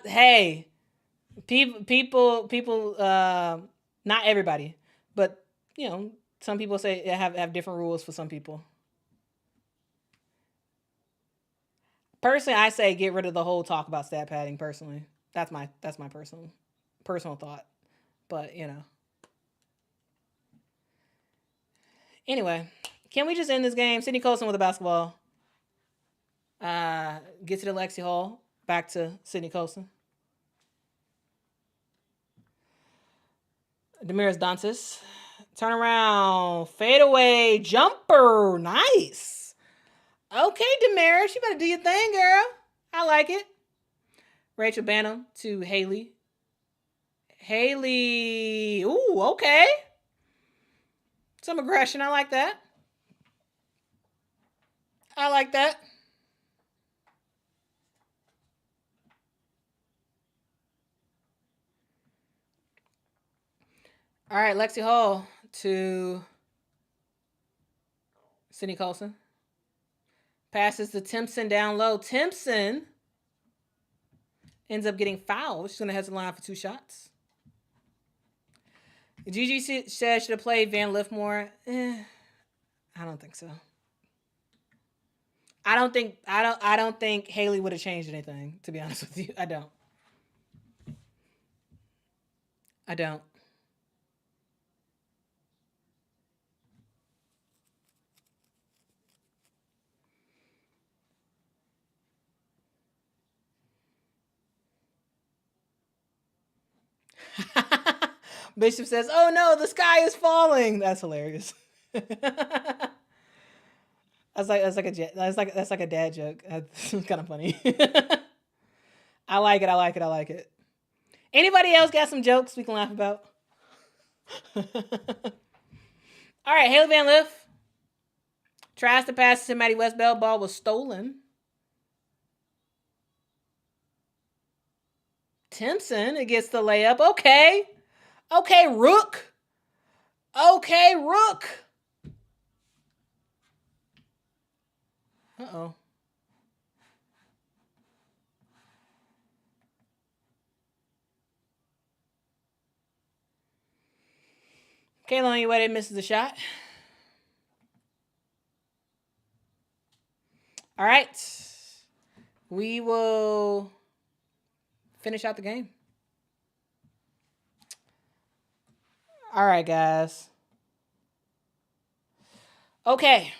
Hey, people, not everybody, but some people say have different rules for some people. Personally, I say get rid of the whole talk about stat padding. Personally, that's my personal thought. But anyway, can we just end this game? Sydney Colson with the basketball. Get to the Lexi Hall. Back to Sydney Colson. Damaris Dantas. Turn around. Fade away. Jumper. Nice. Okay, Damaris. You better do your thing, girl. I like it. Rachel Banham to Haley. Haley. Ooh, okay. Some aggression. I like that. I like that. All right, Lexi Hall to Sydney Colson. Passes to Timpson down low. Timpson ends up getting fouled. She's going to head to the line for 2 shots. Gigi said should have played Van Lift more. I don't think so. I don't think Haley would have changed anything, to be honest with you. I don't. Bishop says, "Oh no, the sky is falling." That's hilarious. That's like a dad joke. That's kind of funny. I like it. Anybody else got some jokes we can laugh about? All right, Haley Van Lift tries to pass to Maddie Westbell. Ball was stolen. Timpson, it gets the layup. Okay, Rook. Okay, Rook. Uh-oh. Kayla Onyeweide misses the shot. All right. We will finish out the game. All right, guys. Okay.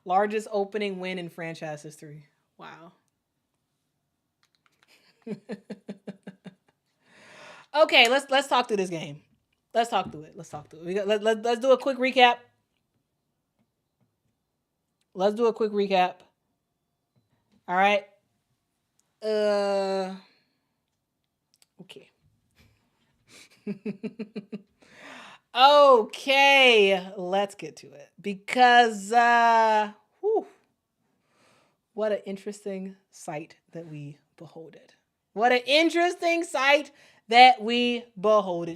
Largest opening win in franchise history. Wow. Okay, let's talk through this game. Let's talk through it. Let's do a quick recap. All right. Okay. Okay, let's get to it because what an interesting sight that we beholded.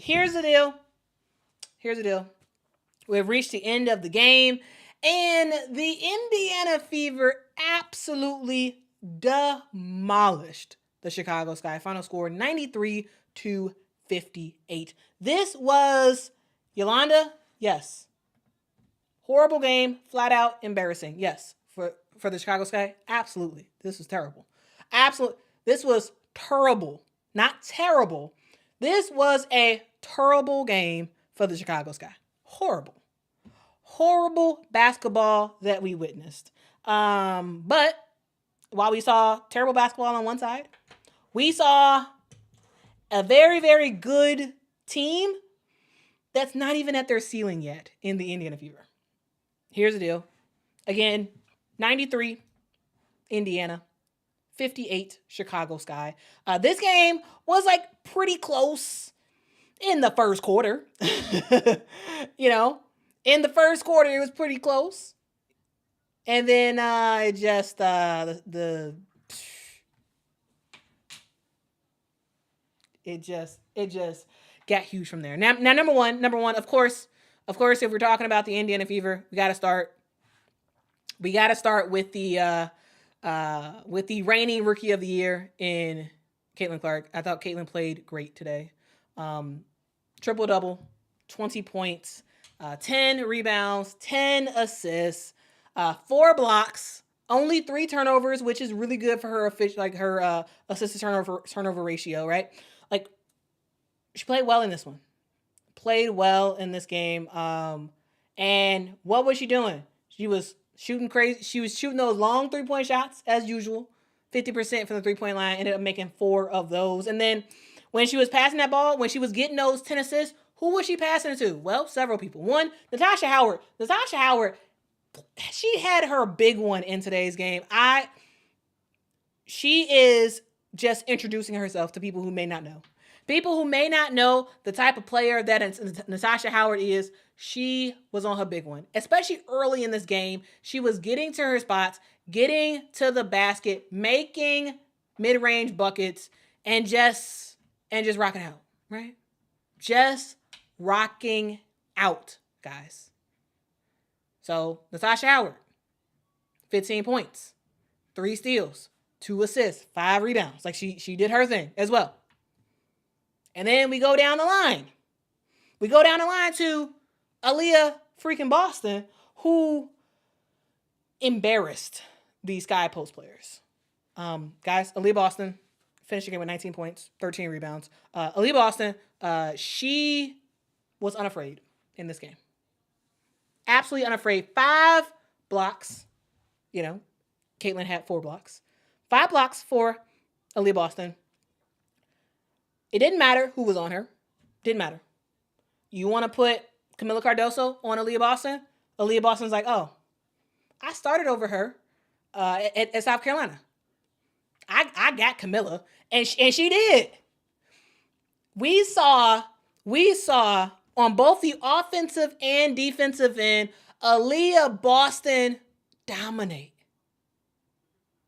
Here's the deal. We've reached the end of the game, and the Indiana Fever absolutely demolished the Chicago Sky. Final score 93-58. 58. This was, Yolanda, yes. Horrible game, flat out embarrassing. Yes, for the Chicago Sky, absolutely. This was terrible. Absolutely. This was terrible. Not terrible. This was a terrible game for the Chicago Sky. Horrible. Horrible basketball that we witnessed. But while we saw terrible basketball on one side, we saw a very, very good team that's not even at their ceiling yet in the Indiana Fever. Here's the deal. Again, 93 Indiana, 58 Chicago Sky. This game was like pretty close in the first quarter. In the first quarter, it was pretty close. And then it just it just got huge from there. Now number one, of course, if we're talking about the Indiana Fever, we got to start with the reigning Rookie of the Year in Caitlin Clark. I thought Caitlin played great today. Triple double, 20 points, 10 rebounds, 10 assists, 4 blocks, only 3 turnovers, which is really good for her assist to turnover ratio, right? Like, she played well in this one. Played well in this game. And what was she doing? She was shooting crazy. She was shooting those long 3-point shots as usual. 50% from the 3-point line. Ended up making 4 of those. And then when she was passing that ball, when she was getting those 10 assists, who was she passing it to? Well, several people. One, Natasha Howard. Natasha Howard, she had her big one in today's game. She is just introducing herself to people who may not know. People who may not know the type of player that Natasha Howard is. She was on her big one, especially early in this game. She was getting to her spots, getting to the basket, making mid-range buckets, and just rocking out, right? Just rocking out, guys. So, Natasha Howard, 15 points, 3 steals, 2 assists, 5 rebounds. Like, she did her thing as well. And then we go down the line. We go down the line to Aaliyah freaking Boston, who embarrassed these Sky Post players. Guys, Aaliyah Boston finished the game with 19 points, 13 rebounds. Aaliyah Boston, she was unafraid in this game. Absolutely unafraid. 5 blocks. Caitlin had 4 blocks. 5 blocks for Aaliyah Boston. It didn't matter who was on her. Didn't matter. You want to put Camila Cardoso on Aaliyah Boston? Aaliyah Boston's like, oh, I started over her at South Carolina. I got Camila, and she did. We saw on both the offensive and defensive end, Aaliyah Boston dominate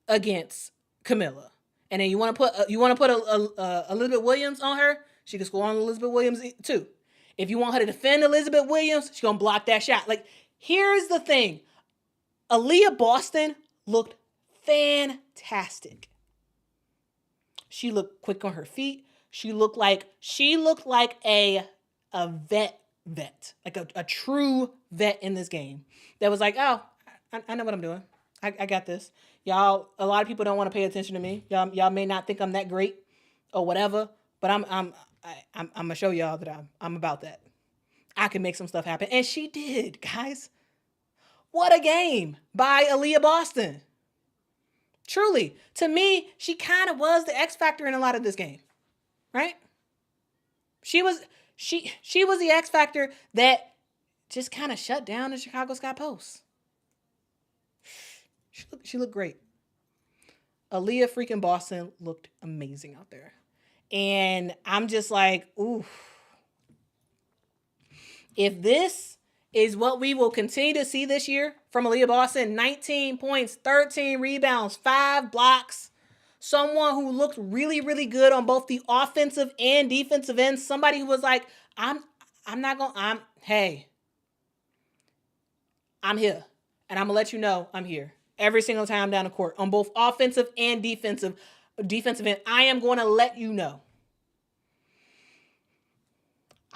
against Camila. And then you want to put Elizabeth Williams on her. She can score on Elizabeth Williams too. If you want her to defend Elizabeth Williams, she's gonna block that shot. Like, here's the thing: Aaliyah Boston looked fantastic. She looked quick on her feet. She looked like a vet, like a true vet in this game. That was like, oh, I know what I'm doing. I got this. Y'all, a lot of people don't want to pay attention to me. Y'all may not think I'm that great or whatever, but I'm gonna show y'all that I'm about that. I can make some stuff happen. And she did, guys. What a game by Aaliyah Boston. Truly, to me, she kind of was the X factor in a lot of this game. Right? She was the X factor that just kind of shut down the Chicago Sky Post. She looked great. Aaliyah freaking Boston looked amazing out there. And I'm just like, ooh. If this is what we will continue to see this year from Aaliyah Boston, 19 points, 13 rebounds, 5 blocks, someone who looked really, really good on both the offensive and defensive ends, somebody who was like, I'm here. And I'm going to let you know I'm here. Every single time down the court on both offensive and defensive end, I am going to let you know.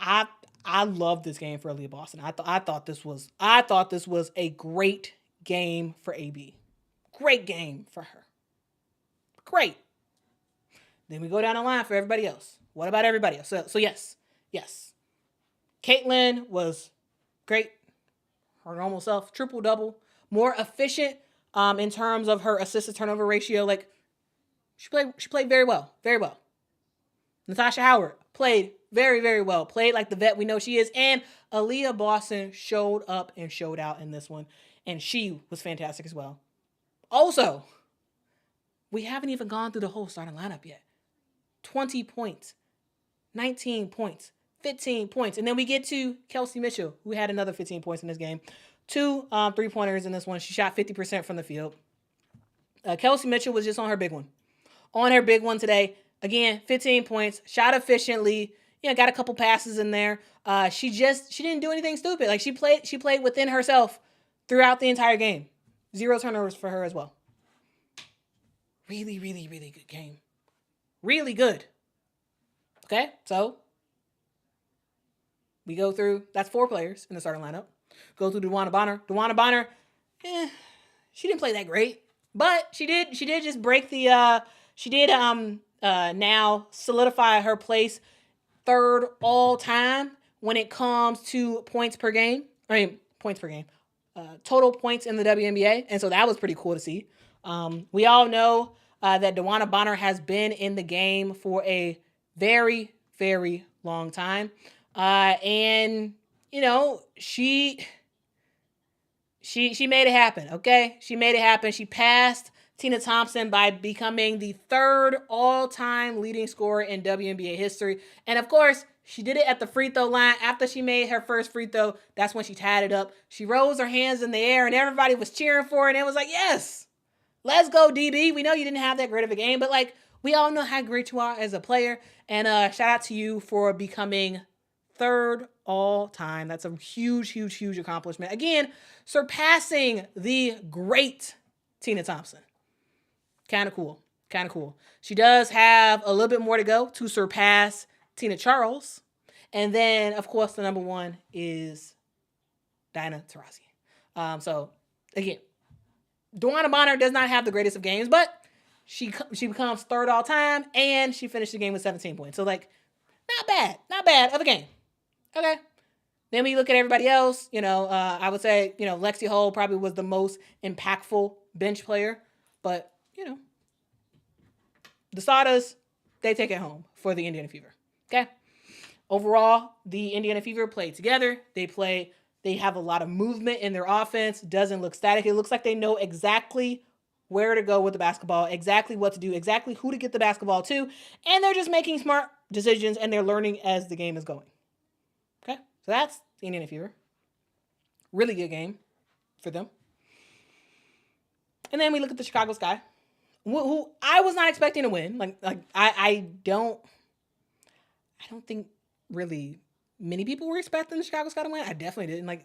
I love this game for Aaliyah Boston. I thought this was a great game for AB. Great game for her. Great. Then we go down the line for everybody else. What about everybody else? So yes. Caitlin was great. Her normal self, triple double, more efficient in terms of her assist to turnover ratio. Like she played very well. Natasha Howard played very, very well. Played like the vet we know she is. And Aaliyah Boston showed up and showed out in this one. And she was fantastic as well. Also, we haven't even gone through the whole starting lineup yet. 20 points, 19 points, 15 points. And then we get to Kelsey Mitchell, who had another 15 points in this game. 2 3-pointers in this one. She shot 50% from the field. Kelsey Mitchell was just on her big one. On her big one today. Again, 15 points, shot efficiently, got a couple passes in there. She didn't do anything stupid. Like she played within herself throughout the entire game. 0 turnovers for her as well. Really, really, really good game. Really good. Okay, so we go through, that's 4 players in the starting lineup. Go through DeWanna Bonner. DeWanna Bonner, she didn't play that great, but she did just break the, now solidify her place 3rd all time when it comes to points per game. Total points in the WNBA. And so that was pretty cool to see. We all know that DeWanna Bonner has been in the game for a very, very long time. And, she made it happen, okay? She made it happen. She passed Tina Thompson by becoming the 3rd all-time leading scorer in WNBA history. And of course, she did it at the free throw line. After she made her first free throw, that's when she tied it up. She rose her hands in the air and everybody was cheering for her. And it was like, yes, let's go, DB. We know you didn't have that great of a game, but we all know how great you are as a player. And shout out to you for becoming 3rd all time. That's a huge, huge, huge accomplishment. Again, surpassing the great Tina Thompson. Kind of cool. She does have a little bit more to go to surpass Tina Charles. And then, of course, the number 1 is Diana Taurasi. So, again, DeWanna Bonner does not have the greatest of games, but she becomes 3rd all time, and she finished the game with 17 points. So, not bad of a game. Okay. Then we look at everybody else. I would say, Lexi Hull probably was the most impactful bench player, but the Sadas, they take it home for the Indiana Fever. Okay. Overall, the Indiana Fever play together. They have a lot of movement in their offense. Doesn't look static. It looks like they know exactly where to go with the basketball, exactly what to do, exactly who to get the basketball to. And they're just making smart decisions and they're learning as the game is going. Okay. So that's the Indiana Fever. Really good game for them. And then we look at the Chicago Sky, who I was not expecting to win. I don't think really many people were expecting the Chicago Sky to win. I definitely didn't.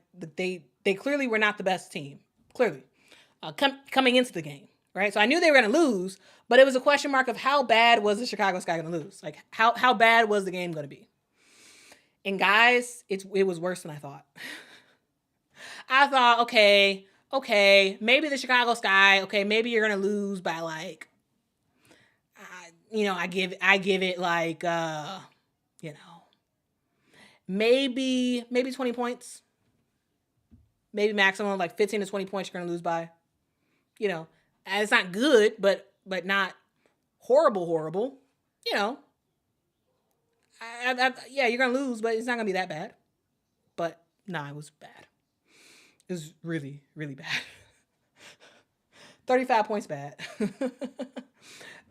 They clearly were not the best team. Clearly, coming into the game, right? So I knew they were going to lose, but it was a question mark of how bad was the Chicago Sky going to lose? How bad was the game going to be? And guys, it was worse than I thought. I thought, okay, maybe the Chicago Sky, okay, maybe you're going to lose by I give it maybe 20 points. Maybe maximum 15 to 20 points you're going to lose by. And it's not good, but not horrible. You're going to lose, but it's not going to be that bad. But nah, it was bad. It was really, really bad. 35 points bad.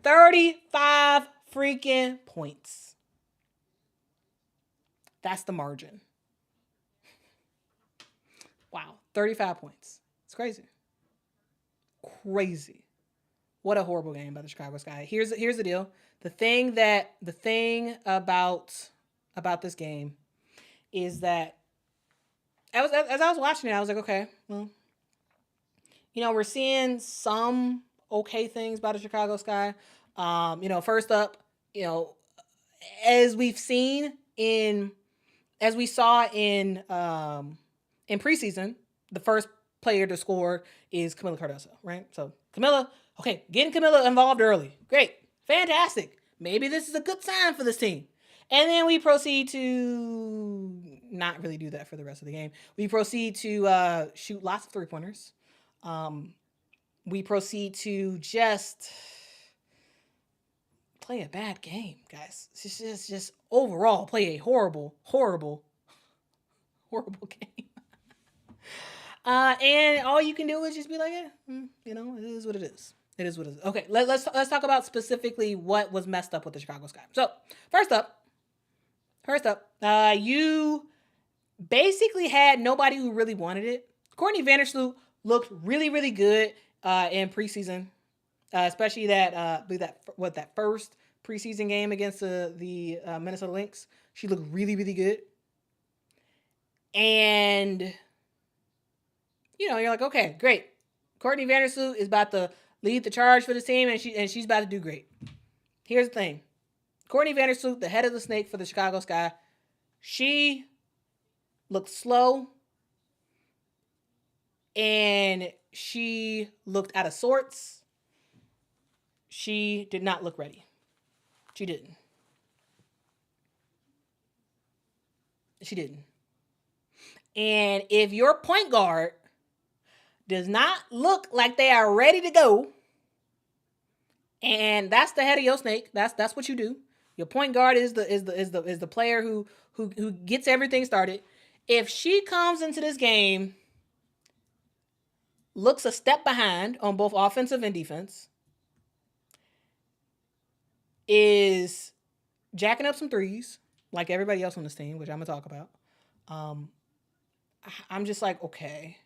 35 freaking points. That's the margin. Wow, 35 points. It's crazy. Crazy. What a horrible game by the Chicago Sky. Here's the deal. The thing about this game is that as I was watching it, I was like, okay, well, we're seeing some okay things about the Chicago Sky. First up, as we've seen in as we saw in preseason, the first player to score is Camila Cardoso, right? So Camila, okay, getting Camila involved early, great, fantastic. Maybe this is a good sign for this team. And then we proceed to not really do that for the rest of the game. We proceed to shoot lots of 3-pointers. We proceed to just play a bad game, guys. Just overall play a horrible game. And all you can do is just be like, it is what it is. It is what it is. Okay, let's talk about specifically what was messed up with the Chicago Sky. So first up, you basically had nobody who really wanted it. Courtney Vandersloot looked really, really good in preseason, especially that first preseason game against the Minnesota Lynx. She looked really, really good. And you're like, okay, great. Courtney Vandersloot is about to lead the charge for this team, and she's about to do great. Here's the thing. Courtney Vandersloot, the head of the snake for the Chicago Sky, she looked slow, and she looked out of sorts. She did not look ready. She didn't. And if your point guard does not look like they are ready to go, and that's the head of your snake, that's what you do. Your point guard is the player who gets everything started. If she comes into this game, looks a step behind on both offensive and defense, is jacking up some threes like everybody else on this team, which I'm gonna talk about. I'm just like, okay,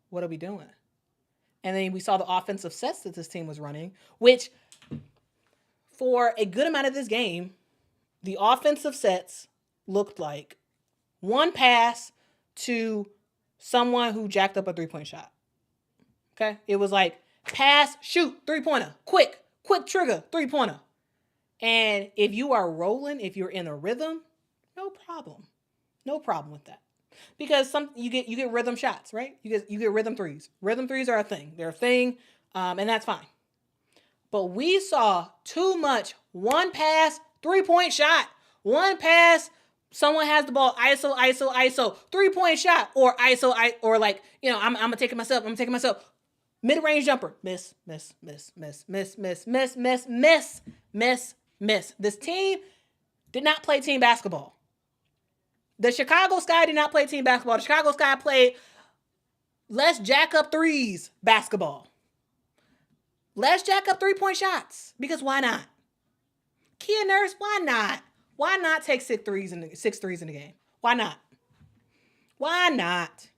what are we doing? And then we saw the offensive sets that this team was running, which for a good amount of this game, the offensive sets looked like one pass to someone who jacked up a 3-point shot. Okay? It was like pass, shoot, 3-pointer, quick trigger, 3-pointer. And if you are rolling, if you're in a rhythm, no problem with that. Because you get rhythm shots, right? You get rhythm threes. Rhythm threes are a thing. They're a thing, and that's fine. But we saw too much one pass, 3-point shot. One pass, someone has the ball, ISO, 3-point shot, or ISO, I'm gonna take it myself. Mid-range jumper, miss. This team did not play team basketball. The Chicago Sky did not play team basketball. The Chicago Sky played let's jack up threes basketball. Let's jack up 3-point shots. Because why not? Kia Nurse, why not? Why not take 6 threes in the game? Why not?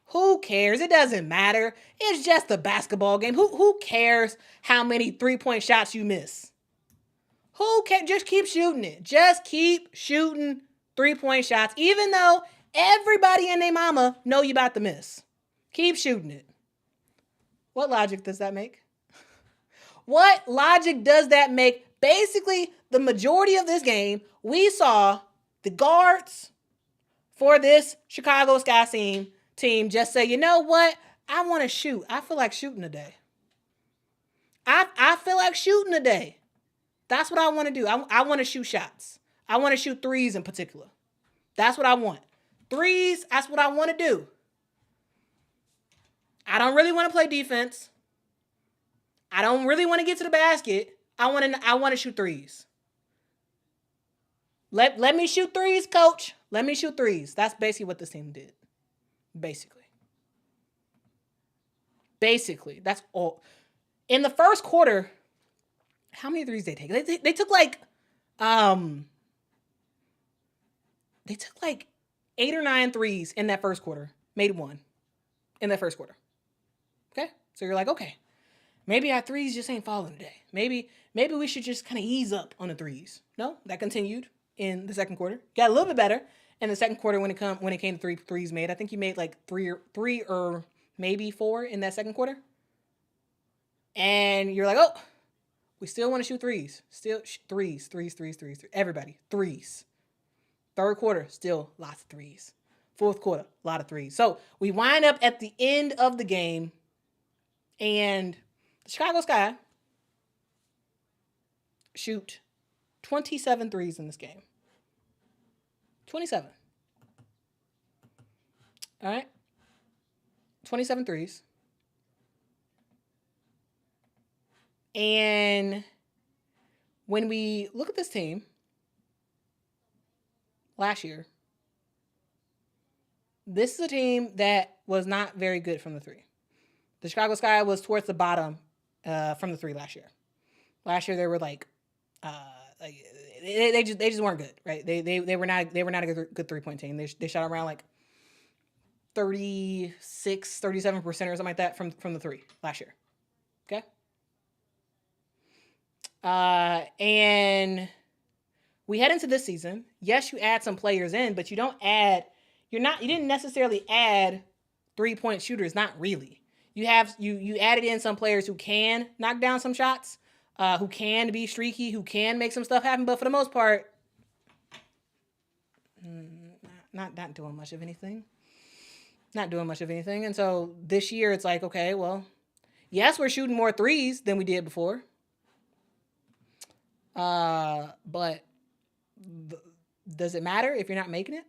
Who cares? It doesn't matter. It's just a basketball game. Who cares how many 3-point shots you miss? Who cares? Just keep shooting it. Just keep shooting 3-point shots, even though everybody and their mama know you about to miss. Keep shooting it. What logic does that make? What logic does that make? Basically, the majority of this game, we saw the guards for this Chicago Sky team just say, you know what? I want to shoot. I feel like shooting today. I feel like shooting today. That's what I want to do. I want to shoot shots. I want to shoot threes in particular. That's what I want. Threes, that's what I want to do. I don't really want to play defense. I don't really want to get to the basket. I want to shoot threes. Let me shoot threes, coach. Let me shoot threes. That's basically what this team did. Basically, that's all. In the first quarter, how many threes did they take? They took like 8 or 9 threes in that first quarter. Made one in that first quarter. Okay? So you're like, okay, maybe our threes just ain't falling today. Maybe we should just kind of ease up on the threes. No, that continued in the second quarter. Got a little bit better in the second quarter when it came to threes made. I think you made like three or maybe 4 in that second quarter. And you're like, oh, we still want to shoot threes. Still threes. Everybody, threes. Third quarter, still lots of threes. Fourth quarter, a lot of threes. So we wind up at the end of the game, and the Chicago Sky shoot 27 threes in this game. 27. All right? 27 threes. And when we look at this team last year, this is a team that was not very good from the three. The Chicago Sky was towards the bottom from the three last year. Last year they were like they just weren't good, right? They were not a good 3-point team. They shot around like 36, 37% or something like that from the three last year. Okay? And we head into this season. Yes, you add some players in, but you didn't necessarily add 3-point shooters, not really. You added in some players who can knock down some shots, who can be streaky, who can make some stuff happen, but for the most part, not doing much of anything. Not doing much of anything. And so this year it's like, okay, well, yes, we're shooting more threes than we did before. But does it matter if you're not making it?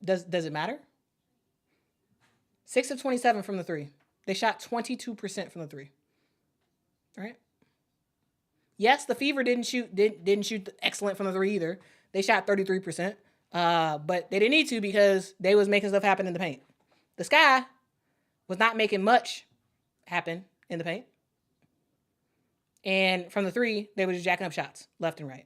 Does it matter? 6 of 27 from the three. They shot 22% from the three. All right. Yes, the Fever didn't shoot excellent from the three either. They shot 33%. But they didn't need to because they was making stuff happen in the paint. The Sky was not making much happen in the paint. And from the three, they were just jacking up shots left and right.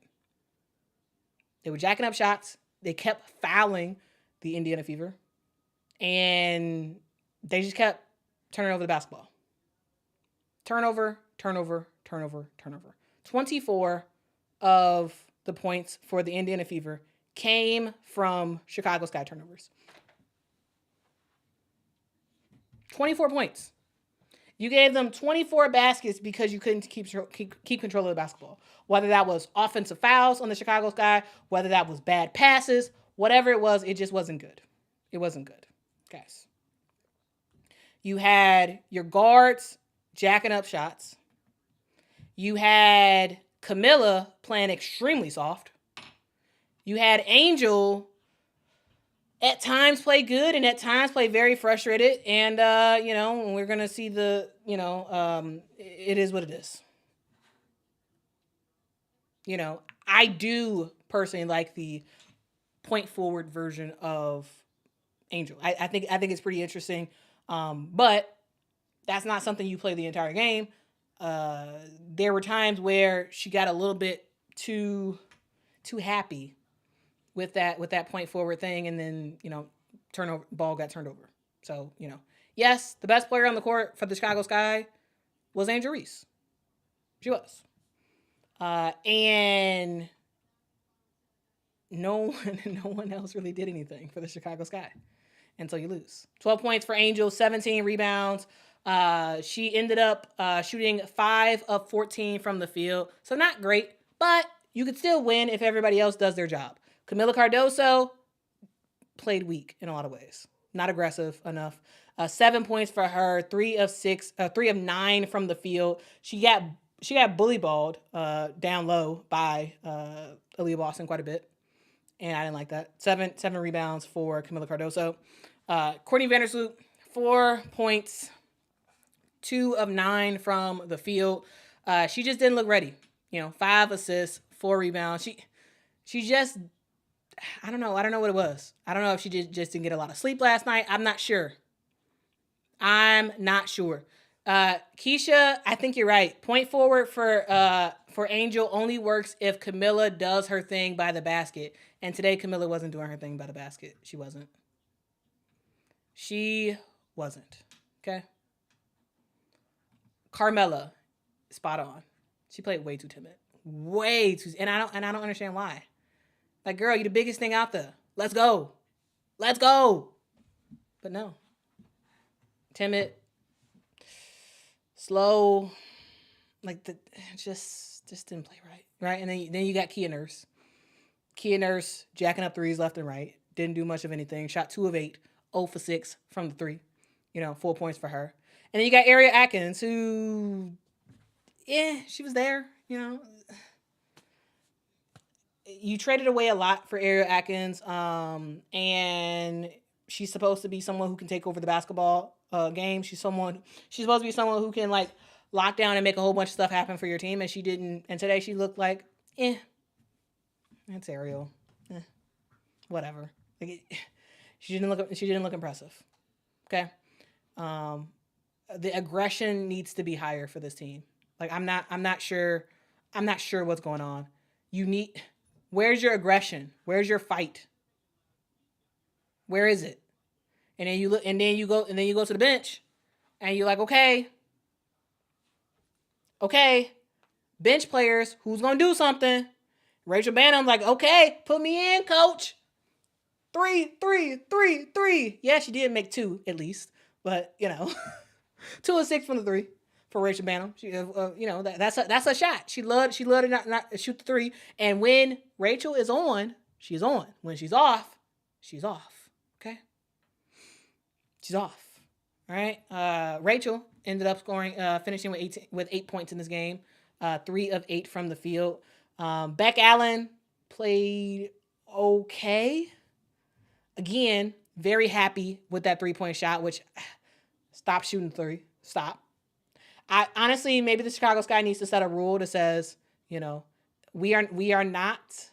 They were jacking up shots. They kept fouling the Indiana Fever. And they just kept turning over the basketball. Turnover. 24 of the points for the Indiana Fever came from Chicago Sky turnovers. 24 points. You gave them 24 baskets because you couldn't keep control of the basketball. Whether that was offensive fouls on the Chicago Sky, whether that was bad passes, whatever it was, it just wasn't good. It wasn't good, guys. You had your guards jacking up shots. You had Camilla playing extremely soft. You had Angel at times play good and at times play very frustrated. And, we're going to see it is what it is. I do personally like the point forward version of Angel. I think it's pretty interesting. But that's not something you play the entire game. There were times where she got a little bit too happy with that point forward thing, and then ball got turned over. So yes, the best player on the court for the Chicago Sky was Angel Reese. She was, and no one else really did anything for the Chicago Sky until you lose. 12 points for Angel, 17 rebounds. She ended up shooting 5 of 14 from the field. So not great, but you could still win if everybody else does their job. Camila Cardoso played weak in a lot of ways. Not aggressive enough. 7 points for her, 3 of 9 from the field. She got bully balled down low by Aaliyah Boston quite a bit. And I didn't like that. 7 rebounds for Camila Cardoso. Courtney Vandersloot, 4 points, 2 of 9 from the field. She just didn't look ready. 5 assists, 4 rebounds. She just, I don't know what it was. I don't know if she just didn't get a lot of sleep last night. I'm not sure. Keisha, I think you're right. Point forward for Angel only works if Camilla does her thing by the basket. And today Camilla wasn't doing her thing by the basket. She wasn't. Okay? Carmella, spot on. She played way too timid. And I don't understand why. Like, girl, you're the biggest thing out there. Let's go. But no. Timid, slow, just just didn't play right. And then you got Kia Nurse. Kia Nurse jacking up threes left and right. Didn't do much of anything. Shot 2 of 8, 0 for 6 from the 3. 4 points for her. And then you got Ariel Atkins, who, she was there. You traded away a lot for Ariel Atkins, and she's supposed to be someone who can take over the basketball game. She's supposed to be someone who can like lock down and make a whole bunch of stuff happen for your team, and she didn't. And today she looked like, that's Ariel, whatever. She didn't look impressive. Okay, the aggression needs to be higher for this team. Like I'm not sure what's going on. Where's your aggression? Where's your fight? Where is it? And then you go to the bench, and you're like, okay, bench players, who's gonna do something? Rachel Bannon's like, okay, put me in, coach. 3. Yeah, she did make 2 at least, but 2 of 6 from the 3 for Rachel Bannon. She, that's a shot. She loved to not shoot the 3. And when Rachel is on, she's on. When she's off, she's off. Okay, she's off. All right. Rachel ended up finishing with 8 points in this game. 3 of 8 from the field. Beck Allen played okay. Again, very happy with that 3-point shot, which stop shooting 3. Stop. I honestly, maybe the Chicago Sky needs to set a rule that says, we are not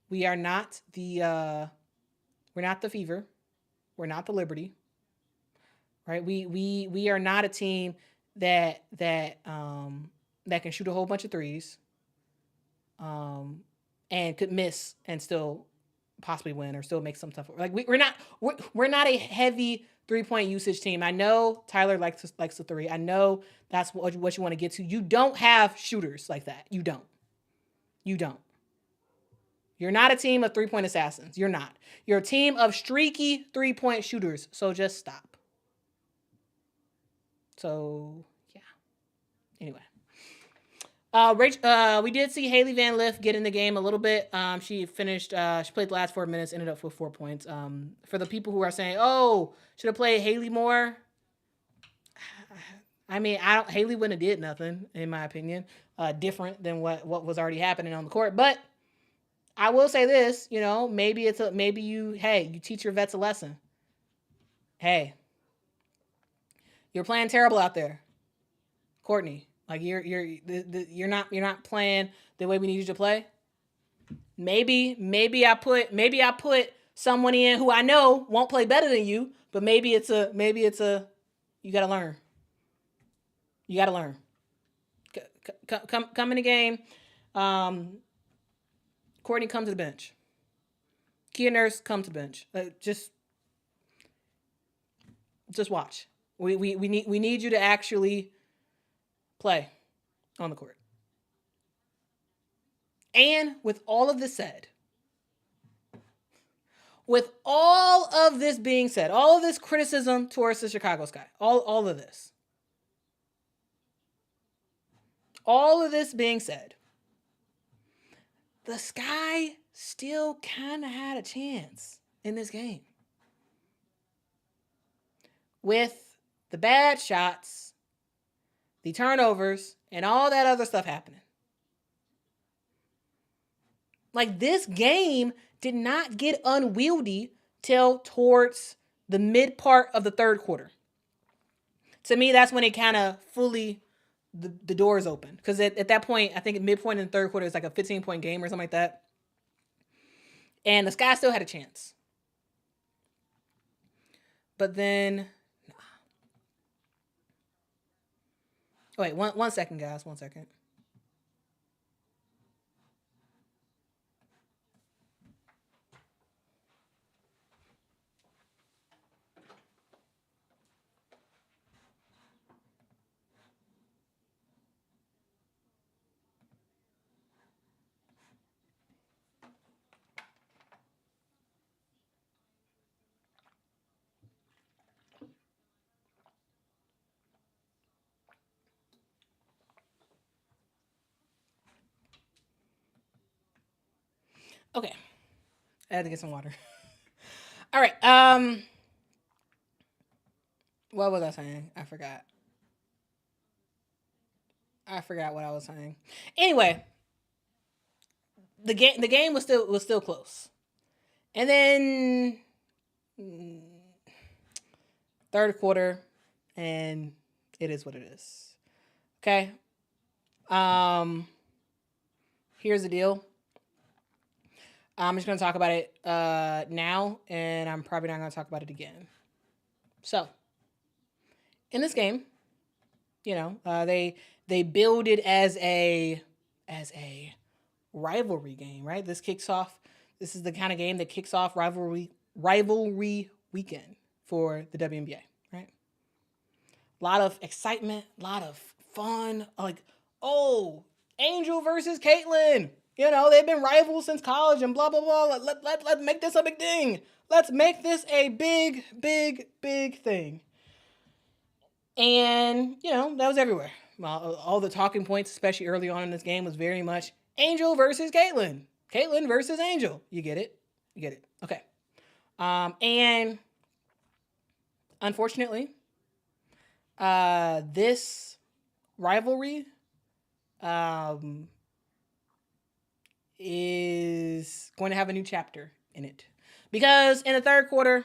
the we're not the Fever. We're not the Liberty. Right? We are not a team that can shoot a whole bunch of threes. And could miss and still possibly win or still make some tough. Like we're not a heavy 3-point usage team. I know Tyler likes the 3. I know that's what you want to get to. You don't have shooters like that. You don't. You're not a team of 3-point assassins. You're not. You're a team of streaky 3-point shooters. So just stop. So yeah. Anyway. We did see Haley Van Lith get in the game a little bit. She played the last 4 minutes, ended up with 4 points. For the people who are saying, oh, should have played Haley more. I mean, Haley wouldn't have did nothing, in my opinion, different than what was already happening on the court. But I will say this, maybe you teach your vets a lesson. Hey, you're playing terrible out there, Courtney. Like you're not playing the way we need you to play. Maybe I put someone in who I know won't play better than you, but maybe it's a you got to learn. You got to learn. Come in the game. Courtney, come to the bench. Kia Nurse, come to the bench. Just watch. We need you to actually play on the court. And with all of this said, with all of this being said, all of this criticism towards the Chicago Sky, all of this, all of this being said, the Sky still kind of had a chance in this game. With the bad shots, the turnovers, and all that other stuff happening. Like, this game did not get unwieldy till towards the mid part of the third quarter. To me, that's when it kind of fully, the doors opened. Because at that point, I think at midpoint in the third quarter, it was like a 15-point game or something like that. And the Sky still had a chance. But then... Oh, wait, one second, guys. 1 second. Okay. I had to get some water. All right. What was I saying? I forgot. I forgot what I was saying. Anyway, the game was still close. And then third quarter, and it is what it is. Okay. Um, Here's the deal. I'm just gonna talk about it now, and I'm probably not gonna talk about it again. So, in this game, they build it as a rivalry game, right? This kicks off. This is the kind of game that kicks off rivalry weekend for the WNBA, right? A lot of excitement, a lot of fun. Like, oh, Angel versus Caitlyn. They've been rivals since college and blah, blah, blah. Let's make this a big thing. Let's make this a big, big, big thing. And, that was everywhere. Well, all the talking points, especially early on in this game, was very much Angel versus Caitlyn. Caitlyn versus Angel. You get it? You get it. Okay. And unfortunately, this rivalry is going to have a new chapter in it, because in the third quarter,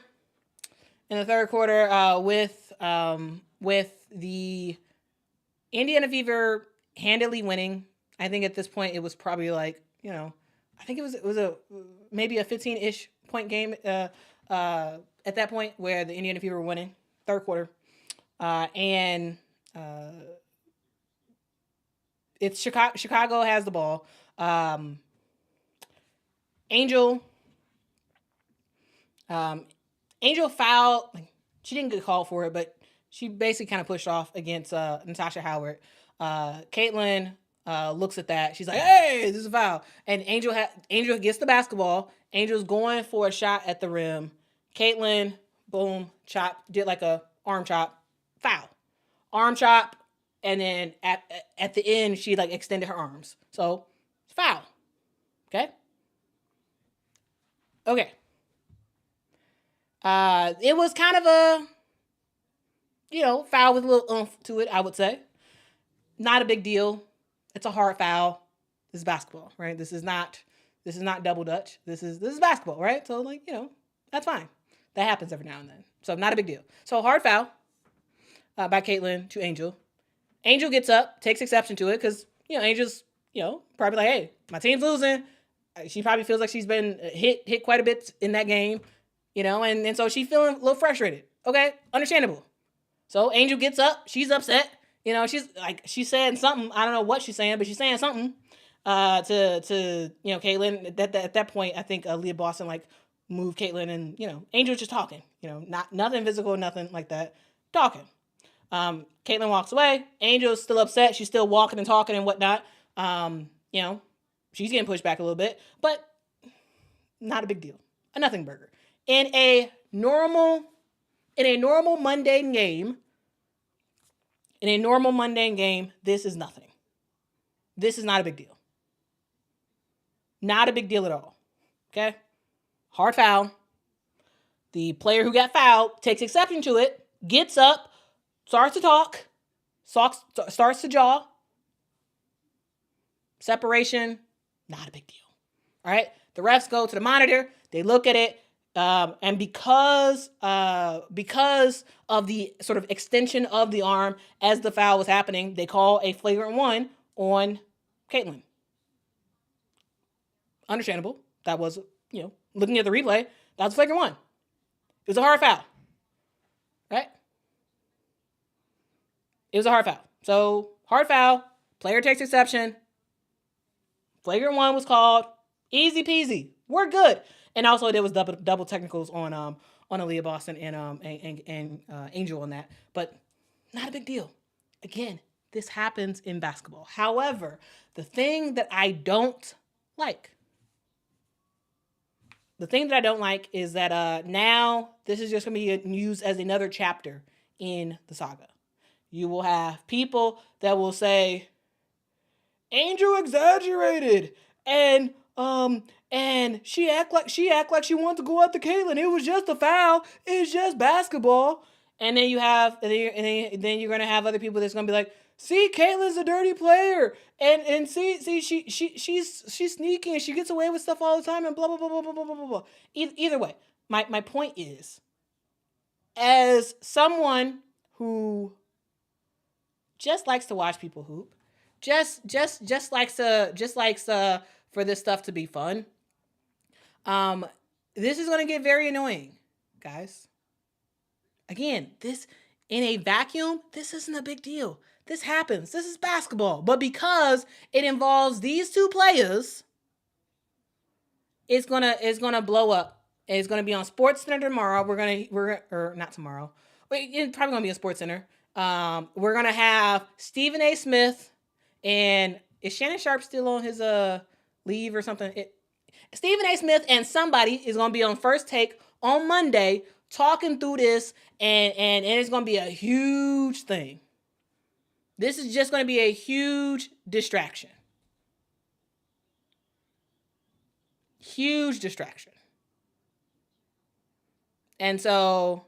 with the Indiana Fever handily winning, I think at this point it was probably like, I think it was a maybe a 15-ish point game at that point, where the Indiana Fever were winning third quarter, and it's Chicago has the ball. Angel fouled. She didn't get called for it, but she basically kind of pushed off against Natasha Howard. Caitlyn looks at that. She's like, "Hey, this is a foul." And Angel gets the basketball. Angel's going for a shot at the rim. Caitlyn, boom, did like a arm chop, foul, arm chop, and then at the end she like extended her arms, so it's foul. Okay. It was kind of a, foul with a little oomph to it, I would say. Not a big deal. It's a hard foul. This is basketball, right? This is not double dutch. This is basketball, right? So that's fine. That happens every now and then. So not a big deal. So hard foul by Caitlyn to Angel. Angel gets up, takes exception to it, because Angel's probably like, hey, my team's losing. She probably feels like she's been hit quite a bit in that game, and so she's feeling a little frustrated. Okay, understandable. So Angel gets up, she's upset. She's saying something. I don't know what she's saying, but she's saying something to Caitlyn. At that point, I think Leah Boston moved Caitlyn, and Angel's just talking. Nothing physical, nothing like that. Talking. Caitlyn walks away. Angel's still upset. She's still walking and talking and whatnot. She's getting pushed back a little bit, but not a big deal. A nothing burger. In a normal mundane game, this is nothing. This is not a big deal. Not a big deal at all. Okay? Hard foul. The player who got fouled takes exception to it, gets up, starts to talk, starts to jaw. Separation, not a big deal. All right? The refs go to the monitor, they look at it, and because of the sort of extension of the arm as the foul was happening, they call a flagrant one on Caitlyn. Understandable. That was, looking at the replay, that was a flagrant one. It was a hard foul. Right? It was a hard foul. So, hard foul, player takes exception, flagrant one was called, easy peasy, we're good. And also there was double technicals on Aaliyah Boston and Angel on that, but not a big deal. Again, this happens in basketball. However, the thing that I don't like is that now this is just going to be used as another chapter in the saga. You will have people that will say, Angel exaggerated, and And she act like she wanted to go after Caitlyn. It was just a foul. It's just basketball. And then you have, then you're gonna have other people that's gonna be like, see, Caitlyn's a dirty player, and see, she's sneaky and she gets away with stuff all the time, and blah blah blah blah blah blah blah blah. Either way, my point is, as someone who just likes to watch people hoop, just likes for this stuff to be fun. This is gonna get very annoying, guys. Again, this in a vacuum, this isn't a big deal. This happens. This is basketball. But because it involves these two players, it's gonna blow up. It's gonna be on SportsCenter tomorrow. Or not tomorrow. It's probably gonna be on SportsCenter. We're gonna have Stephen A. Smith, and is Shannon Sharp still on his leave or something? Stephen A. Smith and somebody is gonna be on First Take on Monday talking through this, and it's gonna be a huge thing. This is just gonna be a huge distraction. Huge distraction. And so,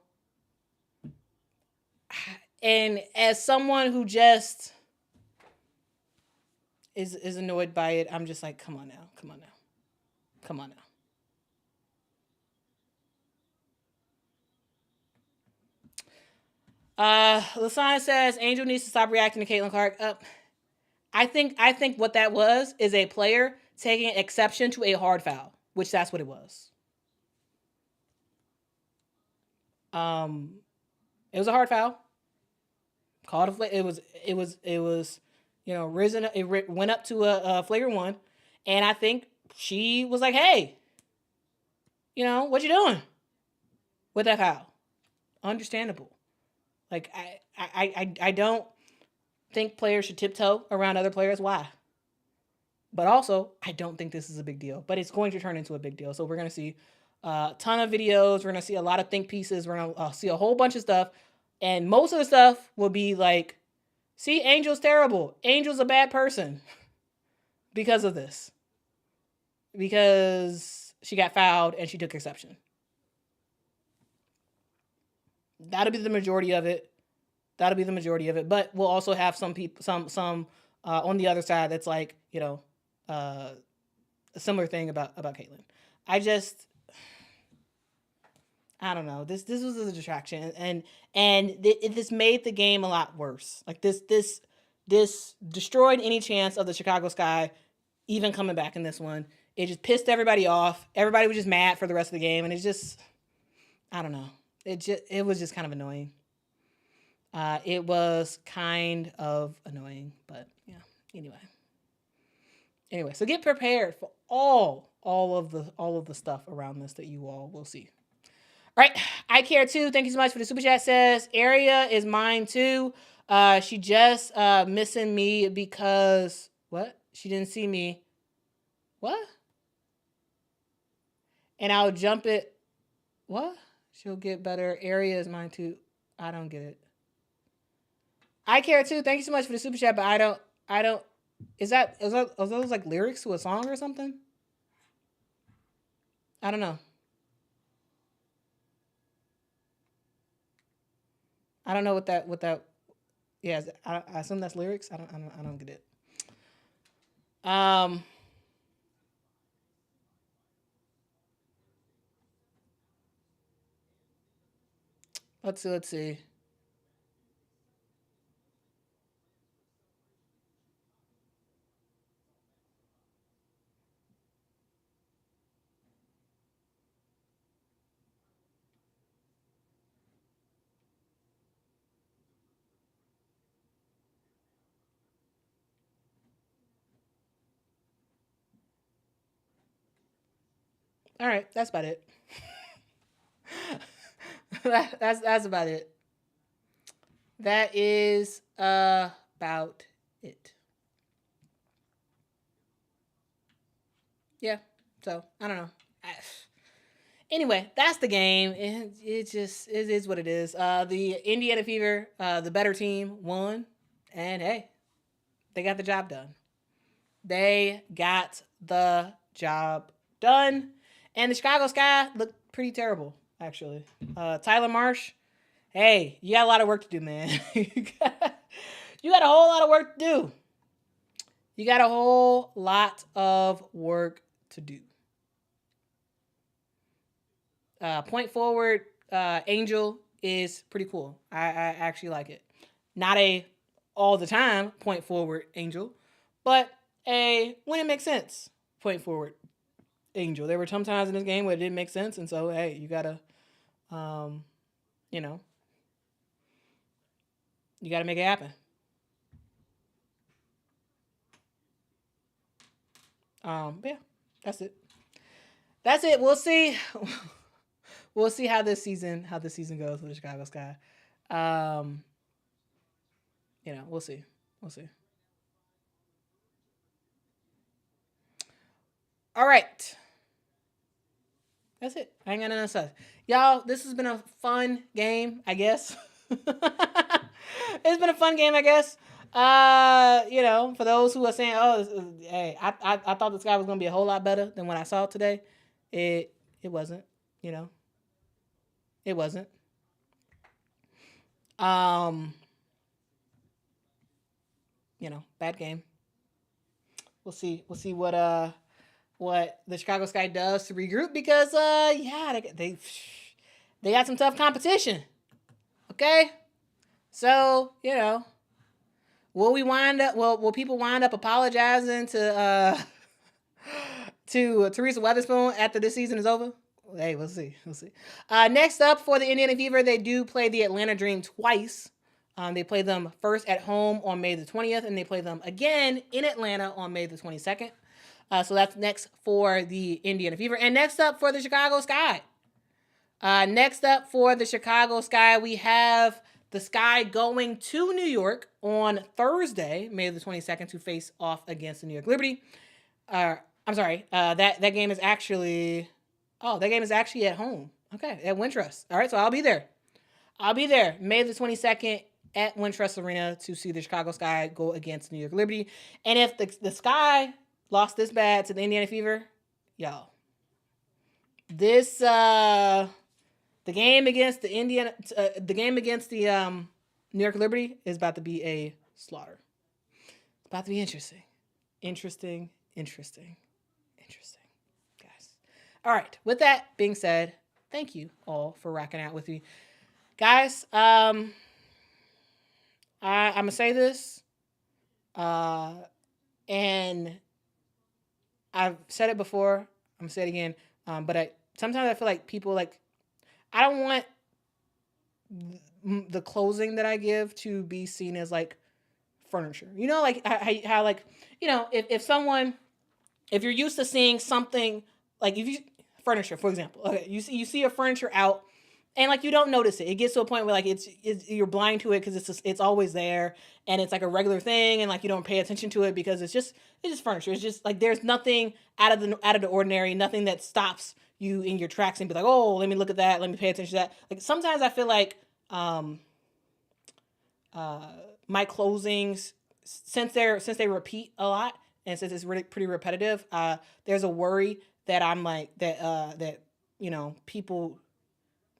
and as someone who just is annoyed by it, I'm just like, come on now. Lasana says Angel needs to stop reacting to Caitlin Clark. I think what that was is a player taking exception to a hard foul, which that's what it was. It was a hard foul. Called a it was risen. It went up to a flagrant one, and I think she was like, "Hey, what you doing with that foul?" Understandable. Like I don't think players should tiptoe around other players. Why? But also, I don't think this is a big deal. But it's going to turn into a big deal. So we're going to see a ton of videos. We're going to see a lot of think pieces. We're going to see a whole bunch of stuff. And most of the stuff will be like, see, Angel's terrible. Angel's a bad person because of this. Because she got fouled and she took exception. That'll be the majority of it. But we'll also have some people, some on the other side that's like, a similar thing about Caitlyn. I don't know. This was a distraction, and this made the game a lot worse. Like this destroyed any chance of the Chicago Sky even coming back in this one. It just pissed everybody off. Everybody was just mad for the rest of the game, and it's just, I don't know. It was just kind of annoying. It was kind of annoying, but yeah. Anyway, so get prepared for all of the stuff around this that you all will see. All right, I care too. Thank you so much for the super chat. Says Area is mine too. She just missing me because what? She didn't see me. What? And I'll jump it. What? She'll get better. Area is mine too. I don't get it. I care too. Thank you so much for the super chat, but I don't. Are those like lyrics to a song or something? I don't know. I don't know what that. Yeah, I assume that's lyrics. I don't get it. Let's see. All right, that's about it. that's about it. That is about it. Yeah. So I don't know. Anyway, that's the game. It is what it is. The Indiana Fever, the better team, won, and hey, they got the job done. job done. And the Chicago Sky looked pretty terrible, actually. Tyler Marsh, hey, you got a lot of work to do, man. You got a whole lot of work to do. You got a whole lot of work to do. Point forward, Angel is pretty cool. I actually like it. Not a all the time point forward Angel, but a when it makes sense point forward Angel. There were some times in this game where it didn't make sense, and so hey, you gotta, you know, you gotta make it happen. But yeah, that's it. That's it. We'll see. We'll see how this season goes with the Chicago Sky. Um, we'll see. We'll see. All right. That's it. I ain't got nothing else to say. Y'all, this has been a fun game, I guess. It's been a fun game, I guess. For those who are saying, "Oh, hey, I thought the Sky was gonna be a whole lot better than what I saw today," it wasn't. You know, it wasn't. Um, bad game. We'll see what the Chicago Sky does to regroup because they got some tough competition. Okay, so will people wind up apologizing to Teresa Weatherspoon after this season is over? Hey, we'll see. Next up for the Indiana Fever, they do play the Atlanta Dream twice. They play them first at home on May the 20th, and they play them again in Atlanta on May the 22nd. So that's next for the Indiana Fever. And next up for the Chicago Sky. We have the Sky going to New York on Thursday, May the 22nd, to face off against the New York Liberty. I'm sorry. That game is actually at home. Okay, at Wintrust. All right, so I'll be there. May the 22nd at Wintrust Arena to see the Chicago Sky go against New York Liberty. And if the Sky lost this bad to the Indiana Fever, y'all, this the game against the New York Liberty is about to be a slaughter. It's about to be interesting, guys. All right. With that being said, thank you all for rocking out with me, guys. I'm gonna say this, and I've said it before. I'm gonna say it again. But sometimes I feel like people I don't want the closing that I give to be seen as furniture. How if you're used to seeing something if you furniture, for example, okay, you see a furniture out. And you don't notice it. It gets to a point where it's you're blind to it because it's always there and it's a regular thing and you don't pay attention to it because it's just furniture. It's just there's nothing out of the ordinary, nothing that stops you in your tracks and be oh, let me look at that, let me pay attention to that. Sometimes I feel my closings, since they repeat a lot and since it's really pretty repetitive, there's a worry that I'm that people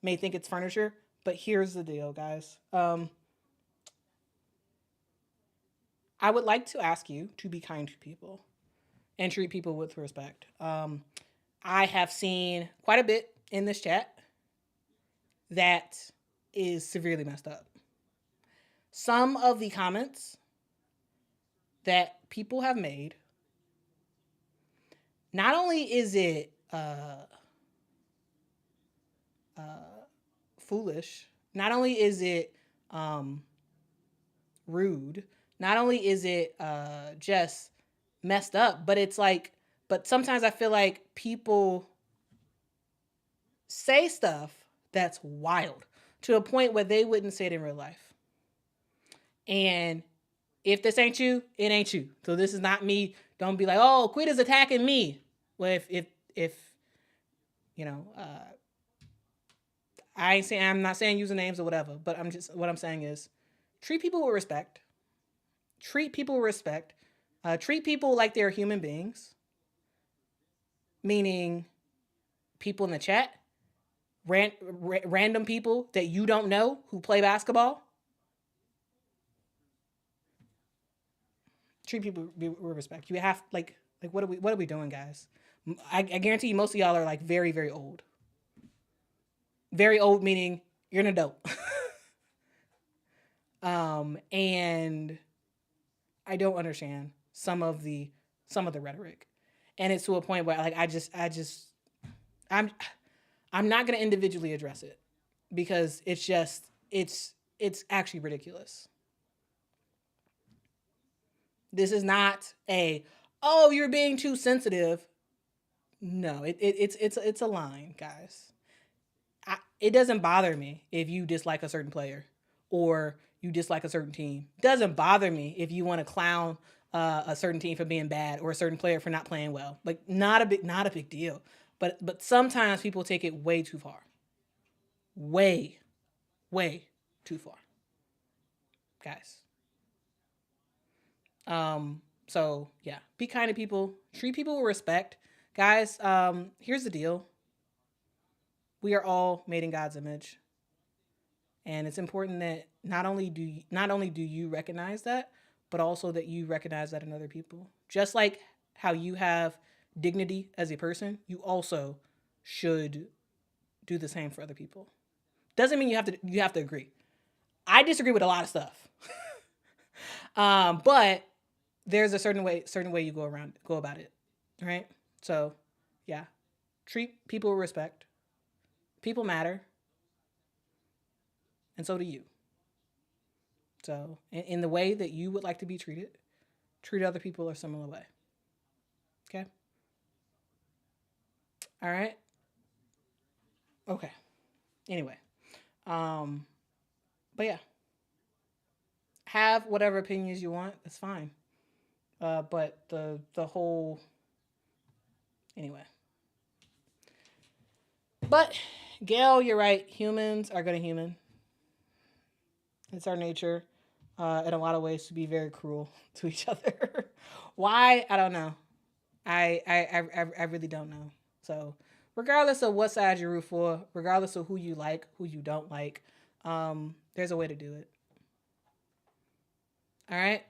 may think it's furniture, but here's the deal, guys. I would like to ask you to be kind to people and treat people with respect. I have seen quite a bit in this chat that is severely messed up. Some of the comments that people have made, not only is it foolish, not only is it rude, not only is it just messed up, but it's but sometimes I feel people say stuff that's wild to a point where they wouldn't say it in real life. And if this ain't you, it ain't you. So this is not me. Don't be oh, Quita's attacking me. Well, if I'm not saying usernames or whatever, but what I'm saying is treat people with respect. Treat people like they're human beings. meaning people in the chat, random people that you don't know who play basketball. Treat people with respect. You have like what are we doing, guys? I guarantee you, most of y'all are like very very old. Very old meaning you're an adult. And I don't understand some of the rhetoric, and it's to a point where like I'm I'm not gonna individually address it because it's actually ridiculous. This is not a, oh, you're being too sensitive. No, it's a line, guys. It doesn't bother me if you dislike a certain player or you dislike a certain team. It doesn't bother me if you want to clown a certain team for being bad or a certain player for not playing well. Like not a big deal. But sometimes people take it way too far. Way, way too far, guys. So yeah, be kind to people, treat people with respect, guys. Here's the deal: we are all made in God's image, and it's important that not only do you recognize that, but also that you recognize that in other people. Just like how you have dignity as a person, you also should do the same for other people. Doesn't mean you have to agree. I disagree with a lot of stuff, but there's a certain way you go about it, right? So, yeah, treat people with respect. People matter, and so do you. So, in the way that you would like to be treated, treat other people a similar way. Okay. All right. Okay. Anyway, um, but yeah, have whatever opinions you want. That's fine. But the whole anyway. But Gail, you're right. Humans are gonna human. It's our nature, in a lot of ways, to be very cruel to each other. Why? I don't know. I really don't know. So, regardless of what side you root for, regardless of who you like, who you don't like, there's a way to do it. All right.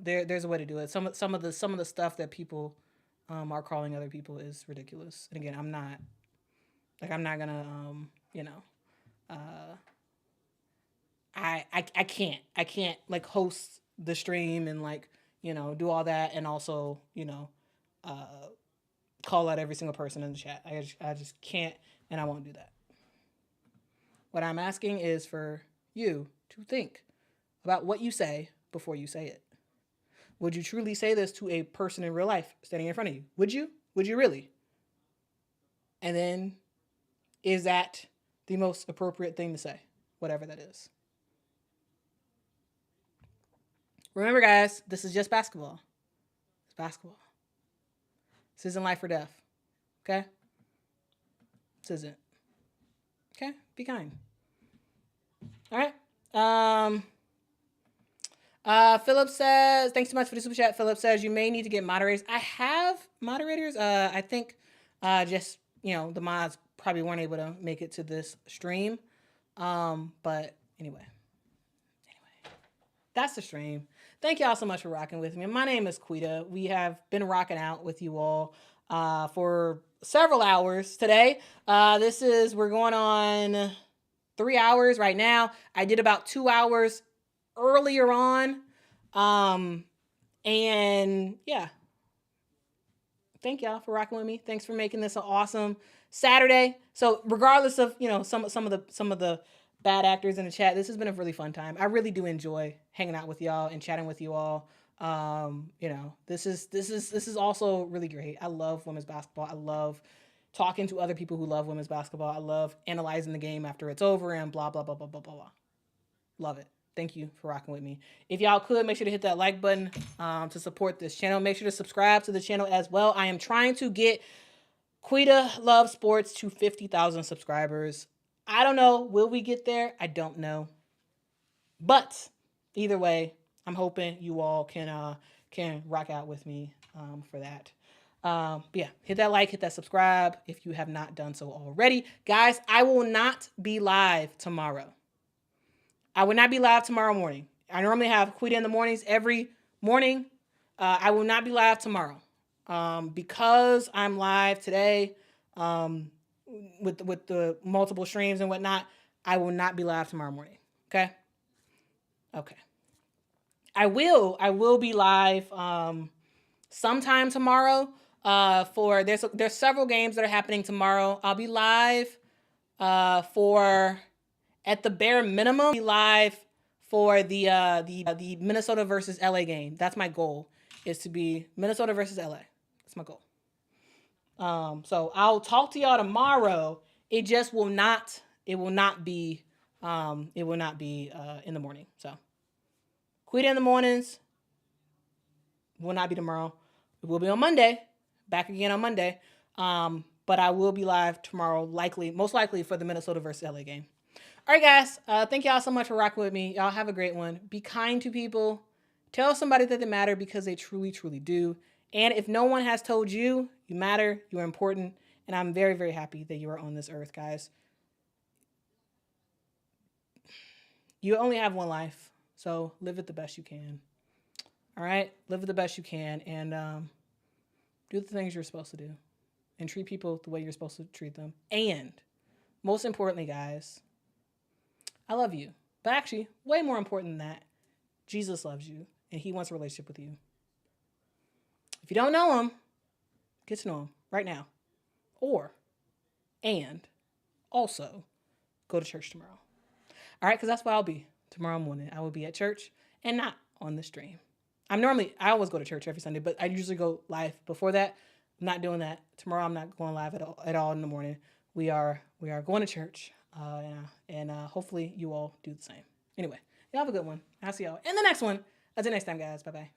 There's a way to do it. Some of the stuff that people are calling other people is ridiculous. And again, I'm not gonna uh, I can't like host the stream and like do all that and also uh, call out every single person in the chat. I just can't, and I won't do that. What I'm asking is for you to think about what you say before you say it. Would you truly say this to a person in real life standing in front of you? Would you? Would you really? And then, is that the most appropriate thing to say? Whatever that is. Remember, guys, this is just basketball. It's basketball. This isn't life or death. Okay? This isn't. Okay? Be kind. All right. Philip says, thanks so much for the super chat. Philip says, you may need to get moderators. I have moderators. I think just, the mods probably weren't able to make it to this stream. But anyway, that's the stream. Thank y'all so much for rocking with me. My name is Quita. We have been rocking out with you all for several hours today. We're going on 3 hours right now. I did about 2 hours earlier on. And yeah. Thank y'all for rocking with me. Thanks for making this an awesome Saturday. So regardless of, some of the bad actors in the chat, this has been a really fun time. I really do enjoy hanging out with y'all and chatting with you all. This is also really great. I love women's basketball. I love talking to other people who love women's basketball. I love analyzing the game after it's over and blah, blah, blah, blah, blah, blah, blah. Love it. Thank you for rocking with me. If y'all could, make sure to hit that like button to support this channel. Make sure to subscribe to the channel as well. I am trying to get Quita Loves Sports to 50,000 subscribers. I don't know. Will we get there? I don't know. But either way, I'm hoping you all can rock out with me for that. But yeah, hit that like, hit that subscribe if you have not done so already. Guys, I will not be live tomorrow. I will not be live tomorrow morning. I normally have Quita in the mornings every morning. I will not be live tomorrow. Because I'm live today with the multiple streams and whatnot, I will not be live tomorrow morning. Okay? Okay. I will be live sometime tomorrow. For there's several games that are happening tomorrow. I'll be live for, at the bare minimum, be live for the Minnesota versus LA game. That's my goal, is to be Minnesota versus LA. That's my goal. So I'll talk to y'all tomorrow. It just will not. It will not be. It will not be in the morning. So Quita in the mornings. Will not be tomorrow. It will be on Monday. Back again on Monday. But I will be live tomorrow, most likely for the Minnesota versus LA game. All right, guys. Thank y'all so much for rocking with me. Y'all have a great one. Be kind to people. Tell somebody that they matter, because they truly, truly do. And if no one has told you, you matter, you're important. And I'm very, very happy that you are on this earth, guys. You only have one life, so live it the best you can. All right? Live it the best you can, and do the things you're supposed to do. And treat people the way you're supposed to treat them. And most importantly, guys, I love you. But actually, way more important than that, Jesus loves you, and he wants a relationship with you. If you don't know him, get to know him right now. And also, go to church tomorrow. All right, because that's where I'll be tomorrow morning. I will be at church and not on the stream. I always go to church every Sunday, but I usually go live before that. I'm not doing that. Tomorrow I'm not going live at all in the morning. We are going to church, and hopefully you all do the same. Anyway, y'all have a good one. I'll see y'all in the next one. Until next time, guys. Bye-bye.